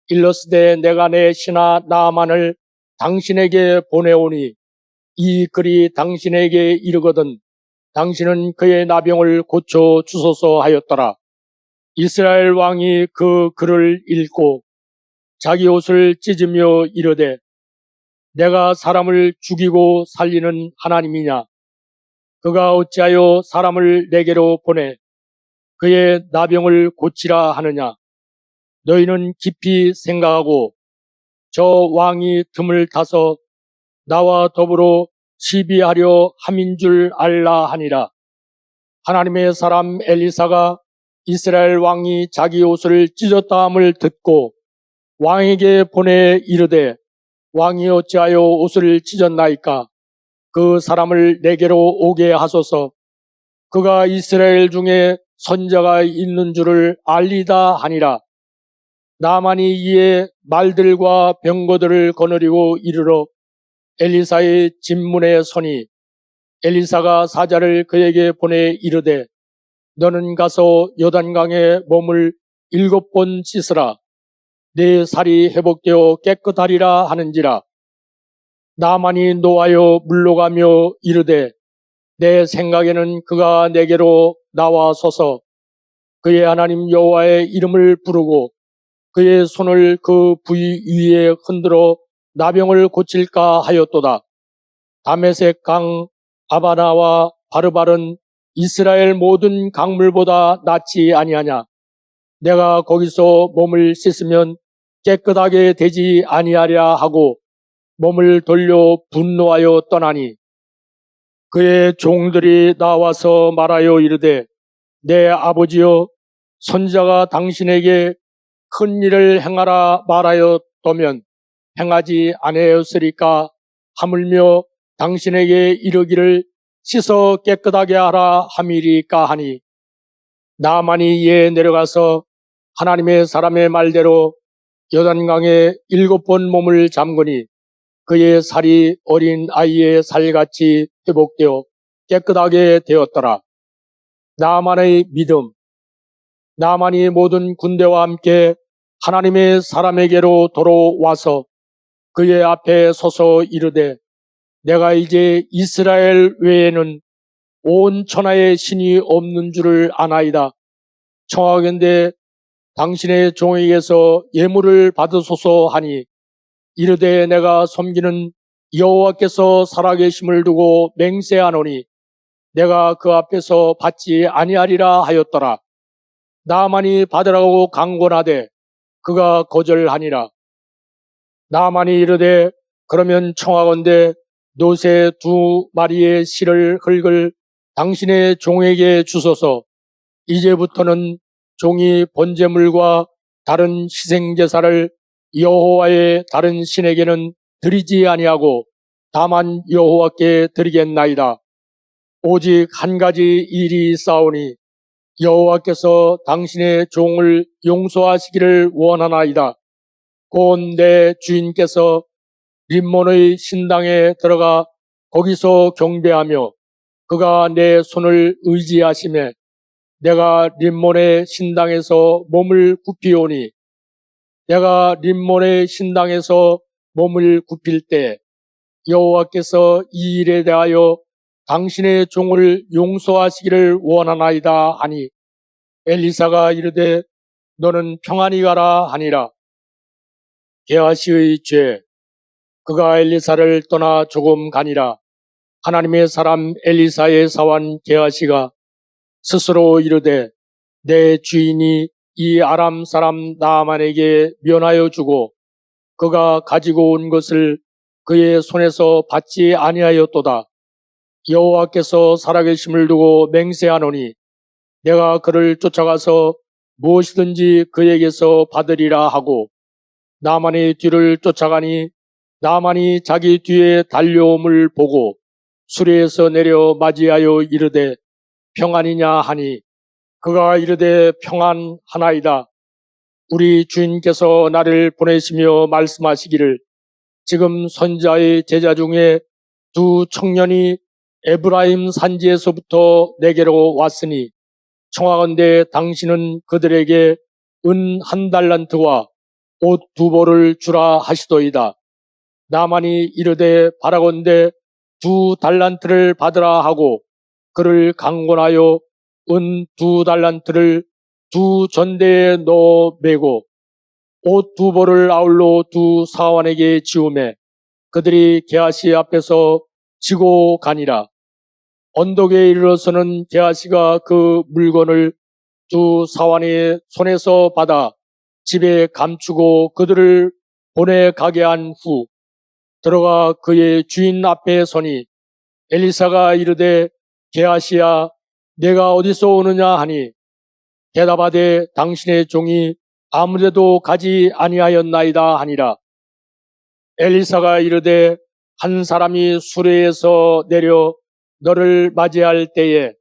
일러스되 내가 내 신하 나아만을 당신에게 보내오니 이 글이 당신에게 이르거든 당신은 그의 나병을 고쳐 주소서 하였더라. 이스라엘 왕이 그 글을 읽고 자기 옷을 찢으며 이르되 내가 사람을 죽이고 살리는 하나님이냐? 그가 어찌하여 사람을 내게로 보내 그의 나병을 고치라 하느냐? 너희는 깊이 생각하고 저 왕이 틈을 타서 나와 더불어 시비하려 함인 줄 알라 하니라. 하나님의 사람 엘리사가 이스라엘 왕이 자기 옷을 찢었다 함을 듣고 왕에게 보내 이르되 왕이 어찌하여 옷을 찢었나이까? 그 사람을 내게로 오게 하소서. 그가 이스라엘 중에 선자가 있는 줄을 알리다 하니라. 나만이 이에 말들과 병거들을 거느리고 이르러 엘리사의 집문에 서니 엘리사가 사자를 그에게 보내 이르되 너는 가서 요단강에 몸을 7번 씻으라. 내 살이 회복되어 깨끗하리라 하는지라. 나만이 노하여 물러가며 이르되 내 생각에는 그가 내게로 나와서서 그의 하나님 여호와의 이름을 부르고 그의 손을 그 부위 위에 흔들어 나병을 고칠까 하였도다. 다메섹 강 아바나와 바르발은 이스라엘 모든 강물보다 낫지 아니하냐? 내가 거기서 몸을 씻으면 깨끗하게 되지 아니하랴 하고 몸을 돌려 분노하여 떠나니 그의 종들이 나와서 말하여 이르되 내 아버지여 선지자가 당신에게 큰 일을 행하라 말하였다면 행하지 아니하였으리까 하물며 당신에게 이르기를 씻어 깨끗하게 하라 함이리까 하니 나만이 이에 내려가서 하나님의 사람의 말대로 요단강에 7번 몸을 잠그니 그의 살이 어린 아이의 살같이 회복되어 깨끗하게 되었더라. 나만의 믿음, 나만이 모든 군대와 함께 하나님의 사람에게로 돌아와서 그의 앞에 서서 이르되 내가 이제 이스라엘 외에는 온 천하에 신이 없는 줄을 아나이다. 청하건대 당신의 종에게서 예물을 받으소서 하니 이르되 내가 섬기는 여호와께서 살아계심을 두고 맹세하노니 내가 그 앞에서 받지 아니하리라 하였더라. 나만이 받으라고 강권하되 그가 거절하니라. 나만이 이르되 그러면 청하건대 노새 2마리의 실을 흙을 당신의 종에게 주소서. 이제부터는 종이 번제물과 다른 희생제사를 여호와의 다른 신에게는 드리지 아니하고 다만 여호와께 드리겠나이다. 오직 한 가지 일이 있사오니 여호와께서 당신의 종을 용서하시기를 원하나이다. 곧 내 주인께서 림몬의 신당에 들어가 거기서 경배하며 그가 내 손을 의지하시매 내가 림몬의 신당에서 몸을 굽히오니 내가 림몬의 신당에서 몸을 굽힐 때 여호와께서 이 일에 대하여 당신의 종을 용서하시기를 원하나이다 하니 엘리사가 이르되 너는 평안히 가라 하니라. 게하시의 죄. 그가 엘리사를 떠나 조금 가니라. 하나님의 사람 엘리사의 사환 게하시가 스스로 이르되 내 주인이 이 아람 사람 나아만에게 면하여 주고 그가 가지고 온 것을 그의 손에서 받지 아니하였도다. 여호와께서 살아계심을 두고 맹세하노니 내가 그를 쫓아가서 무엇이든지 그에게서 받으리라 하고 나만의 뒤를 쫓아가니 나만이 자기 뒤에 달려옴을 보고 수레에서 내려 맞이하여 이르되 평안이냐 하니 그가 이르되 평안하나이다. 우리 주인께서 나를 보내시며 말씀하시기를 지금 선지자의 제자 중에 2 청년이 에브라임 산지에서부터 내게로 왔으니 청하건대 당신은 그들에게 은 1달란트와 옷 2벌을 주라 하시도이다. 나만이 이르되 바라건대 2달란트를 받으라 하고 그를 강권하여 은 2달란트를 2 전대에 넣어 매고 옷 2벌을 아울러 2 사환에게 지우매 그들이 게하시 앞에서 지고 가니라. 언덕에 이르러서는 게하시가 그 물건을 2 사환의 손에서 받아 집에 감추고 그들을 보내가게 한 후 들어가 그의 주인 앞에 서니 엘리사가 이르되 게하시야 내가 어디서 오느냐 하니 대답하되 당신의 종이 아무데도 가지 아니하였나이다 하니라. 엘리사가 이르되 한 사람이 수레에서 내려 너를 맞이할 때에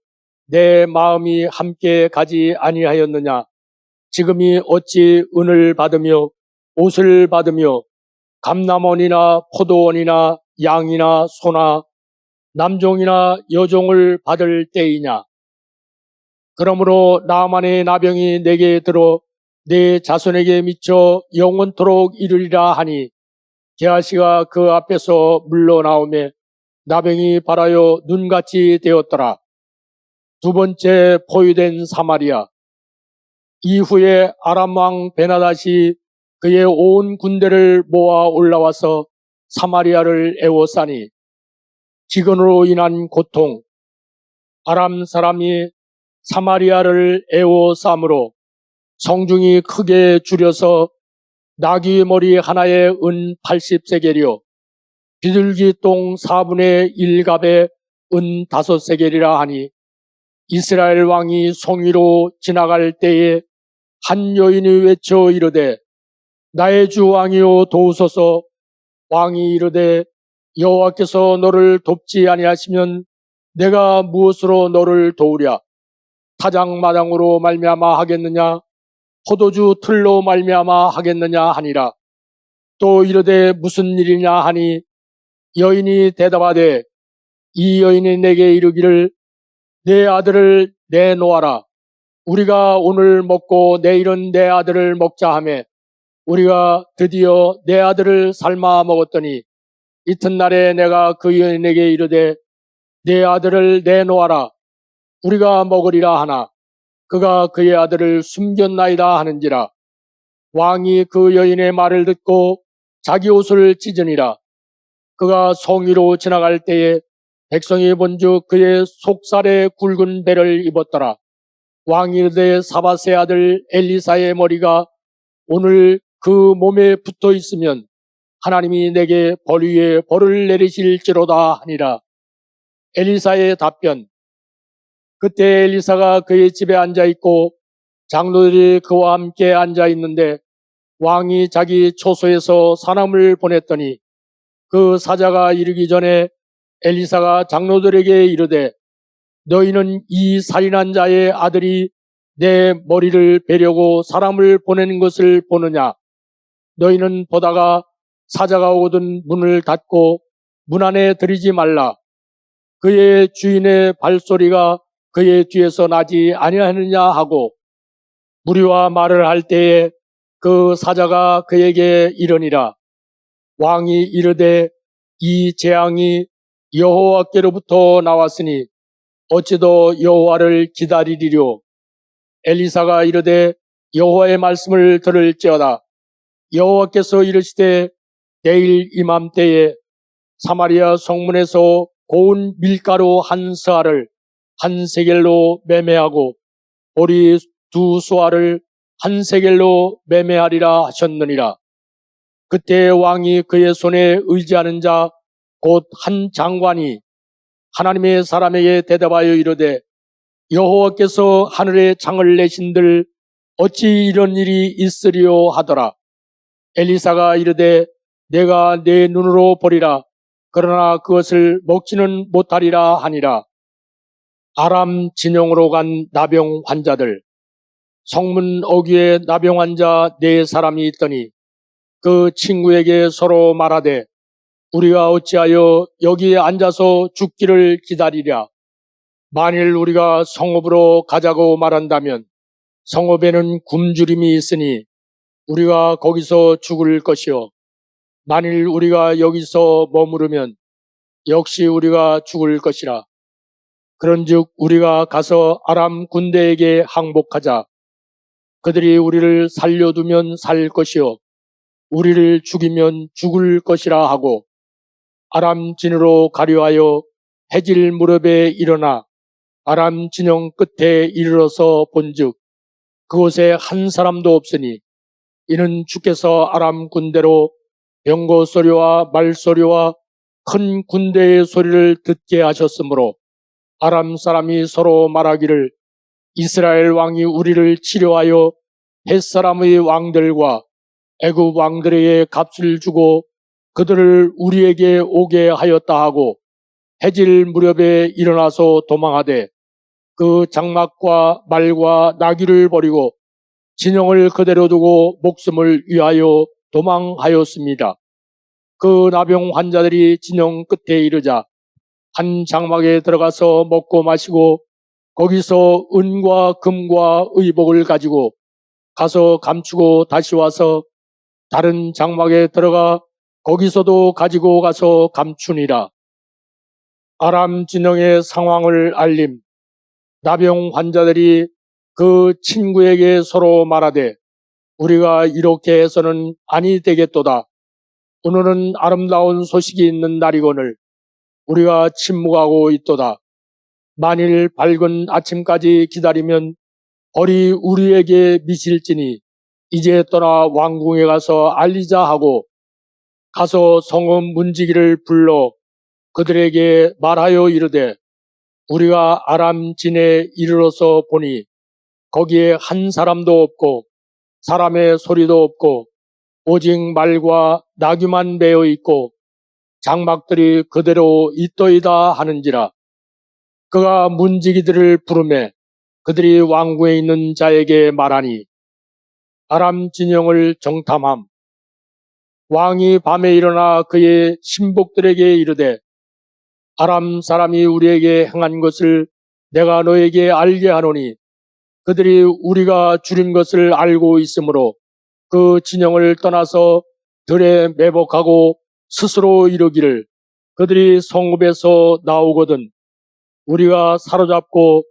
내 마음이 함께 가지 아니하였느냐. 지금이 어찌 은을 받으며 옷을 받으며 감람원이나 포도원이나 양이나 소나 남종이나 여종을 받을 때이냐. 그러므로 나만의 나병이 내게 들어 내 자손에게 미쳐 영원토록 이르리라 하니 게하시가 그 앞에서 물러나오매 나병이 발하여 눈같이 되었더라. 2번째 포위된 사마리아. 이후에 아람 왕 베나닷이 그의 온 군대를 모아 올라와서 사마리아를 에워싸니 기근으로 인한 고통, 아람 사람이 사마리아를 에워싸므로 성중이 크게 줄여서 나귀 머리 하나에 은 80세겔이요 비둘기 똥 4분의 1갑에 은 5세겔이라 하니 이스라엘 왕이 송 위로 지나갈 때에 한 여인이 외쳐 이르되 나의 주 왕이여 도우소서. 왕이 이르되 여호와께서 너를 돕지 아니하시면 내가 무엇으로 너를 도우랴. 타작마당으로 말미암아 하겠느냐 포도주 틀로 말미암아 하겠느냐 하니라. 또 이르되 무슨 일이냐 하니 여인이 대답하되 이 여인이 내게 이르기를 내 아들을 내놓아라. 우리가 오늘 먹고 내일은 내 아들을 먹자 하매 우리가 드디어 내 아들을 삶아 먹었더니 이튿날에 내가 그 여인에게 이르되 내 아들을 내놓아라. 우리가 먹으리라 하나 그가 그의 아들을 숨겼나이다 하는지라. 왕이 그 여인의 말을 듣고 자기 옷을 찢으니라. 그가 성위로 지나갈 때에 백성이 본즉 그의 속살에 굵은 배를 입었더라. 왕이 이르되 사밧의 아들 엘리사의 머리가 오늘 그 몸에 붙어 있으면 하나님이 내게 벌 위에 벌을 내리실지로다 하니라. 엘리사의 답변. 그때 엘리사가 그의 집에 앉아 있고 장로들이 그와 함께 앉아 있는데 왕이 자기 초소에서 사람을 보냈더니 그 사자가 이르기 전에 엘리사가 장로들에게 이르되 너희는 이 살인한 자의 아들이 내 머리를 베려고 사람을 보내는 것을 보느냐. 너희는 보다가 사자가 오거든 문을 닫고 문 안에 들이지 말라. 그의 주인의 발소리가 그의 뒤에서 나지 아니하느냐 하고 무리와 말을 할 때에 그 사자가 그에게 이르니라. 왕이 이르되 이 재앙이 여호와께로부터 나왔으니 어찌도 여호와를 기다리리요. 엘리사가 이르되 여호와의 말씀을 들을지어다. 여호와께서 이르시되 내일 이맘때에 사마리아 성문에서 고운 밀가루 한 스아를 한 세겔로 매매하고 보리 두 수아를 한 세겔로 매매하리라 하셨느니라. 그때 왕이 그의 손에 의지하는 자 곧 한 장관이 하나님의 사람에게 대답하여 이르되 여호와께서 하늘에 창을 내신들 어찌 이런 일이 있으리요 하더라. 엘리사가 이르되 내가 내 눈으로 보리라. 그러나 그것을 먹지는 못하리라 하니라. 아람 진영으로 간 나병 환자들. 성문 어귀에 나병 환자 4사람이 있더니 그 친구에게 서로 말하되 우리가 어찌하여 여기에 앉아서 죽기를 기다리랴. 만일 우리가 성읍으로 가자고 말한다면 성읍에는 굶주림이 있으니 우리가 거기서 죽을 것이요. 만일 우리가 여기서 머무르면 역시 우리가 죽을 것이라. 그런즉 우리가 가서 아람 군대에게 항복하자. 그들이 우리를 살려두면 살 것이요 우리를 죽이면 죽을 것이라 하고 아람 진으로 가려하여 해질 무렵에 일어나 아람 진영 끝에 이르러서 본즉 그곳에 한 사람도 없으니 이는 주께서 아람 군대로 병거 소리와 말 소리와 큰 군대의 소리를 듣게 하셨으므로 아람 사람이 서로 말하기를 이스라엘 왕이 우리를 치료하여 햇사람의 왕들과 애굽 왕들에게 값을 주고 그들을 우리에게 오게 하였다 하고 해질 무렵에 일어나서 도망하되 그 장막과 말과 나귀를 버리고 진영을 그대로 두고 목숨을 위하여 도망하였습니다. 그 나병 환자들이 진영 끝에 이르자 한 장막에 들어가서 먹고 마시고 거기서 은과 금과 의복을 가지고 가서 감추고 다시 와서 다른 장막에 들어가 거기서도 가지고 가서 감추니라. 아람 진영의 상황을 알림. 나병 환자들이 그 친구에게 서로 말하되 우리가 이렇게 해서는 아니 되겠도다. 오늘은 아름다운 소식이 있는 날이거늘 우리가 침묵하고 있도다. 만일 밝은 아침까지 기다리면 벌이 우리에게 미칠지니 이제 떠나 왕궁에 가서 알리자 하고 가서 성읍 문지기를 불러 그들에게 말하여 이르되 우리가 아람 진에 이르러서 보니 거기에 한 사람도 없고 사람의 소리도 없고 오직 말과 나귀만 매어 있고 장막들이 그대로 있도이다 하는지라. 그가 문지기들을 부르매 그들이 왕궁에 있는 자에게 말하니 아람 진영을 정탐함. 왕이 밤에 일어나 그의 신복들에게 이르되 아람 사람이 우리에게 행한 것을 내가 너에게 알게 하노니 그들이 우리가 줄인 것을 알고 있으므로 그 진영을 떠나서 들에 매복하고 스스로 이르기를 그들이 성읍에서 나오거든 우리가 사로잡고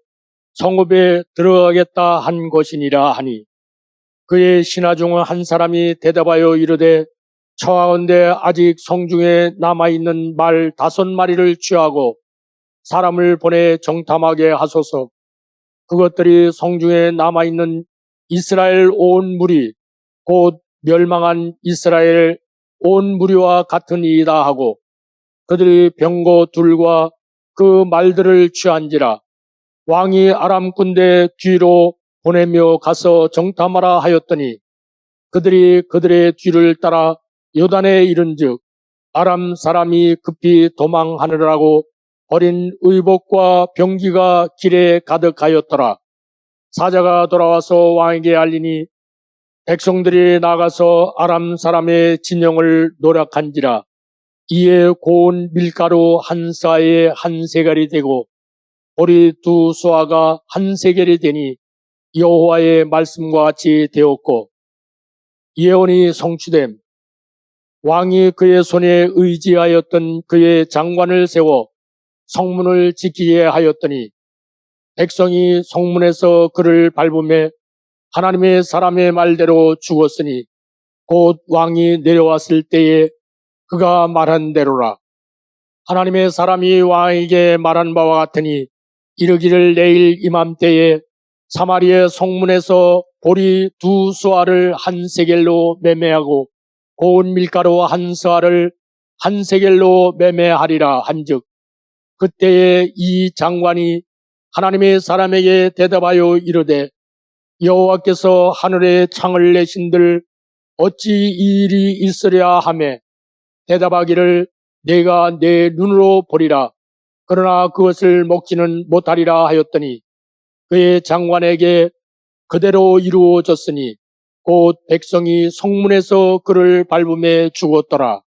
성읍에 들어가겠다 한 것이니라 하니 그의 신하 중 한 사람이 대답하여 이르되 청하건대 아직 성중에 남아있는 말 5마리를 취하고 사람을 보내 정탐하게 하소서. 그것들이 성중에 남아있는 이스라엘 온 무리 곧 멸망한 이스라엘 온 무리와 같은 이이다 하고 그들이 병거 둘과 그 말들을 취한지라. 왕이 아람 군대 뒤로 보내며 가서 정탐하라 하였더니 그들이 그들의 뒤를 따라 요단에 이른즉 아람 사람이 급히 도망하느라고 버린 의복과 병기가 길에 가득하였더라. 사자가 돌아와서 왕에게 알리니 백성들이 나가서 아람 사람의 진영을 노략한지라. 이에 고운 밀가루 한 사에 한 세겔이 되고 보리 2수아가 한 세겔이 되니 여호와의 말씀과 같이 되었고 예언이 성취됨. 왕이 그의 손에 의지하였던 그의 장관을 세워 성문을 지키게 하였더니 백성이 성문에서 그를 밟으며 하나님의 사람의 말대로 죽었으니 곧 왕이 내려왔을 때에 그가 말한 대로라. 하나님의 사람이 왕에게 말한 바와 같으니 이르기를 내일 이맘때에 사마리아 성문에서 보리 2수아를 한 세겔로 매매하고 고운 밀가루 한 서아를 한 세겔로 매매하리라 한즉 그때에 이 장관이 하나님의 사람에게 대답하여 이르되 여호와께서 하늘에 창을 내신들 어찌 이 일이 있으랴 하매 대답하기를 내가 내 눈으로 보리라 그러나 그것을 먹지는 못하리라 하였더니 그의 장관에게 그대로 이루어졌으니 곧 백성이 성문에서 그를 밟음에 죽었더라.